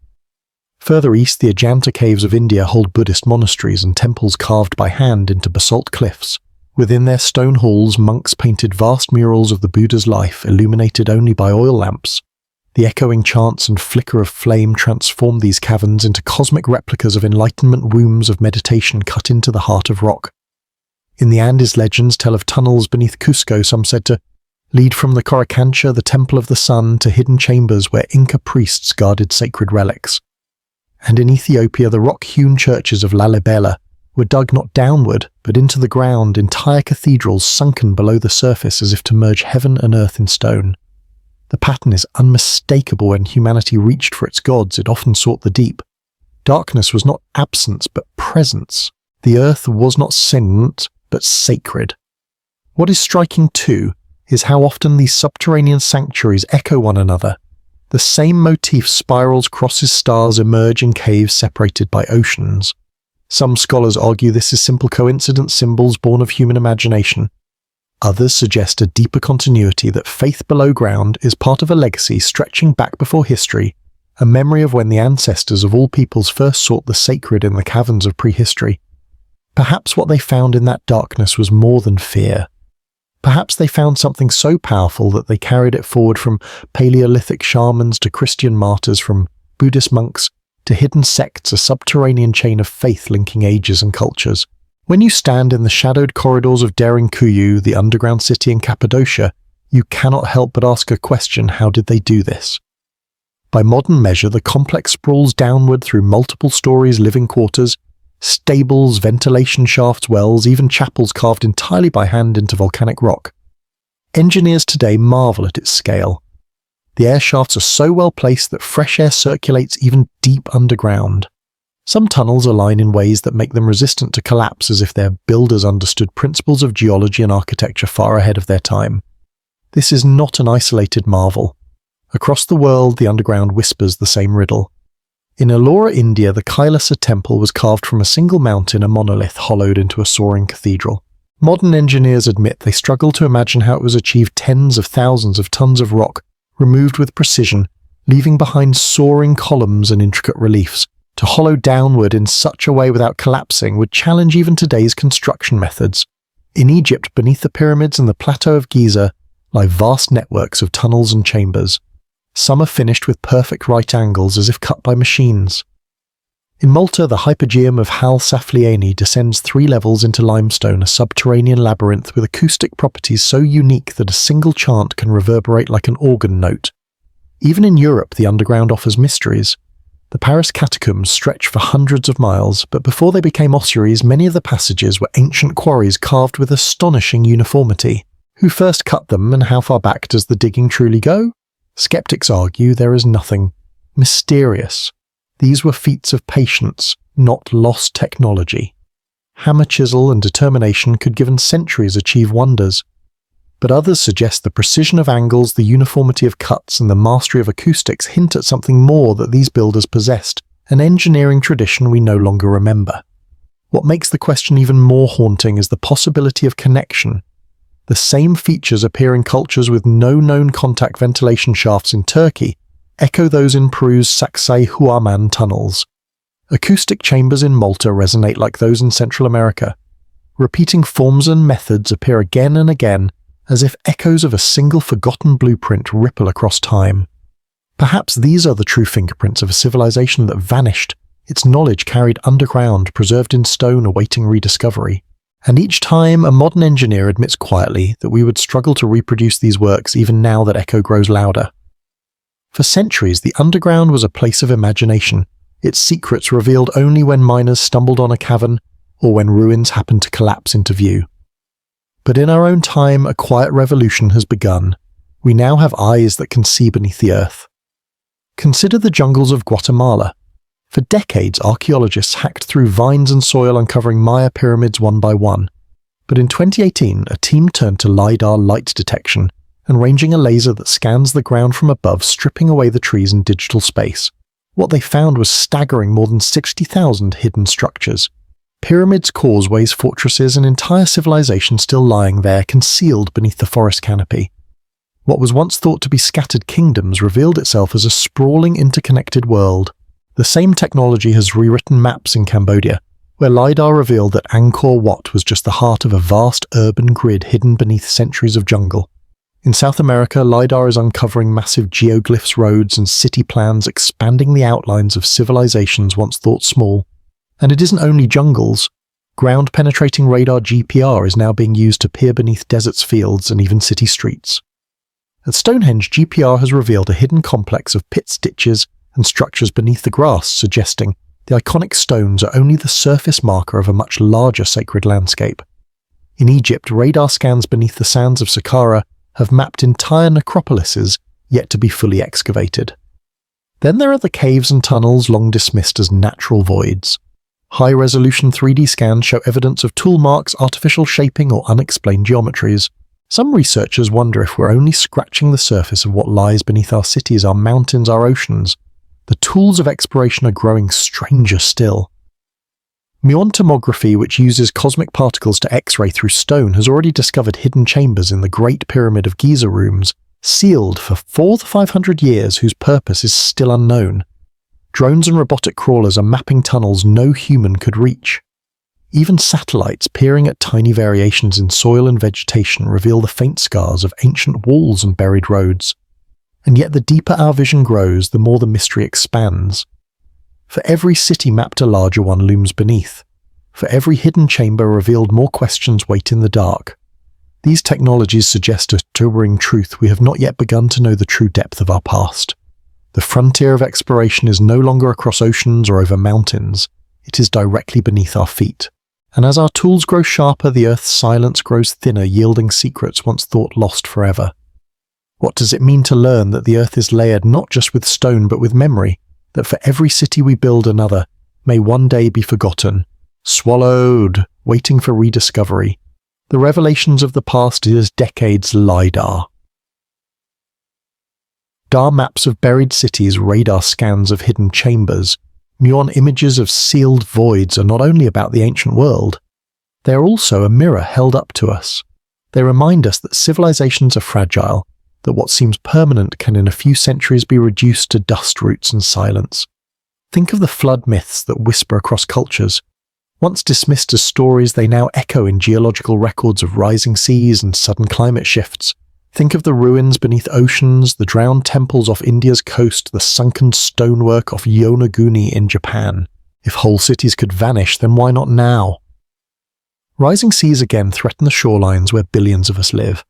Further east, the Ajanta caves of India hold Buddhist monasteries and temples carved by hand into basalt cliffs. Within their stone halls, monks painted vast murals of the Buddha's life, illuminated only by oil lamps. The echoing chants and flicker of flame transformed these caverns into cosmic replicas of enlightenment wombs of meditation cut into the heart of rock. In the Andes, legends tell of tunnels beneath Cusco, some said to lead from the Coricancha, the Temple of the Sun, to hidden chambers where Inca priests guarded sacred relics. And in Ethiopia, the rock-hewn churches of Lalibela were dug not downward, but into the ground, entire cathedrals sunken below the surface as if to merge heaven and earth in stone. The pattern is unmistakable. When humanity reached for its gods, it often sought the deep. Darkness was not absence, but presence. The earth was not silent, but sacred. What is striking too is how often these subterranean sanctuaries echo one another. The same motif spirals, crosses, stars emerge in caves separated by oceans. Some scholars argue this is simple coincidence, symbols born of human imagination. Others suggest a deeper continuity, that faith below ground is part of a legacy stretching back before history, a memory of when the ancestors of all peoples first sought the sacred in the caverns of prehistory. Perhaps what they found in that darkness was more than fear. Perhaps they found something so powerful that they carried it forward, from Paleolithic shamans to Christian martyrs, from Buddhist monks to hidden sects, a subterranean chain of faith linking ages and cultures. When you stand in the shadowed corridors of Derinkuyu, the underground city in Cappadocia, you cannot help but ask a question: how did they do this? By modern measure, the complex sprawls downward through multiple stories, living quarters, stables, ventilation shafts, wells, even chapels carved entirely by hand into volcanic rock. Engineers today marvel at its scale. The air shafts are so well placed that fresh air circulates even deep underground. Some tunnels align in ways that make them resistant to collapse, as if their builders understood principles of geology and architecture far ahead of their time. This is not an isolated marvel. Across the world, the underground whispers the same riddle. In Ellora, India, the Kailasa temple was carved from a single mountain, a monolith hollowed into a soaring cathedral. Modern engineers admit they struggle to imagine how it was achieved. Tens of thousands of tons of rock, removed with precision, leaving behind soaring columns and intricate reliefs. To hollow downward in such a way without collapsing would challenge even today's construction methods. In Egypt, beneath the pyramids and the plateau of Giza, lie vast networks of tunnels and chambers. Some are finished with perfect right angles, as if cut by machines. In Malta, the hypogeum of Hal Saflieni descends 3 levels into limestone, a subterranean labyrinth with acoustic properties so unique that a single chant can reverberate like an organ note. Even in Europe, the underground offers mysteries. The Paris catacombs stretch for hundreds of miles, but before they became ossuaries, many of the passages were ancient quarries carved with astonishing uniformity. Who first cut them, and how far back does the digging truly go? Skeptics argue there is nothing mysterious. These were feats of patience, not lost technology. Hammer, chisel, and determination could, given centuries, achieve wonders. But others suggest the precision of angles, the uniformity of cuts, and the mastery of acoustics hint at something more that these builders possessed, an engineering tradition we no longer remember. What makes the question even more haunting is the possibility of connection. The same features appear in cultures with no known contact ventilation shafts in Turkey echo those in Peru's Sacsayhuaman tunnels. Acoustic chambers in Malta resonate like those in Central America. Repeating forms and methods appear again and again, as if echoes of a single forgotten blueprint ripple across time. Perhaps these are the true fingerprints of a civilization that vanished, its knowledge carried underground, preserved in stone, awaiting rediscovery. And each time, a modern engineer admits quietly that we would struggle to reproduce these works even now that echo grows louder. For centuries, the underground was a place of imagination, its secrets revealed only when miners stumbled on a cavern or when ruins happened to collapse into view. But in our own time, a quiet revolution has begun. We now have eyes that can see beneath the earth. Consider the jungles of Guatemala. For decades, archaeologists hacked through vines and soil, uncovering Maya pyramids one by one. But in 2018, a team turned to LiDAR light detection and ranging a laser that scans the ground from above, stripping away the trees and digital space. What they found was staggering: more than 60,000 hidden structures. Pyramids, causeways, fortresses, and entire civilizations still lying there, concealed beneath the forest canopy. What was once thought to be scattered kingdoms revealed itself as a sprawling, interconnected world. The same technology has rewritten maps in Cambodia, where LiDAR revealed that Angkor Wat was just the heart of a vast urban grid hidden beneath centuries of jungle. In South America, LiDAR is uncovering massive geoglyphs, roads, and city plans, expanding the outlines of civilizations once thought small. And it isn't only jungles. Ground-penetrating radar GPR is now being used to peer beneath deserts, fields, and even city streets. At Stonehenge, GPR has revealed a hidden complex of pits, ditches, and structures beneath the grass, suggesting the iconic stones are only the surface marker of a much larger sacred landscape. In Egypt, radar scans beneath the sands of Saqqara have mapped entire necropolises yet to be fully excavated. Then there are the caves and tunnels long dismissed as natural voids. High-resolution 3D scans show evidence of tool marks, artificial shaping, or unexplained geometries. Some researchers wonder if we're only scratching the surface of what lies beneath our cities, our mountains, our oceans. The tools of exploration are growing stranger still. Muon tomography, which uses cosmic particles to X-ray through stone, has already discovered hidden chambers in the Great Pyramid of Giza rooms, sealed for 400 to 500 years, whose purpose is still unknown. Drones and robotic crawlers are mapping tunnels no human could reach. Even satellites peering at tiny variations in soil and vegetation reveal the faint scars of ancient walls and buried roads. And yet the deeper our vision grows, the more the mystery expands. For every city mapped, a larger one looms beneath. For every hidden chamber revealed, more questions wait in the dark. These technologies suggest a sobering truth: we have not yet begun to know the true depth of our past. The frontier of exploration is no longer across oceans or over mountains. It is directly beneath our feet. And as our tools grow sharper, the Earth's silence grows thinner, yielding secrets once thought lost forever. What does it mean to learn that the Earth is layered not just with stone but with memory? That for every city we build, another may one day be forgotten, swallowed, waiting for rediscovery. The revelations of the past is decades LiDAR. DAR maps of buried cities, radar scans of hidden chambers, muon images of sealed voids are not only about the ancient world, they are also a mirror held up to us. They remind us that civilizations are fragile, that what seems permanent can in a few centuries be reduced to dust, roots, and silence. Think of the flood myths that whisper across cultures. Once dismissed as stories, they now echo in geological records of rising seas and sudden climate shifts. Think of the ruins beneath oceans, the drowned temples off India's coast, the sunken stonework off Yonaguni in Japan. If whole cities could vanish, then why not now? Rising seas again threaten the shorelines where billions of us live.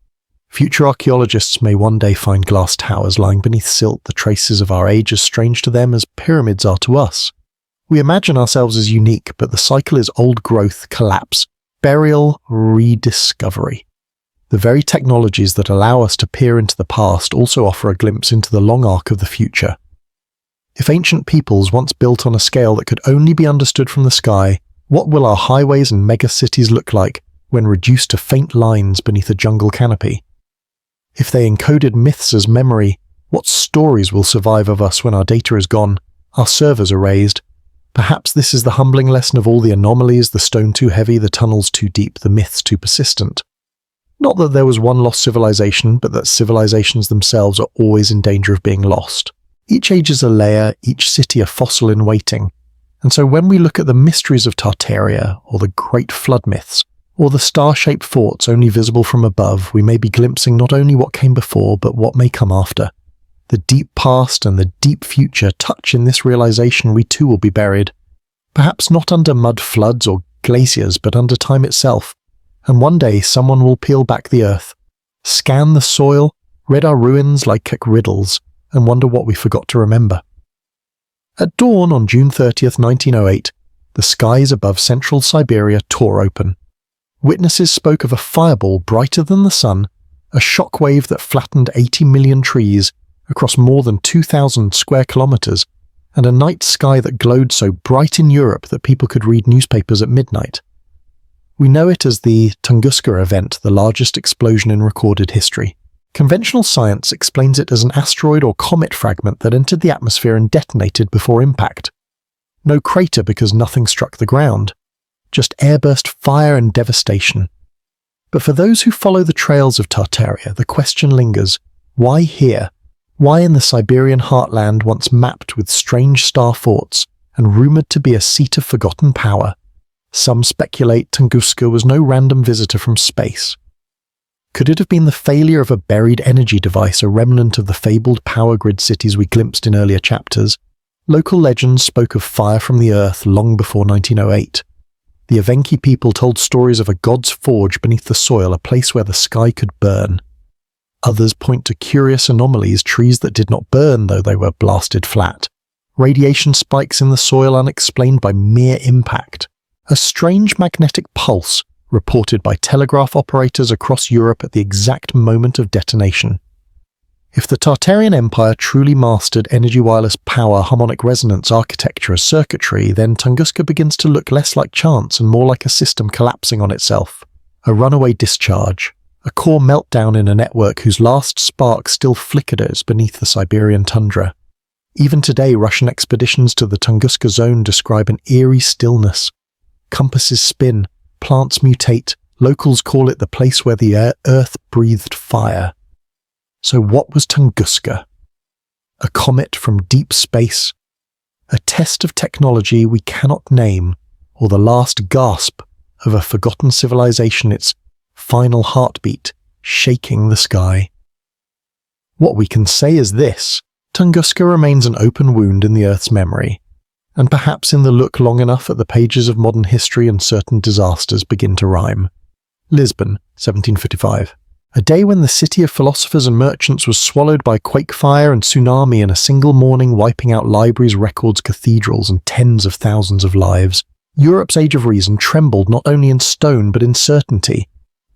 Future archaeologists may one day find glass towers lying beneath silt, the traces of our age as strange to them as pyramids are to us. We imagine ourselves as unique, but the cycle is old growth, collapse, burial, rediscovery. The very technologies that allow us to peer into the past also offer a glimpse into the long arc of the future. If ancient peoples once built on a scale that could only be understood from the sky, what will our highways and megacities look like when reduced to faint lines beneath a jungle canopy? If they encoded myths as memory, what stories will survive of us when our data is gone, our servers are raised? Perhaps this is the humbling lesson of all the anomalies: the stone too heavy, the tunnels too deep, the myths too persistent. Not that there was one lost civilization, but that civilizations themselves are always in danger of being lost. Each age is a layer, each city a fossil in waiting. And so when we look at the mysteries of Tartaria, or the great flood myths, or the star-shaped forts only visible from above, we may be glimpsing not only what came before, but what may come after. The deep past and the deep future touch in this realization we too will be buried. Perhaps not under mud floods or glaciers, but under time itself. And one day someone will peel back the earth, scan the soil, read our ruins like riddles, and wonder what we forgot to remember. At dawn on June 30th, 1908, the skies above central Siberia tore open. Witnesses spoke of a fireball brighter than the sun, a shockwave that flattened 80 million trees across more than 2,000 square kilometers, and a night sky that glowed so bright in Europe that people could read newspapers at midnight. We know it as the Tunguska event, the largest explosion in recorded history. Conventional science explains it as an asteroid or comet fragment that entered the atmosphere and detonated before impact. No crater because nothing struck the ground. Just airburst fire and devastation. But for those who follow the trails of Tartaria, the question lingers: why here? Why in the Siberian heartland once mapped with strange star forts and rumoured to be a seat of forgotten power? Some speculate Tunguska was no random visitor from space. Could it have been the failure of a buried energy device, a remnant of the fabled power grid cities we glimpsed in earlier chapters? Local legends spoke of fire from the earth long before 1908. The Evenki people told stories of a god's forge beneath the soil, a place where the sky could burn. Others point to curious anomalies, trees that did not burn though they were blasted flat. radiation spikes in the soil unexplained by mere impact, a strange magnetic pulse reported by telegraph operators across Europe at the exact moment of detonation. If the Tartarian Empire truly mastered energy wireless power harmonic resonance architecture as circuitry, then Tunguska begins to look less like chance and more like a system collapsing on itself. A runaway discharge, a core meltdown in a network whose last spark still flickers beneath the Siberian tundra. Even today, Russian expeditions to the Tunguska zone describe an eerie stillness. Compasses spin, plants mutate, locals call it the place where the earth breathed fire. So what was Tunguska? A comet from deep space? A test of technology we cannot name, or the last gasp of a forgotten civilization, its final heartbeat shaking the sky? What we can say is this: Tunguska remains an open wound in the Earth's memory, and perhaps in the look long enough at the pages of modern history and certain disasters begin to rhyme. Lisbon, 1755. A day when the city of philosophers and merchants was swallowed by quakefire and tsunami in a single morning, wiping out libraries, records, cathedrals, and tens of thousands of lives. Europe's age of reason trembled not only in stone but in certainty.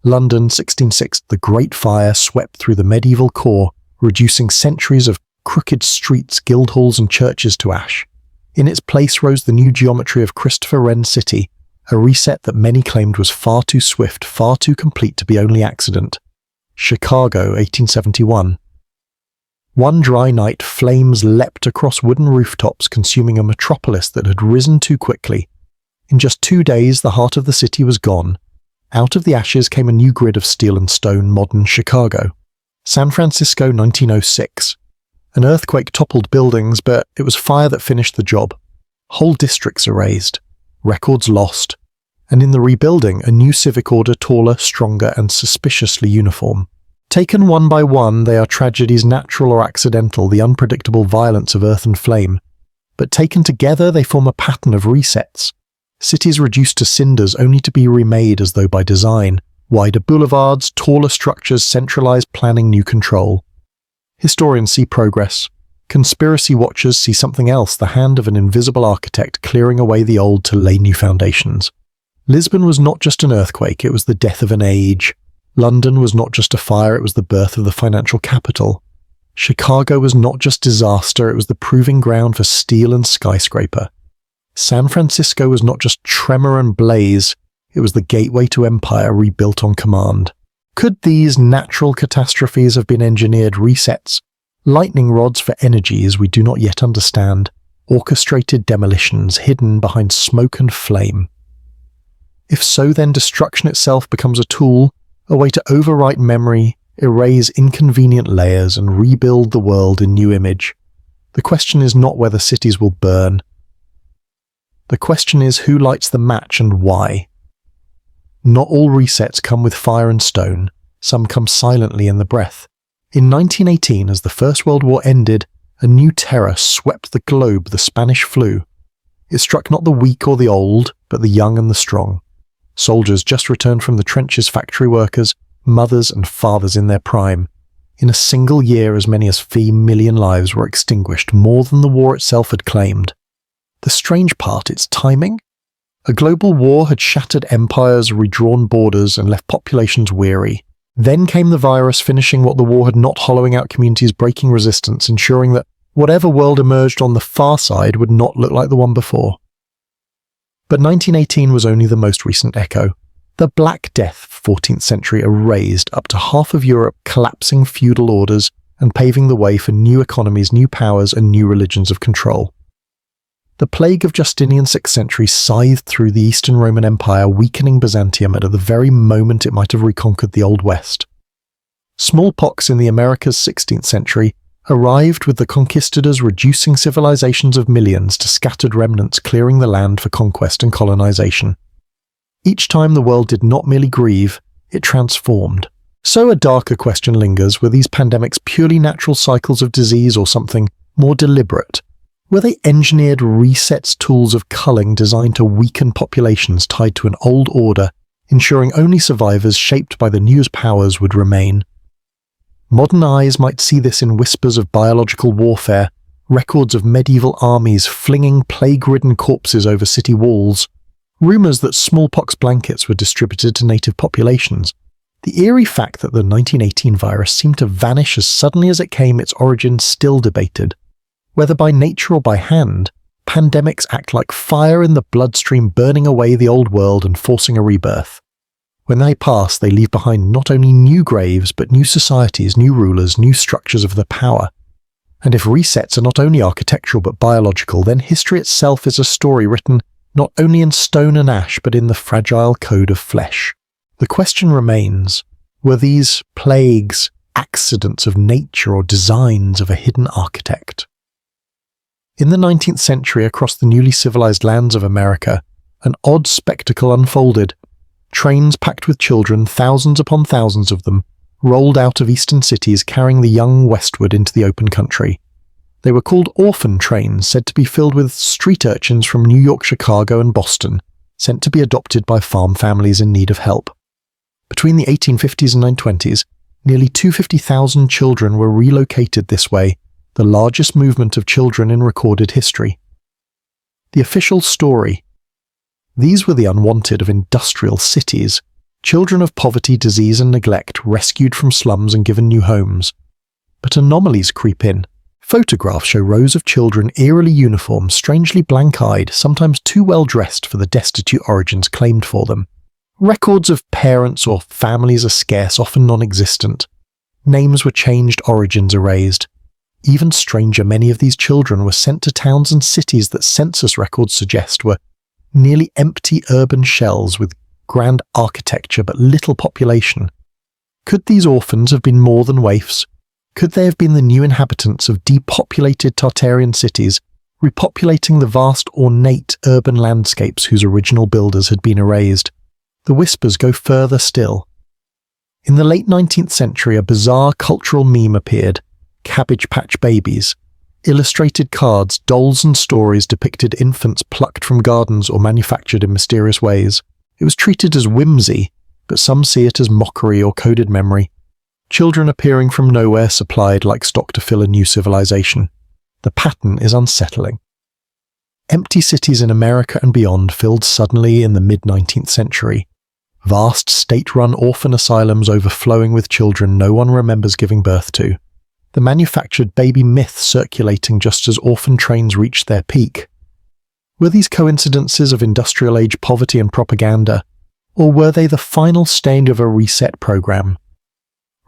London, 1606, the Great Fire swept through the medieval core, reducing centuries of crooked streets, guildhalls, and churches to ash. In its place rose the new geometry of Christopher Wren's city, a reset that many claimed was far too swift, far too complete to be only accident. Chicago, 1871. One dry night, flames leapt across wooden rooftops, consuming a metropolis that had risen too quickly. In just 2 days, the heart of the city was gone. Out of the ashes came a new grid of steel and stone, modern Chicago. San Francisco, 1906. An earthquake toppled buildings, but it was fire that finished the job. Whole districts erased, records lost, and in the rebuilding, a new civic order, taller, stronger, and suspiciously uniform. Taken one by one, they are tragedies natural or accidental, the unpredictable violence of earth and flame. But taken together, they form a pattern of resets. Cities reduced to cinders only to be remade as though by design. Wider boulevards, taller structures, centralized planning, new control. Historians see progress. Conspiracy watchers see something else, the hand of an invisible architect clearing away the old to lay new foundations. Lisbon was not just an earthquake, it was the death of an age. London was not just a fire, it was the birth of the financial capital. Chicago was not just disaster, it was the proving ground for steel and skyscraper. San Francisco was not just tremor and blaze, it was the gateway to empire rebuilt on command. Could these natural catastrophes have been engineered resets, lightning rods for energies we do not yet understand, orchestrated demolitions hidden behind smoke and flame? If so, then destruction itself becomes a tool, a way to overwrite memory, erase inconvenient layers, and rebuild the world in new image. The question is not whether cities will burn. The question is who lights the match and why. Not all resets come with fire and stone, some come silently in the breath. In 1918, as the First World War ended, a new terror swept the globe, the Spanish flu. It struck not the weak or the old, but the young and the strong. Soldiers just returned from the trenches, factory workers, mothers and fathers in their prime. In a single year, as many as 3 million lives were extinguished, more than the war itself had claimed. The strange part, its timing? A global war had shattered empires, redrawn borders, and left populations weary. Then came the virus, finishing what the war had not, hollowing out communities, breaking resistance, ensuring that whatever world emerged on the far side would not look like the one before. But 1918 was only the most recent echo. The Black Death of 14th century erased up to half of Europe, collapsing feudal orders and paving the way for new economies, new powers, and new religions of control. The plague of Justinian's 6th century scythed through the Eastern Roman Empire, weakening Byzantium at the very moment it might have reconquered the Old West. Smallpox in the Americas 16th century arrived with the conquistadors reducing civilizations of millions to scattered remnants, clearing the land for conquest and colonization. Each time the world did not merely grieve, it transformed. So a darker question lingers: were these pandemics purely natural cycles of disease or something more deliberate? Were they engineered resets, tools of culling designed to weaken populations tied to an old order, ensuring only survivors shaped by the new powers would remain? Modern eyes might see this in whispers of biological warfare, records of medieval armies flinging plague-ridden corpses over city walls, rumours that smallpox blankets were distributed to native populations. The eerie fact that the 1918 virus seemed to vanish as suddenly as it came, its origin still debated. Whether by nature or by hand, pandemics act like fire in the bloodstream, burning away the old world and forcing a rebirth. When they pass, they leave behind not only new graves, but new societies, new rulers, new structures of the power. And if resets are not only architectural but biological, then history itself is a story written not only in stone and ash, but in the fragile code of flesh. The question remains, were these plagues accidents of nature or designs of a hidden architect? In the 19th century, across the newly civilized lands of America, an odd spectacle unfolded. Trains packed with children, thousands upon thousands of them, rolled out of eastern cities carrying the young westward into the open country. They were called orphan trains, said to be filled with street urchins from New York, Chicago and Boston, sent to be adopted by farm families in need of help. Between the 1850s and 1920s, nearly 250,000 children were relocated this way, the largest movement of children in recorded history. The official story. These were the unwanted of industrial cities, children of poverty, disease and neglect, rescued from slums and given new homes. But anomalies creep in. Photographs show rows of children eerily uniformed, strangely blank-eyed, sometimes too well dressed for the destitute origins claimed for them. Records of parents or families are scarce, often non-existent. Names were changed, origins erased. Even stranger, many of these children were sent to towns and cities that census records suggest were nearly empty urban shells with grand architecture but little population. Could these orphans have been more than waifs? Could they have been the new inhabitants of depopulated Tartarian cities, repopulating the vast ornate urban landscapes whose original builders had been erased? The whispers go further still. In the late 19th century, a bizarre cultural meme appeared: Cabbage Patch Babies. Illustrated cards, dolls and stories depicted infants plucked from gardens or manufactured in mysterious ways. It was treated as whimsy, but some see it as mockery or coded memory. Children appearing from nowhere supplied like stock to fill a new civilization. The pattern is unsettling. Empty cities in America and beyond filled suddenly in the mid-19th century. Vast state-run orphan asylums overflowing with children no one remembers giving birth to. The manufactured baby myth circulating just as orphan trains reached their peak. Were these coincidences of industrial-age poverty and propaganda, or were they the final stage of a reset program?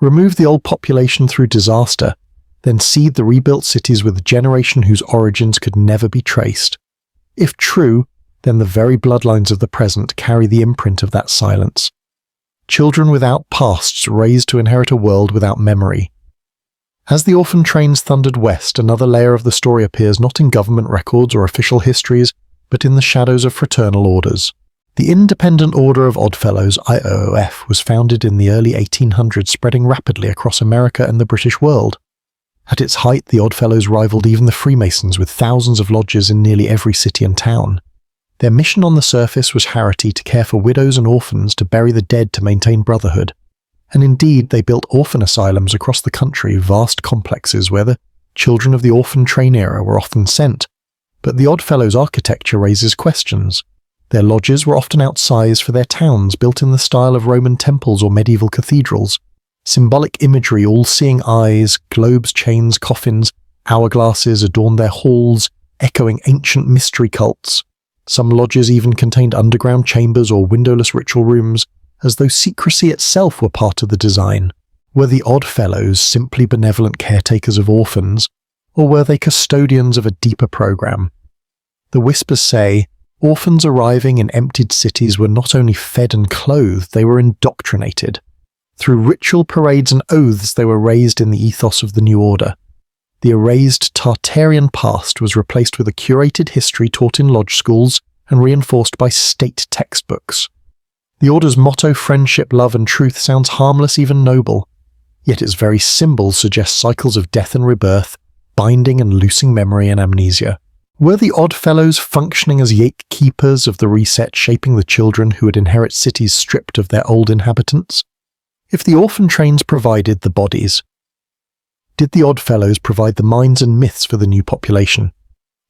Remove the old population through disaster, then seed the rebuilt cities with a generation whose origins could never be traced. If true, then the very bloodlines of the present carry the imprint of that silence. Children without pasts raised to inherit a world without memory. As the orphan trains thundered west, another layer of the story appears not in government records or official histories, but in the shadows of fraternal orders. The Independent Order of Oddfellows, IOOF, was founded in the early 1800s, spreading rapidly across America and the British world. At its height, the Oddfellows rivaled even the Freemasons, with thousands of lodges in nearly every city and town. Their mission on the surface was charity, to care for widows and orphans, to bury the dead, to maintain brotherhood. And indeed, they built orphan asylums across the country, vast complexes where the children of the orphan train era were often sent. But the Oddfellows' architecture raises questions. Their lodges were often outsized for their towns, built in the style of Roman temples or medieval cathedrals. Symbolic imagery, all-seeing eyes, globes, chains, coffins, hourglasses adorned their halls, echoing ancient mystery cults. Some lodges even contained underground chambers or windowless ritual rooms, as though secrecy itself were part of the design. Were the Oddfellows simply benevolent caretakers of orphans, or were they custodians of a deeper program? The whispers say, orphans arriving in emptied cities were not only fed and clothed, they were indoctrinated. Through ritual parades and oaths, they were raised in the ethos of the new order. The erased Tartarian past was replaced with a curated history taught in lodge schools and reinforced by state textbooks. The order's motto, friendship, love and truth, sounds harmless, even noble. Yet its very symbols suggest cycles of death and rebirth, binding and loosing memory and amnesia. Were the Oddfellows functioning as gatekeepers of the reset, shaping the children who would inherit cities stripped of their old inhabitants? If the orphan trains provided the bodies, Did the Oddfellows provide the minds and myths for the new population?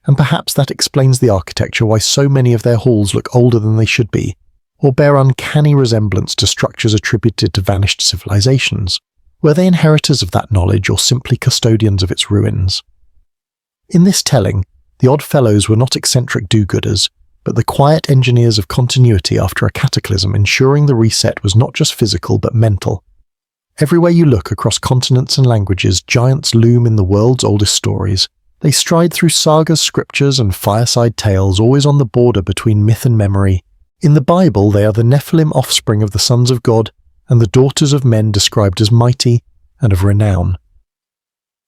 And perhaps that explains the architecture why so many of their halls look older than they should be, or bear uncanny resemblance to structures attributed to vanished civilizations. Were they inheritors of that knowledge or simply custodians of its ruins? In this telling, the Oddfellows were not eccentric do-gooders, but the quiet engineers of continuity after a cataclysm, ensuring the reset was not just physical but mental. Everywhere you look across continents and languages, giants loom in the world's oldest stories. They stride through sagas, scriptures, and fireside tales, always on the border between myth and memory. In the Bible, they are the Nephilim offspring of the sons of God, and the daughters of men described as mighty and of renown.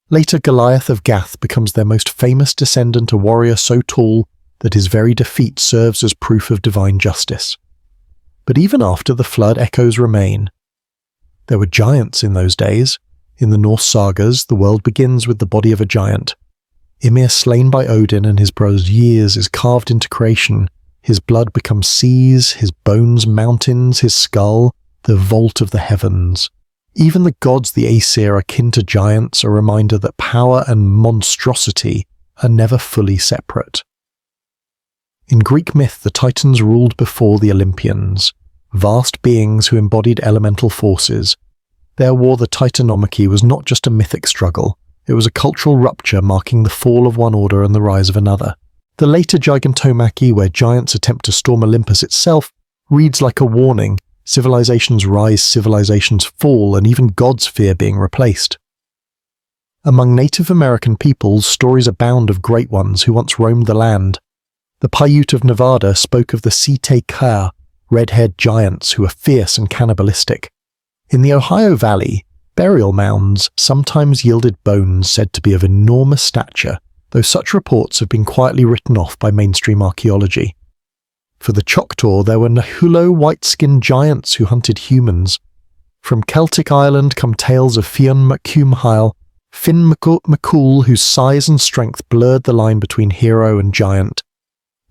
Later, Goliath of Gath becomes their most famous descendant, a warrior so tall that his very defeat serves as proof of divine justice. But even after the flood, echoes remain. There were giants in those days. In the Norse sagas, the world begins with the body of a giant. Ymir, slain by Odin and his brothers Ys, is carved into creation. His blood becomes seas, his bones mountains, his skull the vault of the heavens. Even the gods, the Aesir, akin to giants, a reminder that power and monstrosity are never fully separate. In Greek myth, the Titans ruled before the Olympians, vast beings who embodied elemental forces. Their war, the Titanomachy, was not just a mythic struggle. It was a cultural rupture marking the fall of one order and the rise of another. The later Gigantomachy, where giants attempt to storm Olympus itself, reads like a warning. Civilizations rise, civilizations fall, and even gods fear being replaced. Among Native American peoples, stories abound of great ones who once roamed the land. The Paiute of Nevada spoke of the Site-Ka, red-haired giants who are fierce and cannibalistic. In the Ohio Valley, burial mounds sometimes yielded bones said to be of enormous stature, though such reports have been quietly written off by mainstream archaeology. For the Choctaw, there were Nahulo white-skinned giants who hunted humans. From Celtic Ireland come tales of Fionn MacCumhail, Finn MacCool, whose size and strength blurred the line between hero and giant.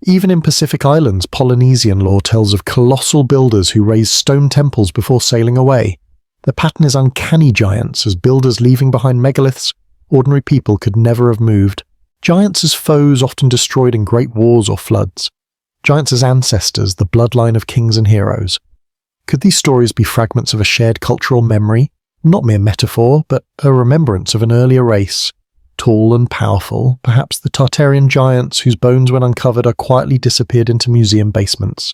Even in Pacific Islands, Polynesian lore tells of colossal builders who raised stone temples before sailing away. The pattern is uncanny giants, as builders leaving behind megaliths ordinary people could never have moved. Giants as foes, often destroyed in great wars or floods. Giants as ancestors, the bloodline of kings and heroes. Could these stories be fragments of a shared cultural memory, not mere metaphor, but a remembrance of an earlier race, tall and powerful, perhaps the Tartarian giants whose bones when uncovered are quietly disappeared into museum basements?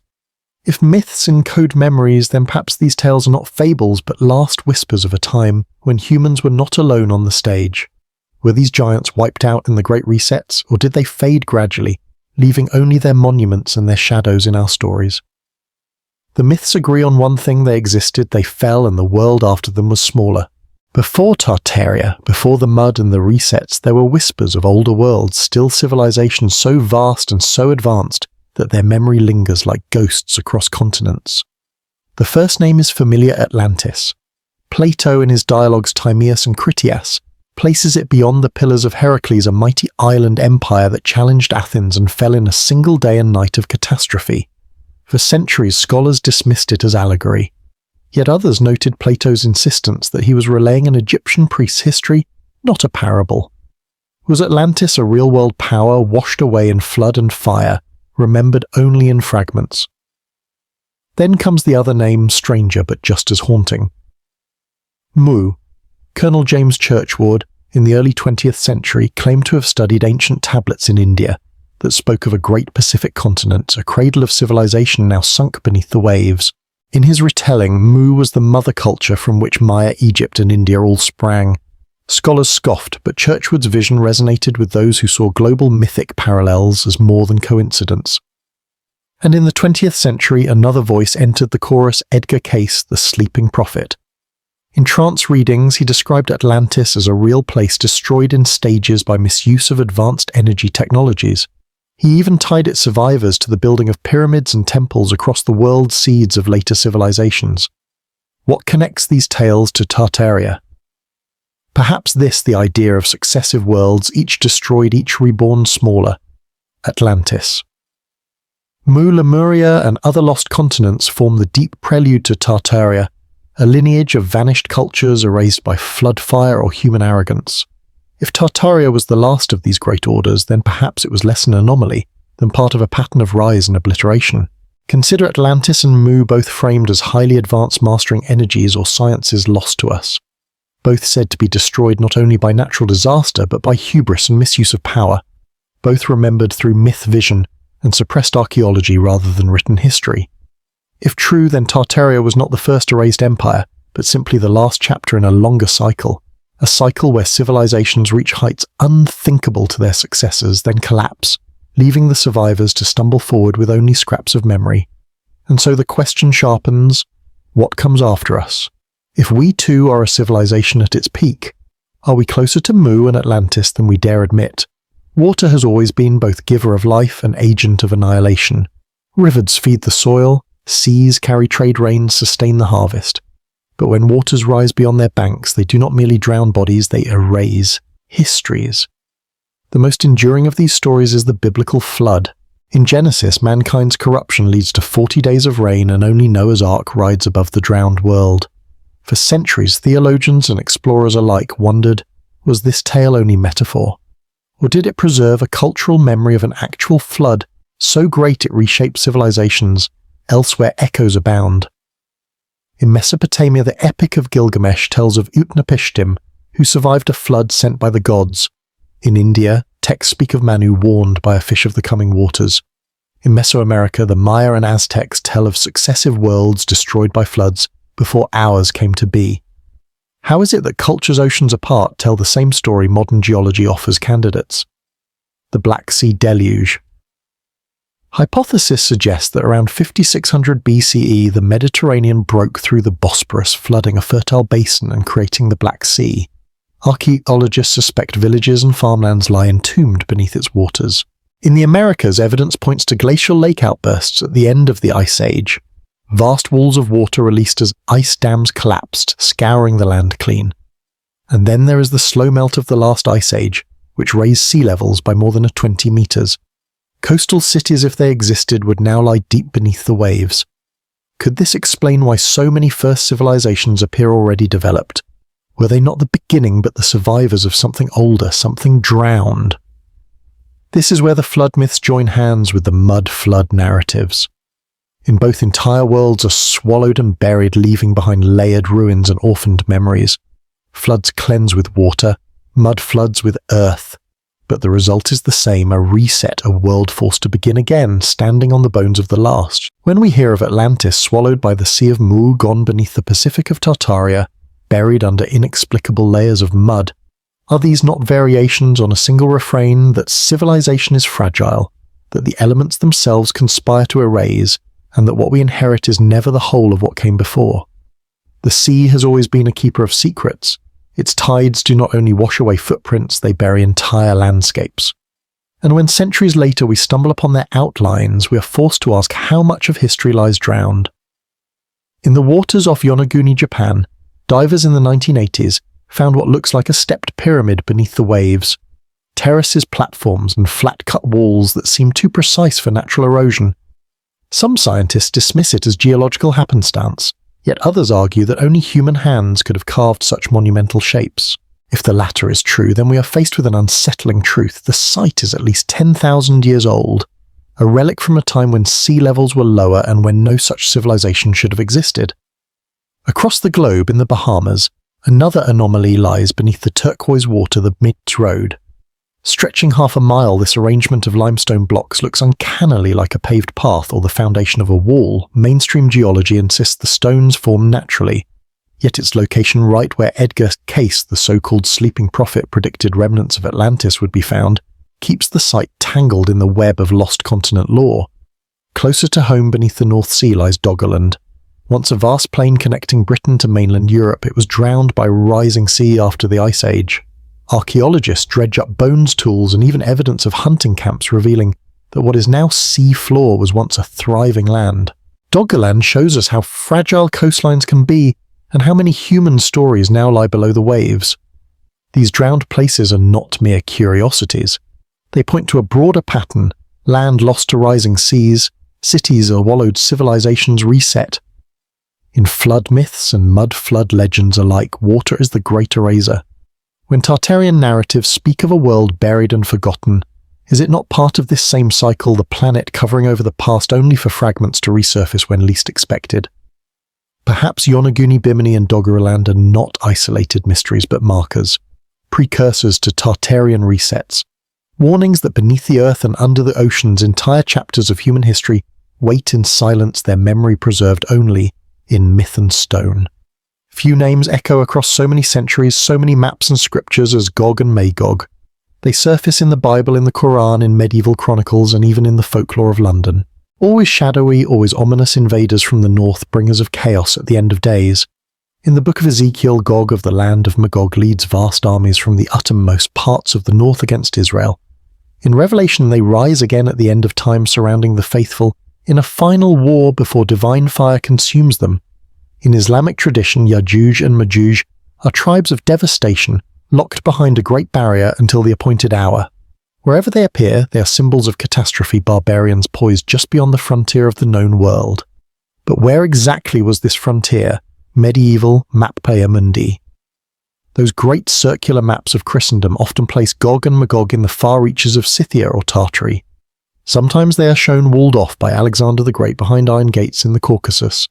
If myths encode memories, then perhaps these tales are not fables but last whispers of a time when humans were not alone on the stage. Were these giants wiped out in the Great Resets, or did they fade gradually, leaving only their monuments and their shadows in our stories? The myths agree on one thing: they existed, they fell, and the world after them was smaller. Before Tartaria, before the mud and the resets, there were whispers of older worlds, still civilizations so vast and so advanced that their memory lingers like ghosts across continents. The first name is familiar: Atlantis. Plato, in his dialogues Timaeus and Critias, places it beyond the Pillars of Heracles, a mighty island empire that challenged Athens and fell in a single day and night of catastrophe. For centuries, scholars dismissed it as allegory. Yet others noted Plato's insistence that he was relaying an Egyptian priest's history, not a parable. Was Atlantis a real-world power washed away in flood and fire, remembered only in fragments? Then comes the other name, stranger but just as haunting. Mu. Colonel James Churchward, in the early 20th century, claimed to have studied ancient tablets in India that spoke of a great Pacific continent, a cradle of civilization now sunk beneath the waves. In his retelling, Mu was the mother culture from which Maya, Egypt, and India all sprang. Scholars scoffed, but Churchward's vision resonated with those who saw global mythic parallels as more than coincidence. And in the 20th century, another voice entered the chorus: Edgar Cayce, the sleeping prophet. In trance readings, he described Atlantis as a real place destroyed in stages by misuse of advanced energy technologies. He even tied its survivors to the building of pyramids and temples across the world's seeds of later civilizations. What connects these tales to Tartaria? Perhaps this: the idea of successive worlds, each destroyed, each reborn smaller. Atlantis. Mu, Lemuria, and other lost continents form the deep prelude to Tartaria, a lineage of vanished cultures erased by flood fire or human arrogance. If Tartaria was the last of these great orders, then perhaps it was less an anomaly than part of a pattern of rise and obliteration. Consider Atlantis and Mu both framed as highly advanced mastering energies or sciences lost to us. Both said to be destroyed not only by natural disaster but by hubris and misuse of power. Both remembered through myth vision and suppressed archaeology rather than written history. If true, then Tartaria was not the first erased empire, but simply the last chapter in a longer cycle. A cycle where civilizations reach heights unthinkable to their successors, then collapse, leaving the survivors to stumble forward with only scraps of memory. And so the question sharpens, what comes after us? If we too are a civilization at its peak, are we closer to Mu and Atlantis than we dare admit? Water has always been both giver of life and agent of annihilation. Rivers feed the soil, seas carry trade rains, sustain the harvest. But when waters rise beyond their banks, they do not merely drown bodies, they erase histories. The most enduring of these stories is the biblical flood. In Genesis, mankind's corruption leads to 40 days of rain and only Noah's Ark rides above the drowned world. For centuries, theologians and explorers alike wondered, was this tale only metaphor? Or did it preserve a cultural memory of an actual flood so great it reshaped civilizations? Elsewhere echoes abound. In Mesopotamia, the Epic of Gilgamesh tells of Utnapishtim, who survived a flood sent by the gods. In India, texts speak of Manu warned by a fish of the coming waters. In Mesoamerica, the Maya and Aztecs tell of successive worlds destroyed by floods before ours came to be. How is it that cultures oceans apart tell the same story modern geology offers candidates? The Black Sea Deluge. Hypothesis suggests that around 5600 BCE the Mediterranean broke through the Bosporus, flooding a fertile basin and creating the Black Sea. Archaeologists suspect villages and farmlands lie entombed beneath its waters. In the Americas, evidence points to glacial lake outbursts at the end of the Ice Age. Vast walls of water released as ice dams collapsed, scouring the land clean. And then there is the slow melt of the last Ice Age, which raised sea levels by more than 20 meters. Coastal cities, if they existed, would now lie deep beneath the waves. Could this explain why so many first civilizations appear already developed? Were they not the beginning but the survivors of something older, something drowned? This is where the flood myths join hands with the mud flood narratives. In both, entire worlds are swallowed and buried, leaving behind layered ruins and orphaned memories. Floods cleanse with water, mud floods with earth. But the result is the same, a reset, a world forced to begin again, standing on the bones of the last. When we hear of Atlantis swallowed by the Sea of Mu, gone beneath the Pacific of Tartaria, buried under inexplicable layers of mud, are these not variations on a single refrain that civilization is fragile, that the elements themselves conspire to erase, and that what we inherit is never the whole of what came before? The sea has always been a keeper of secrets. Its tides do not only wash away footprints, they bury entire landscapes. And when centuries later we stumble upon their outlines, we are forced to ask how much of history lies drowned. In the waters off Yonaguni, Japan, divers in the 1980s found what looks like a stepped pyramid beneath the waves. Terraces, platforms, and flat-cut walls that seem too precise for natural erosion. Some scientists dismiss it as geological happenstance, yet others argue that only human hands could have carved such monumental shapes. If the latter is true, then we are faced with an unsettling truth. The site is at least 10,000 years old, a relic from a time when sea levels were lower and when no such civilization should have existed. Across the globe, in the Bahamas, another anomaly lies beneath the turquoise water, the Mids Road. Stretching half a mile, this arrangement of limestone blocks looks uncannily like a paved path or the foundation of a wall. Mainstream geology insists the stones form naturally, yet its location right where Edgar Cayce, the so-called sleeping prophet, predicted remnants of Atlantis would be found, keeps the site tangled in the web of lost continent lore. Closer to home beneath the North Sea lies Doggerland. Once a vast plain connecting Britain to mainland Europe, it was drowned by rising sea after the Ice Age. Archaeologists dredge up bones, tools, and even evidence of hunting camps revealing that what is now sea floor was once a thriving land. Doggerland shows us how fragile coastlines can be and how many human stories now lie below the waves. These drowned places are not mere curiosities. They point to a broader pattern: land lost to rising seas, cities are wallowed, civilizations reset. In flood myths and mud flood legends alike, water is the great eraser. When Tartarian narratives speak of a world buried and forgotten, is it not part of this same cycle, the planet covering over the past only for fragments to resurface when least expected? Perhaps Yonaguni, Bimini and Doggerland are not isolated mysteries but markers, precursors to Tartarian resets, warnings that beneath the earth and under the oceans entire chapters of human history wait in silence, their memory preserved only in myth and stone. Few names echo across so many centuries, so many maps and scriptures as Gog and Magog. They surface in the Bible, in the Quran, in medieval chronicles, and even in the folklore of London. Always shadowy, always ominous invaders from the north, bringers of chaos at the end of days. In the book of Ezekiel, Gog of the land of Magog leads vast armies from the uttermost parts of the north against Israel. In Revelation, they rise again at the end of time, surrounding the faithful in a final war before divine fire consumes them. In Islamic tradition, Yajuj and Majuj are tribes of devastation, locked behind a great barrier until the appointed hour. Wherever they appear, they are symbols of catastrophe, barbarians poised just beyond the frontier of the known world. But where exactly was this frontier? Medieval Mappaea Mundi. Those great circular maps of Christendom often place Gog and Magog in the far reaches of Scythia or Tartary. Sometimes they are shown walled off by Alexander the Great behind iron gates in the Caucasus.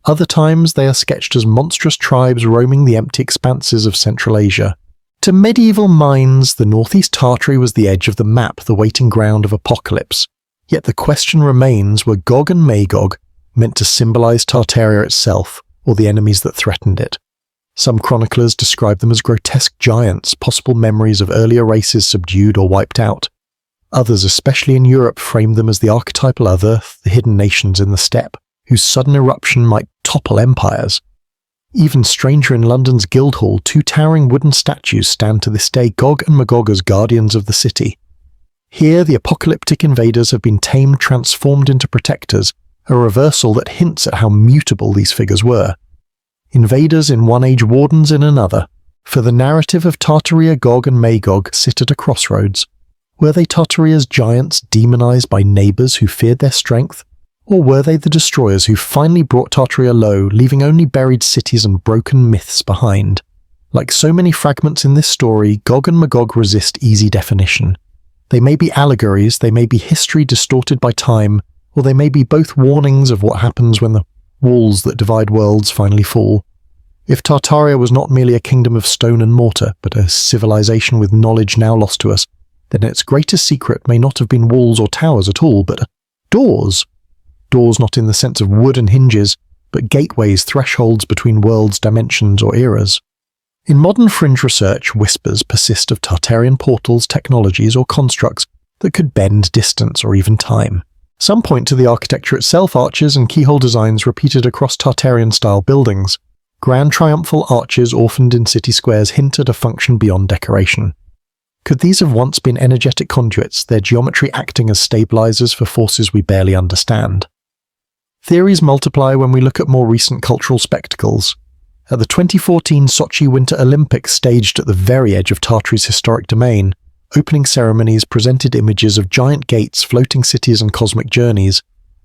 Other times they are sketched as monstrous tribes roaming the empty expanses of Central Asia. To medieval minds, the northeast Tartary was the edge of the map, the waiting ground of apocalypse. Yet the question remains, were Gog and Magog meant to symbolize Tartaria itself, or the enemies that threatened it? Some chroniclers describe them as grotesque giants, possible memories of earlier races subdued or wiped out. Others, especially in Europe, frame them as the archetypal other, the hidden nations in the steppe, whose sudden eruption might topple empires. Even stranger, in London's Guildhall, two towering wooden statues stand to this day, Gog and Magog as guardians of the city. Here, the apocalyptic invaders have been tamed, transformed into protectors, a reversal that hints at how mutable these figures were. Invaders in one age, wardens in another. For the narrative of Tartaria, Gog and Magog sit at a crossroads. Were they Tartaria's giants demonized by neighbors who feared their strength? Or were they the destroyers who finally brought Tartaria low, leaving only buried cities and broken myths behind? Like so many fragments in this story, Gog and Magog resist easy definition. They may be allegories, they may be history distorted by time, or they may be both warnings of what happens when the walls that divide worlds finally fall. If Tartaria was not merely a kingdom of stone and mortar, but a civilization with knowledge now lost to us, then its greatest secret may not have been walls or towers at all, but doors. Doors not in the sense of wood and hinges, but gateways, thresholds between worlds, dimensions, or eras. In modern fringe research, whispers persist of Tartarian portals, technologies, or constructs that could bend distance or even time. Some point to the architecture itself, arches and keyhole designs repeated across Tartarian-style buildings. Grand triumphal arches orphaned in city squares hint at a function beyond decoration. Could these have once been energetic conduits, their geometry acting as stabilizers for forces we barely understand? Theories multiply when we look at more recent cultural spectacles. At the 2014 Sochi Winter Olympics, staged at the very edge of Tartary's historic domain, opening ceremonies presented images of giant gates, floating cities and cosmic journeys.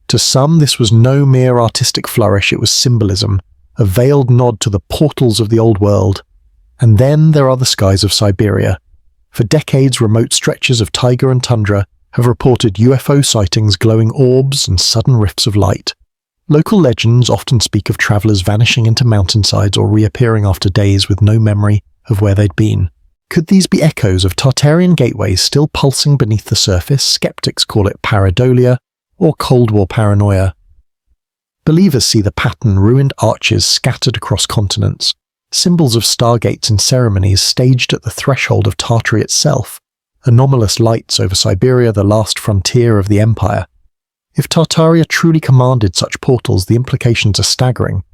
To some, this was no mere artistic flourish, it was symbolism, a veiled nod to the portals of the old world. And then there are the skies of Siberia. For decades, remote stretches of taiga and tundra have reported UFO sightings, glowing orbs and sudden rifts of light. Local legends often speak of travelers vanishing into mountainsides or reappearing after days with no memory of where they'd been. Could these be echoes of Tartarian gateways still pulsing beneath the surface? Skeptics call it pareidolia or Cold War paranoia. Believers see the pattern, ruined arches scattered across continents, symbols of stargates in ceremonies staged at the threshold of Tartary itself, anomalous lights over Siberia, the last frontier of the empire. If Tartaria truly commanded such portals, the implications are staggering.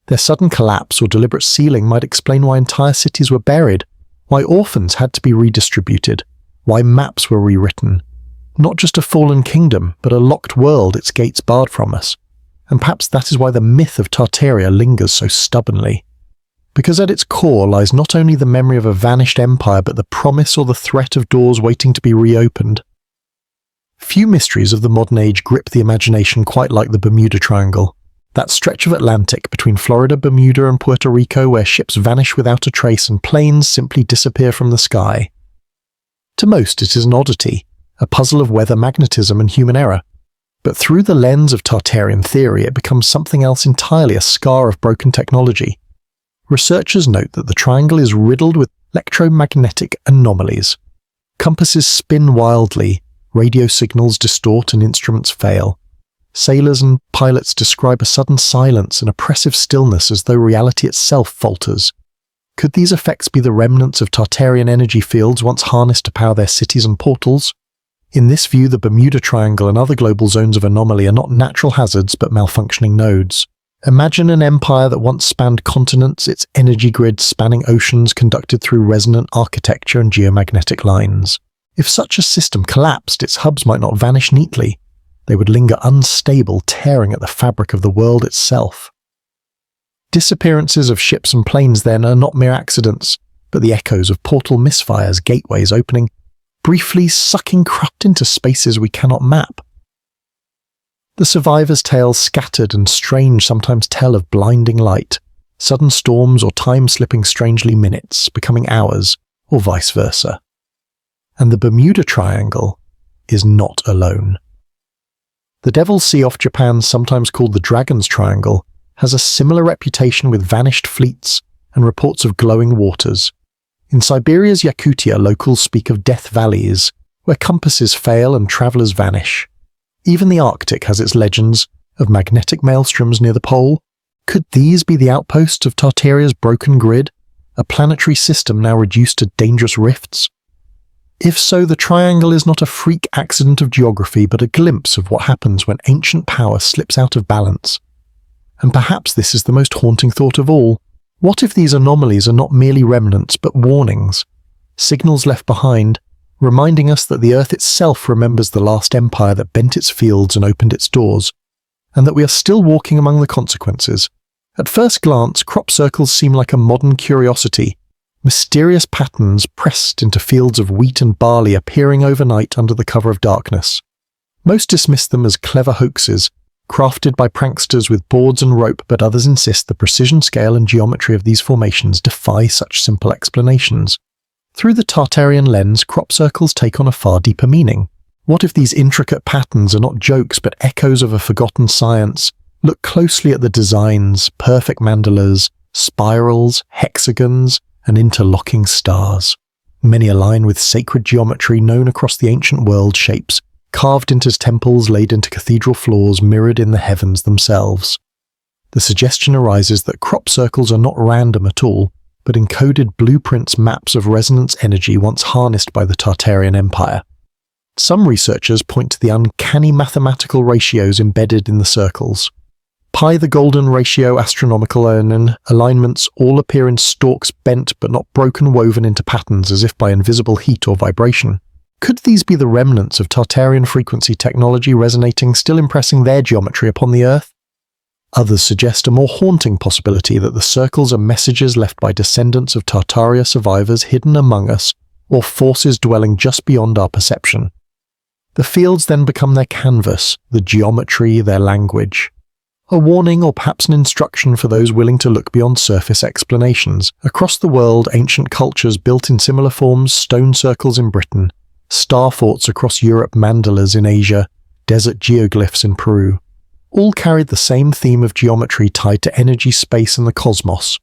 Their sudden collapse or deliberate sealing might explain why entire cities were buried, why orphans had to be redistributed, why maps were rewritten. Not just a fallen kingdom, but a locked world, its gates barred from us. And perhaps that is why the myth of Tartaria lingers so stubbornly. Because at its core lies not only the memory of a vanished empire, but the promise or the threat of doors waiting to be reopened. Few mysteries of the modern age grip the imagination quite like the Bermuda Triangle. That stretch of Atlantic between Florida, Bermuda, and Puerto Rico where ships vanish without a trace and planes simply disappear from the sky. To most, it is an oddity, a puzzle of weather magnetism and human error. But through the lens of Tartarian theory, it becomes something else entirely, a scar of broken technology. Researchers note that the triangle is riddled with electromagnetic anomalies. Compasses spin wildly, radio signals distort and instruments fail. Sailors and pilots describe a sudden silence and oppressive stillness as though reality itself falters. Could these effects be the remnants of Tartarian energy fields once harnessed to power their cities and portals? In this view, the Bermuda Triangle and other global zones of anomaly are not natural hazards but malfunctioning nodes. Imagine an empire that once spanned continents, its energy grid spanning oceans conducted through resonant architecture and geomagnetic lines. If such a system collapsed, its hubs might not vanish neatly. They would linger unstable, tearing at the fabric of the world itself. Disappearances of ships and planes, then, are not mere accidents, but the echoes of portal misfires, gateways opening, briefly sucking corrupt into spaces we cannot map. The survivors' tales, scattered and strange, sometimes tell of blinding light, sudden storms or time-slipping strangely minutes, becoming hours, or vice versa. And the Bermuda Triangle is not alone. The Devil's Sea off Japan, sometimes called the Dragon's Triangle, has a similar reputation with vanished fleets and reports of glowing waters. In Siberia's Yakutia, locals speak of death valleys, where compasses fail and travellers vanish. Even the Arctic has its legends of magnetic maelstroms near the pole. Could these be the outposts of Tartaria's broken grid, a planetary system now reduced to dangerous rifts? If so, the triangle is not a freak accident of geography, but a glimpse of what happens when ancient power slips out of balance. And perhaps this is the most haunting thought of all. What if these anomalies are not merely remnants, but warnings, signals left behind, reminding us that the Earth itself remembers the last empire that bent its fields and opened its doors, and that we are still walking among the consequences? At first glance, crop circles seem like a modern curiosity, mysterious patterns pressed into fields of wheat and barley appearing overnight under the cover of darkness. Most dismiss them as clever hoaxes, crafted by pranksters with boards and rope, but others insist the precision, scale and geometry of these formations defy such simple explanations. Through the Tartarian lens, crop circles take on a far deeper meaning. What if these intricate patterns are not jokes but echoes of a forgotten science? Look closely at the designs, perfect mandalas, spirals, hexagons, and interlocking stars. Many align with sacred geometry known across the ancient world, shapes carved into temples, laid into cathedral floors, mirrored in the heavens themselves. The suggestion arises that crop circles are not random at all, but encoded blueprints, maps of resonance energy once harnessed by the Tartarian Empire. Some researchers point to the uncanny mathematical ratios embedded in the circles. Pi the golden ratio, astronomical and alignments all appear in stalks bent but not broken, woven into patterns as if by invisible heat or vibration. Could these be the remnants of Tartarian frequency technology resonating, still impressing their geometry upon the Earth? Others suggest a more haunting possibility, that the circles are messages left by descendants of Tartaria survivors hidden among us, or forces dwelling just beyond our perception. The fields then become their canvas, the geometry their language. A warning, or perhaps an instruction for those willing to look beyond surface explanations. Across the world, ancient cultures built in similar forms, stone circles in Britain, star forts across Europe, mandalas in Asia, desert geoglyphs in Peru. All carried the same theme of geometry tied to energy, space, and the cosmos.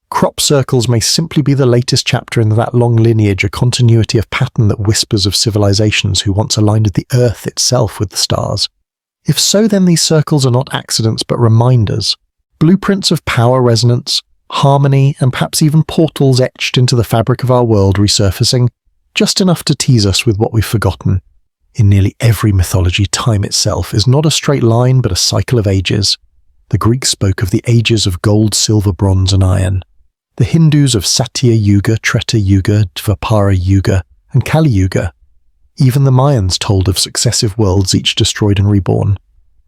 Crop circles may simply be the latest chapter in that long lineage, a continuity of pattern that whispers of civilizations who once aligned the Earth itself with the stars. If so, then these circles are not accidents but reminders, blueprints of power, resonance, harmony, and perhaps even portals etched into the fabric of our world, resurfacing just enough to tease us with what we've forgotten. In nearly every mythology, time itself is not a straight line but a cycle of ages. The Greeks spoke of the ages of gold, silver, bronze, and iron. The Hindus of Satya Yuga, Treta Yuga, Dvapara Yuga, and Kali Yuga. Even the Mayans told of successive worlds, each destroyed and reborn.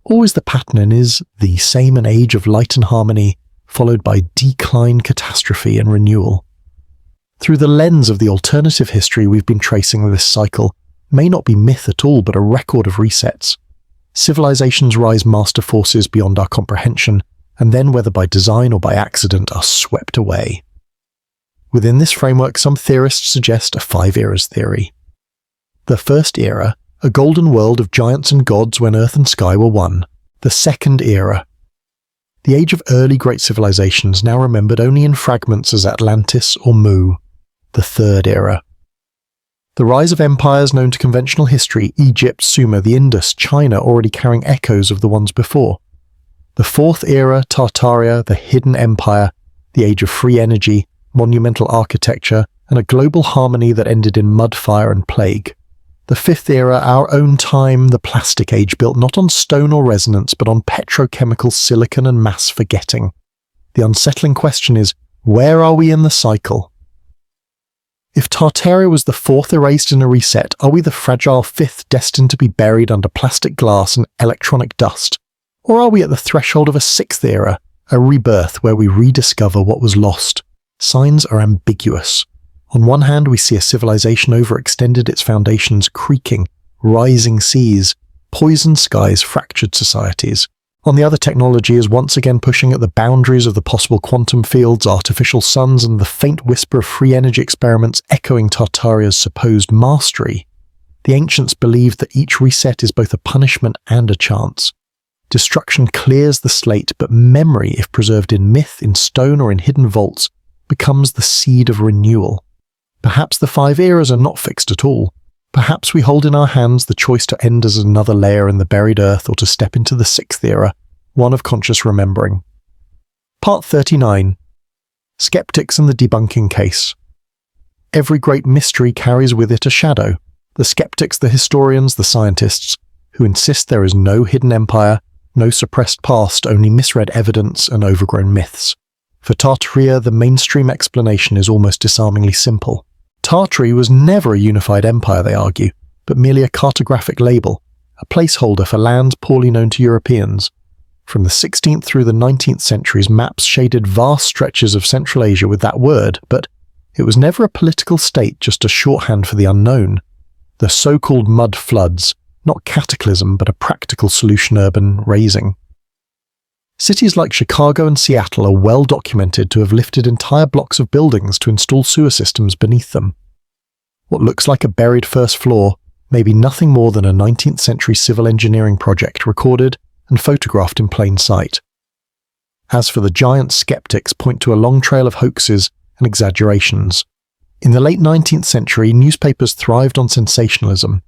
Always the pattern is the same, an age of light and harmony, followed by decline, catastrophe, and renewal. Through the lens of the alternative history we've been tracing, this cycle may not be myth at all, but a record of resets. Civilizations rise, master forces beyond our comprehension, and then, whether by design or by accident, are swept away. Within this framework, some theorists suggest a 5 eras theory. The first era, a golden world of giants and gods when earth and sky were one. The second era, the age of early great civilizations now remembered only in fragments as Atlantis or Mu. The third era, the rise of empires known to conventional history, Egypt, Sumer, the Indus, China already carrying echoes of the ones before. The fourth era, Tartaria, the hidden empire, the age of free energy, monumental architecture, and a global harmony that ended in mud, fire, and plague. The fifth era, our own time, the plastic age built not on stone or resonance, but on petrochemical silicon and mass forgetting. The unsettling question is, where are we in the cycle? If Tartaria was the fourth erased in a reset, are we the fragile fifth destined to be buried under plastic glass and electronic dust? Or are we at the threshold of a sixth era, a rebirth where we rediscover what was lost? Signs are ambiguous. On one hand, we see a civilization overextended its foundations, creaking, rising seas, poisoned skies, fractured societies. On the other, technology is once again pushing at the boundaries of the possible quantum fields, artificial suns, and the faint whisper of free energy experiments echoing Tartaria's supposed mastery. The ancients believed that each reset is both a punishment and a chance. Destruction clears the slate, but memory, if preserved in myth, in stone, or in hidden vaults, becomes the seed of renewal. Perhaps the 5 eras are not fixed at all. Perhaps we hold in our hands the choice to end as another layer in the buried earth or to step into the 6th era, one of conscious remembering. Part 39. Skeptics and the debunking case. Every great mystery carries with it a shadow. The skeptics, the historians, the scientists, who insist there is no hidden empire, no suppressed past, only misread evidence and overgrown myths. For Tartaria, the mainstream explanation is almost disarmingly simple. Tartary was never a unified empire, they argue, but merely a cartographic label, a placeholder for lands poorly known to Europeans. From the 16th through the 19th centuries, maps shaded vast stretches of Central Asia with that word, but it was never a political state, just a shorthand for the unknown. The so-called mud floods, not cataclysm, but a practical solution urban raising. Cities like Chicago and Seattle are well documented to have lifted entire blocks of buildings to install sewer systems beneath them. What looks like a buried first floor may be nothing more than a 19th century civil engineering project recorded and photographed in plain sight. As for the giant, skeptics point to a long trail of hoaxes and exaggerations. In the late 19th century, newspapers thrived on sensationalism.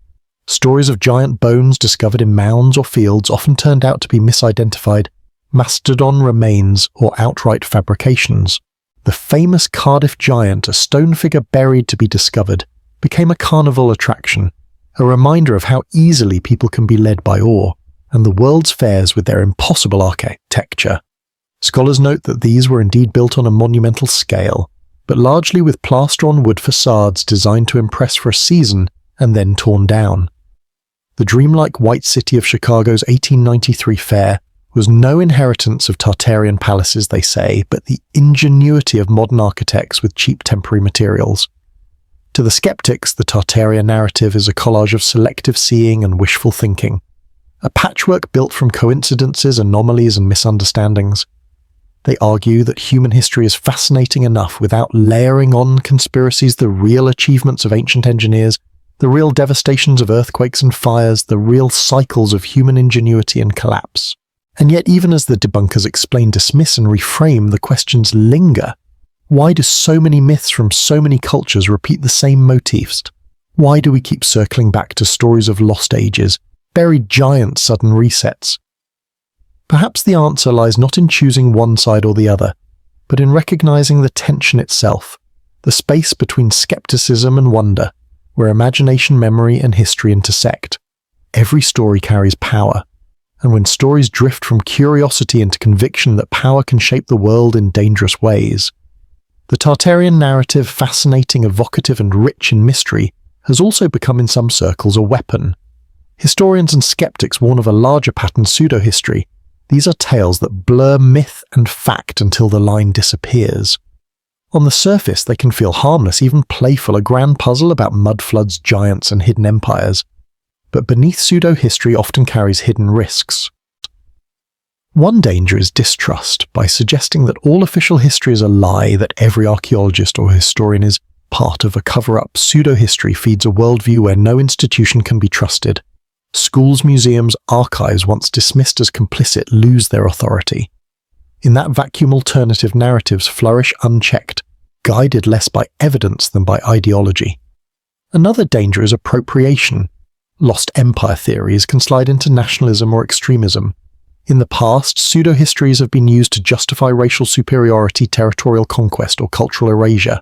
Stories of giant bones discovered in mounds or fields often turned out to be misidentified mastodon remains or outright fabrications. The famous Cardiff giant, a stone figure buried to be discovered, became a carnival attraction, a reminder of how easily people can be led by awe, and the world's fairs with their impossible architecture. Scholars note that these were indeed built on a monumental scale, but largely with plaster-on wood facades designed to impress for a season and then torn down. The dreamlike white city of Chicago's 1893 fair was no inheritance of Tartarian palaces, they say, but the ingenuity of modern architects with cheap temporary materials. To the skeptics, the Tartaria narrative is a collage of selective seeing and wishful thinking, a patchwork built from coincidences, anomalies, and misunderstandings. They argue that human history is fascinating enough without layering on conspiracies the real achievements of ancient engineers, the real devastations of earthquakes and fires, the real cycles of human ingenuity and collapse. And yet, even as the debunkers explain, dismiss, and reframe, the questions linger. Why do so many myths from so many cultures repeat the same motifs? Why do we keep circling back to stories of lost ages, buried giant sudden resets? Perhaps the answer lies not in choosing one side or the other, but in recognizing the tension itself, the space between skepticism and wonder, where imagination, memory, and history intersect. Every story carries power. And when stories drift from curiosity into conviction that power can shape the world in dangerous ways. The Tartarian narrative, fascinating, evocative, and rich in mystery, has also become in some circles a weapon. Historians and skeptics warn of a larger pattern, pseudo-history. These are tales that blur myth and fact until the line disappears. On the surface, they can feel harmless, even playful, a grand puzzle about mud floods, giants, and hidden empires. But beneath pseudo-history often carries hidden risks. One danger is distrust, by suggesting that all official history is a lie, that every archaeologist or historian is part of a cover-up. Pseudo-history feeds a worldview where no institution can be trusted. Schools, museums, archives, once dismissed as complicit, lose their authority. In that vacuum, alternative narratives flourish unchecked, guided less by evidence than by ideology. Another danger is appropriation. Lost empire theories can slide into nationalism or extremism. In the past, pseudo-histories have been used to justify racial superiority, territorial conquest, or cultural erasure,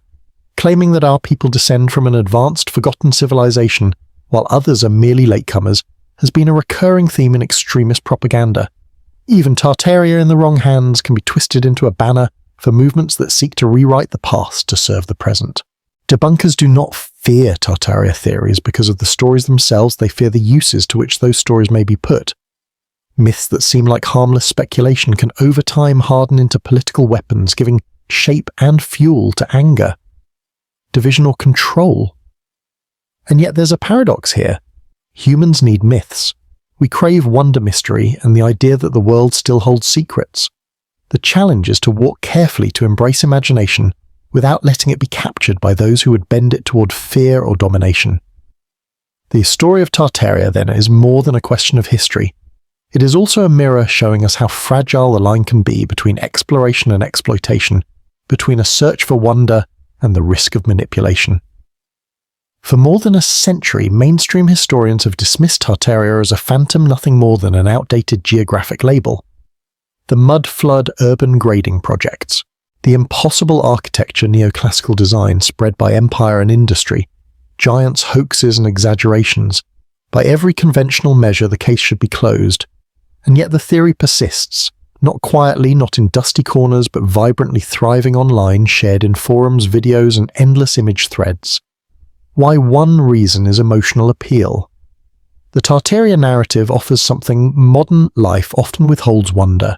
claiming that our people descend from an advanced, forgotten civilization, while others are merely latecomers, has been a recurring theme in extremist propaganda. Even Tartaria in the wrong hands can be twisted into a banner for movements that seek to rewrite the past to serve the present. Debunkers do not fear Tartaria theories because of the stories themselves, they fear the uses to which those stories may be put. Myths that seem like harmless speculation can over time harden into political weapons, giving shape and fuel to anger, division or control. And yet there's a paradox here. Humans need myths. We crave wonder, mystery, and the idea that the world still holds secrets. The challenge is to walk carefully to embrace imagination without letting it be captured by those who would bend it toward fear or domination. The story of Tartaria, then, is more than a question of history. It is also a mirror showing us how fragile the line can be between exploration and exploitation, between a search for wonder and the risk of manipulation. For more than a century, mainstream historians have dismissed Tartaria as a phantom, nothing more than an outdated geographic label. The mud flood urban grading projects, the impossible architecture neoclassical design spread by empire and industry, giants, hoaxes and exaggerations. By every conventional measure, the case should be closed. And yet the theory persists, not quietly, not in dusty corners, but vibrantly thriving online, shared in forums, videos and endless image threads. Why? One reason is emotional appeal. The Tartaria narrative offers something modern life often withholds: wonder.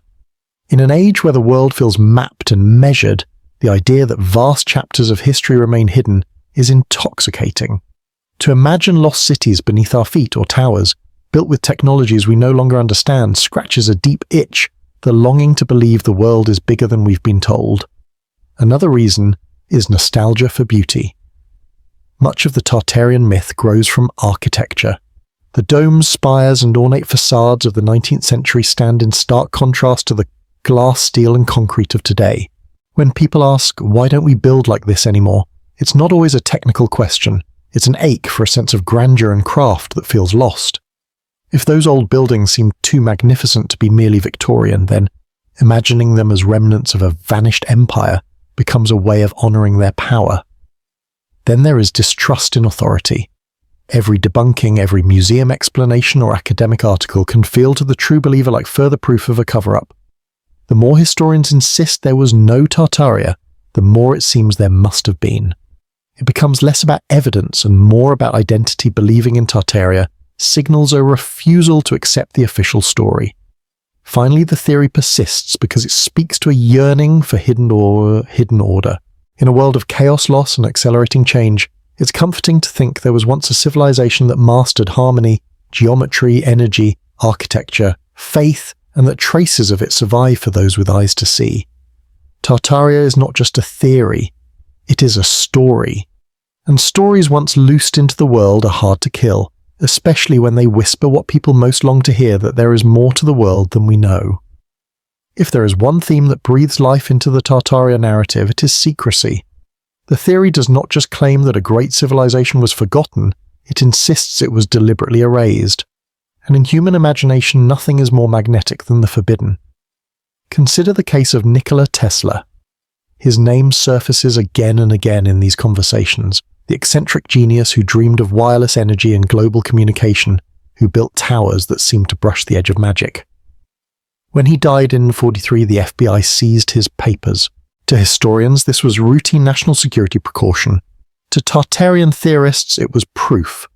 In an age where the world feels mapped and measured, the idea that vast chapters of history remain hidden is intoxicating. To imagine lost cities beneath our feet or towers, built with technologies we no longer understand, scratches a deep itch, the longing to believe the world is bigger than we've been told. Another reason is nostalgia for beauty. Much of the Tartarian myth grows from architecture. The domes, spires and ornate facades of the 19th century stand in stark contrast to the glass, steel and concrete of today. When people ask, why don't we build like this anymore? It's not always a technical question. It's an ache for a sense of grandeur and craft that feels lost. If those old buildings seem too magnificent to be merely Victorian, then imagining them as remnants of a vanished empire becomes a way of honouring their power. Then there is distrust in authority. Every debunking, every museum explanation or academic article can feel to the true believer like further proof of a cover-up. The more historians insist there was no Tartaria, the more it seems there must have been. It becomes less about evidence and more about identity. Believing in Tartaria signals a refusal to accept the official story. Finally, the theory persists because it speaks to a yearning for hidden order. In a world of chaos, loss and accelerating change, it's comforting to think there was once a civilization that mastered harmony, geometry, energy, architecture, faith, and that traces of it survive for those with eyes to see. Tartaria is not just a theory, it is a story. And stories once loosed into the world are hard to kill, especially when they whisper what people most long to hear, that there is more to the world than we know. If there is one theme that breathes life into the Tartaria narrative, it is secrecy. The theory does not just claim that a great civilization was forgotten, it insists it was deliberately erased. And in human imagination, nothing is more magnetic than the forbidden. Consider the case of Nikola Tesla. His name surfaces again and again in these conversations, the eccentric genius who dreamed of wireless energy and global communication, who built towers that seemed to brush the edge of magic. When he died in 1943, the FBI seized his papers. To historians, this was routine national security precaution. To Tartarian theorists, it was proof.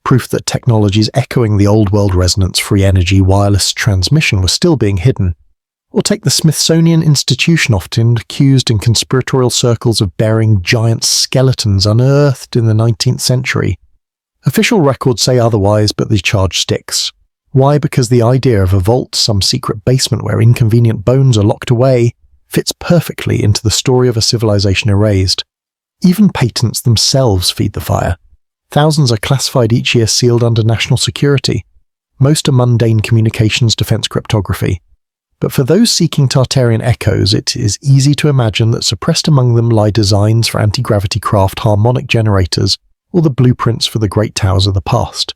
Proof that technologies echoing the old world resonance, free energy, wireless transmission were still being hidden. Or take the Smithsonian Institution, often accused in conspiratorial circles of burying giant skeletons unearthed in the 19th century. Official records say otherwise, but the charge sticks. Why? Because the idea of a vault, some secret basement where inconvenient bones are locked away, fits perfectly into the story of a civilization erased. Even patents themselves feed the fire. Thousands are classified each year, sealed under national security. Most are mundane communications defense cryptography. But for those seeking Tartarian echoes, it is easy to imagine that suppressed among them lie designs for anti-gravity craft harmonic generators or the blueprints for the great towers of the past.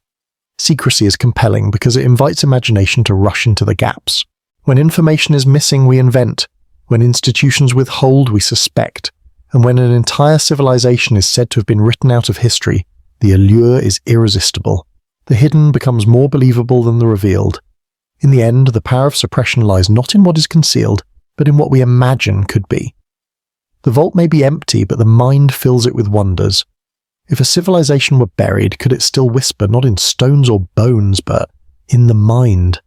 Secrecy is compelling because it invites imagination to rush into the gaps. When information is missing, we invent. When institutions withhold, we suspect. And when an entire civilization is said to have been written out of history, the allure is irresistible. The hidden becomes more believable than the revealed. In the end, the power of suppression lies not in what is concealed, but in what we imagine could be. The vault may be empty, but the mind fills it with wonders. If a civilization were buried, could it still whisper not in stones or bones, but in the mind?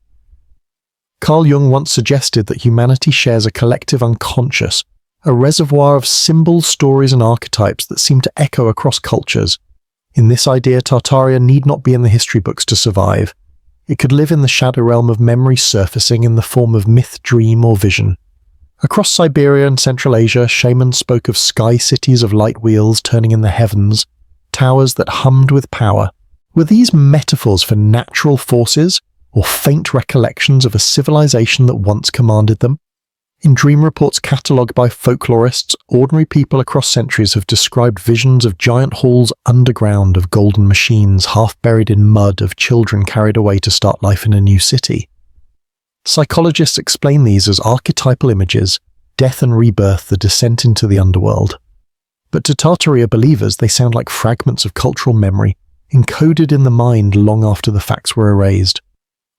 Carl Jung once suggested that humanity shares a collective unconscious, a reservoir of symbols, stories and archetypes that seem to echo across cultures. In this idea, Tartaria need not be in the history books to survive. It could live in the shadow realm of memory surfacing in the form of myth, dream or vision. Across Siberia and Central Asia, shamans spoke of sky cities of light wheels turning in the heavens, towers that hummed with power. Were these metaphors for natural forces, or faint recollections of a civilization that once commanded them? In dream reports catalogued by folklorists, ordinary people across centuries have described visions of giant halls underground, of golden machines half buried in mud, of children carried away to start life in a new city. Psychologists explain these as archetypal images, death and rebirth, the descent into the underworld. But to Tartaria believers, they sound like fragments of cultural memory, encoded in the mind long after the facts were erased.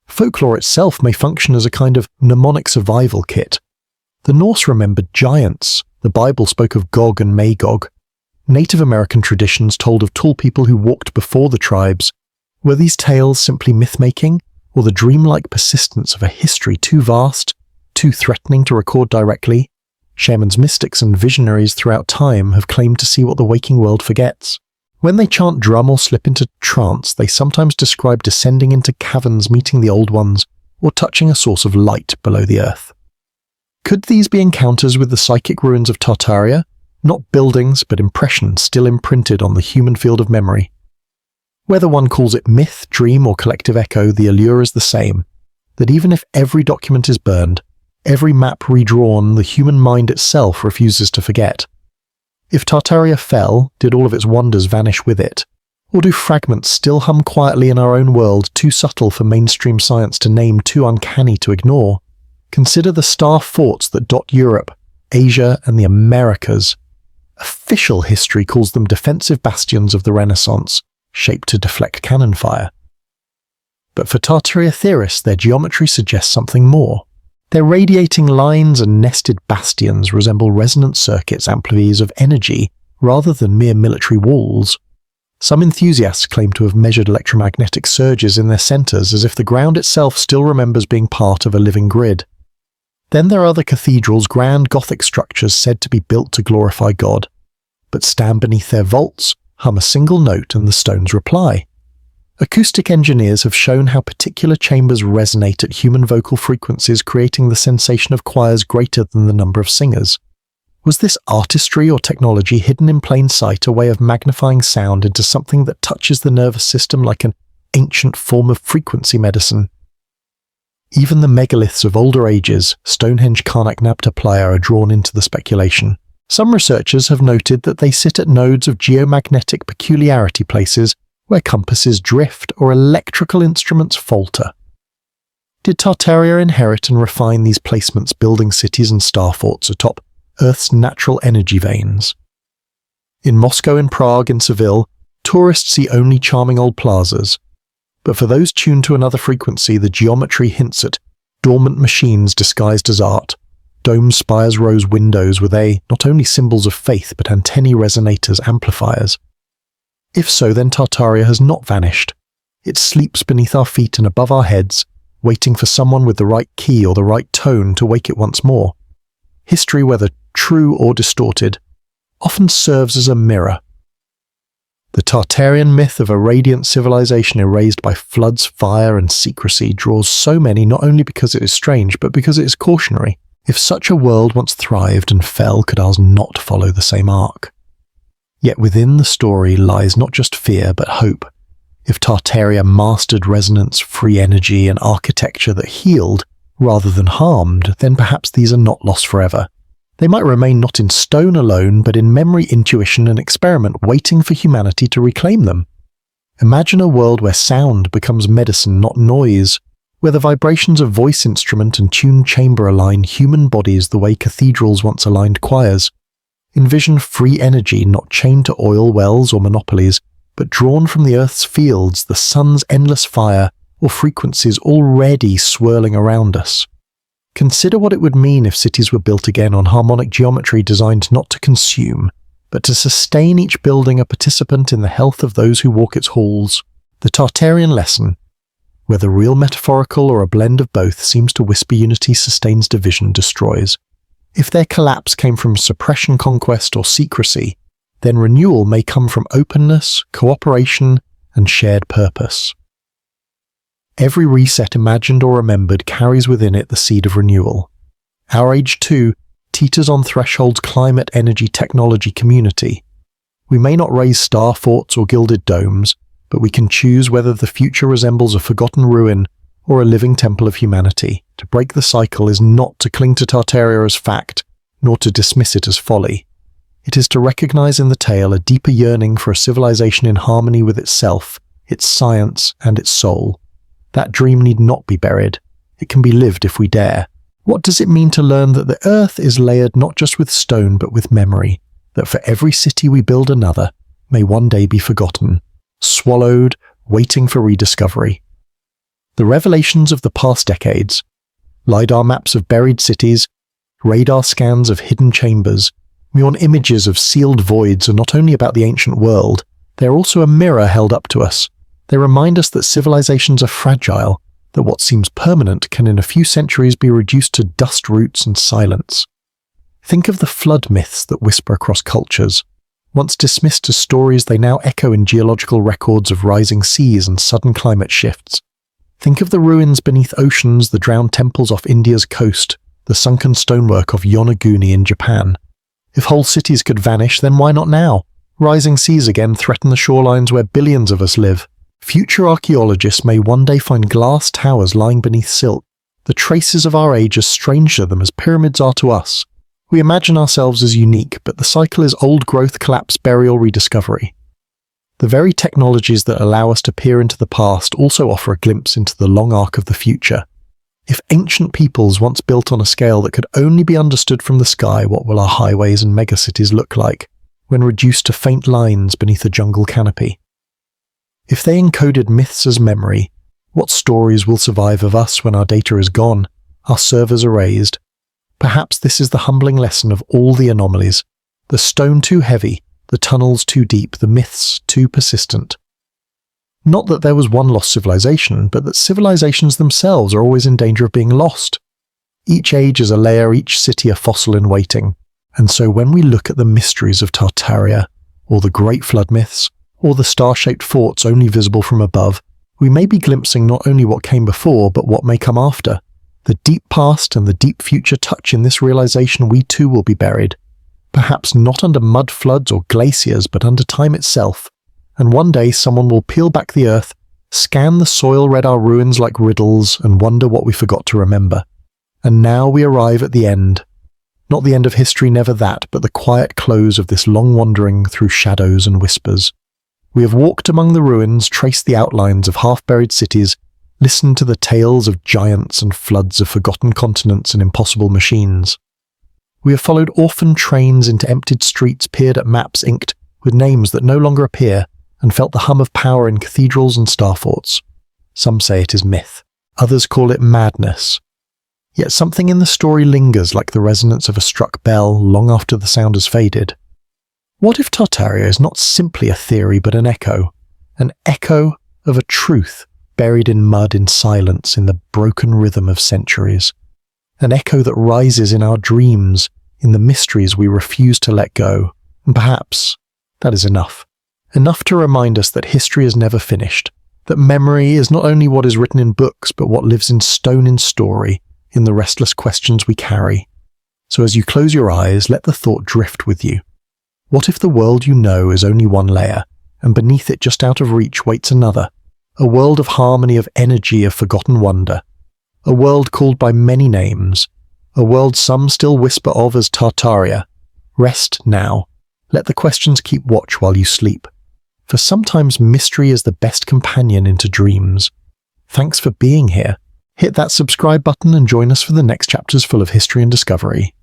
Folklore itself may function as a kind of mnemonic survival kit. The Norse remembered giants. The Bible spoke of Gog and Magog. Native American traditions told of tall people who walked before the tribes. Were these tales simply myth-making, or the dreamlike persistence of a history too vast, too threatening to record directly? Shamans, mystics and visionaries throughout time have claimed to see what the waking world forgets. When they chant drum or slip into trance, they sometimes describe descending into caverns, meeting the old ones, or touching a source of light below the earth. Could these be encounters with the psychic ruins of Tartaria? Not buildings, but impressions still imprinted on the human field of memory. Whether one calls it myth, dream, or collective echo, the allure is the same, that even if every document is burned, every map redrawn, the human mind itself refuses to forget. If Tartaria fell, did all of its wonders vanish with it? Or do fragments still hum quietly in our own world, too subtle for mainstream science to name, too uncanny to ignore? Consider the star forts that dot Europe, Asia, and the Americas. Official history calls them defensive bastions of the Renaissance, shaped to deflect cannon fire. But for Tartaria theorists, their geometry suggests something more. Their radiating lines and nested bastions resemble resonant circuits, amplifiers of energy, rather than mere military walls. Some enthusiasts claim to have measured electromagnetic surges in their centres, as if the ground itself still remembers being part of a living grid. Then there are the cathedrals, grand Gothic structures said to be built to glorify God. But stand beneath their vaults, hum a single note and the stones reply. Acoustic engineers have shown how particular chambers resonate at human vocal frequencies, creating the sensation of choirs greater than the number of singers. Was this artistry or technology hidden in plain sight, a way of magnifying sound into something that touches the nervous system like an ancient form of frequency medicine? Even the megaliths of older ages, Stonehenge, Karnak, Nabta Playa, are drawn into the speculation. Some researchers have noted that they sit at nodes of geomagnetic peculiarity, places where compasses drift or electrical instruments falter. Did Tartaria inherit and refine these placements, building cities and star forts atop Earth's natural energy veins? In Moscow, in Prague, in Seville, tourists see only charming old plazas. But for those tuned to another frequency, the geometry hints at dormant machines disguised as art. Dome spires, rose windows, were they not only symbols of faith, but antennae resonators, amplifiers? If so, then Tartaria has not vanished. It sleeps beneath our feet and above our heads, waiting for someone with the right key or the right tone to wake it once more. History, whether true or distorted, often serves as a mirror. The Tartarian myth of a radiant civilization erased by floods, fire, and secrecy draws so many not only because it is strange, but because it is cautionary. If such a world once thrived and fell, could ours not follow the same arc? Yet within the story lies not just fear, but hope. If Tartaria mastered resonance, free energy, and architecture that healed rather than harmed, then perhaps these are not lost forever. They might remain not in stone alone, but in memory, intuition, and experiment, waiting for humanity to reclaim them. Imagine a world where sound becomes medicine, not noise, where the vibrations of voice instrument and tuned chamber align human bodies the way cathedrals once aligned choirs. Envision free energy not chained to oil wells or monopolies, but drawn from the earth's fields, the sun's endless fire, or frequencies already swirling around us. Consider what it would mean if cities were built again on harmonic geometry designed not to consume, but to sustain, each building a participant in the health of those who walk its halls. The Tartarian lesson, whether real, metaphorical, or a blend of both, seems to whisper unity sustains, division destroys. If their collapse came from suppression, conquest, or secrecy, then renewal may come from openness, cooperation, and shared purpose. Every reset imagined or remembered carries within it the seed of renewal. Our age, too, teeters on threshold's climate, energy, technology community. We may not raise star forts or gilded domes, but we can choose whether the future resembles a forgotten ruin or a living temple of humanity. To break the cycle is not to cling to Tartaria as fact, nor to dismiss it as folly. It is to recognize in the tale a deeper yearning for a civilization in harmony with itself, its science, and its soul. That dream need not be buried. It can be lived if we dare. What does it mean to learn that the earth is layered not just with stone but with memory, that for every city we build another may one day be forgotten, swallowed, waiting for rediscovery? The revelations of the past decades, LiDAR maps of buried cities, radar scans of hidden chambers, muon images of sealed voids, are not only about the ancient world, they are also a mirror held up to us. They remind us that civilizations are fragile, that what seems permanent can in a few centuries be reduced to dust roots and silence. Think of the flood myths that whisper across cultures. Once dismissed as stories, they now echo in geological records of rising seas and sudden climate shifts. Think of the ruins beneath oceans, the drowned temples off India's coast, the sunken stonework of Yonaguni in Japan. If whole cities could vanish, then why not now? Rising seas again threaten the shorelines where billions of us live. Future archaeologists may one day find glass towers lying beneath silt, the traces of our age as strange to them as pyramids are to us. We imagine ourselves as unique, but the cycle is old growth, collapse, burial, rediscovery. The very technologies that allow us to peer into the past also offer a glimpse into the long arc of the future. If ancient peoples once built on a scale that could only be understood from the sky, what will our highways and megacities look like when reduced to faint lines beneath a jungle canopy? If they encoded myths as memory, what stories will survive of us when our data is gone, our servers erased? Perhaps this is the humbling lesson of all the anomalies. The stone too heavy, the tunnels too deep, the myths too persistent. Not that there was one lost civilization, but that civilizations themselves are always in danger of being lost. Each age is a layer, each city a fossil in waiting. And so when we look at the mysteries of Tartaria, or the great flood myths, or the star-shaped forts only visible from above, we may be glimpsing not only what came before, but what may come after. The deep past and the deep future touch in this realization we too will be buried. Perhaps not under mud floods or glaciers, but under time itself. And one day someone will peel back the earth, scan the soil, read our ruins like riddles, and wonder what we forgot to remember. And now we arrive at the end. Not the end of history, never that, but the quiet close of this long wandering through shadows and whispers. We have walked among the ruins, traced the outlines of half-buried cities, listened to the tales of giants and floods of forgotten continents and impossible machines. We have followed orphaned trains into emptied streets, peered at maps inked with names that no longer appear, and felt the hum of power in cathedrals and star forts. Some say it is myth. Others call it madness. Yet something in the story lingers like the resonance of a struck bell long after the sound has faded. What if Tartaria is not simply a theory but an echo of a truth buried in mud, in silence, in the broken rhythm of centuries? An echo that rises in our dreams, in the mysteries we refuse to let go. And perhaps that is enough. enough to remind us that history is never finished, that memory is not only what is written in books, but what lives in stone in story, in the restless questions we carry. So as you close your eyes, let the thought drift with you. What if the world you know is only one layer, and beneath it, just out of reach, waits another, a world of harmony, of energy, of forgotten wonder, a world called by many names, a world some still whisper of as Tartaria? Rest now. Let the questions keep watch while you sleep. For sometimes mystery is the best companion into dreams. Thanks for being here. Hit that subscribe button and join us for the next chapters full of history and discovery.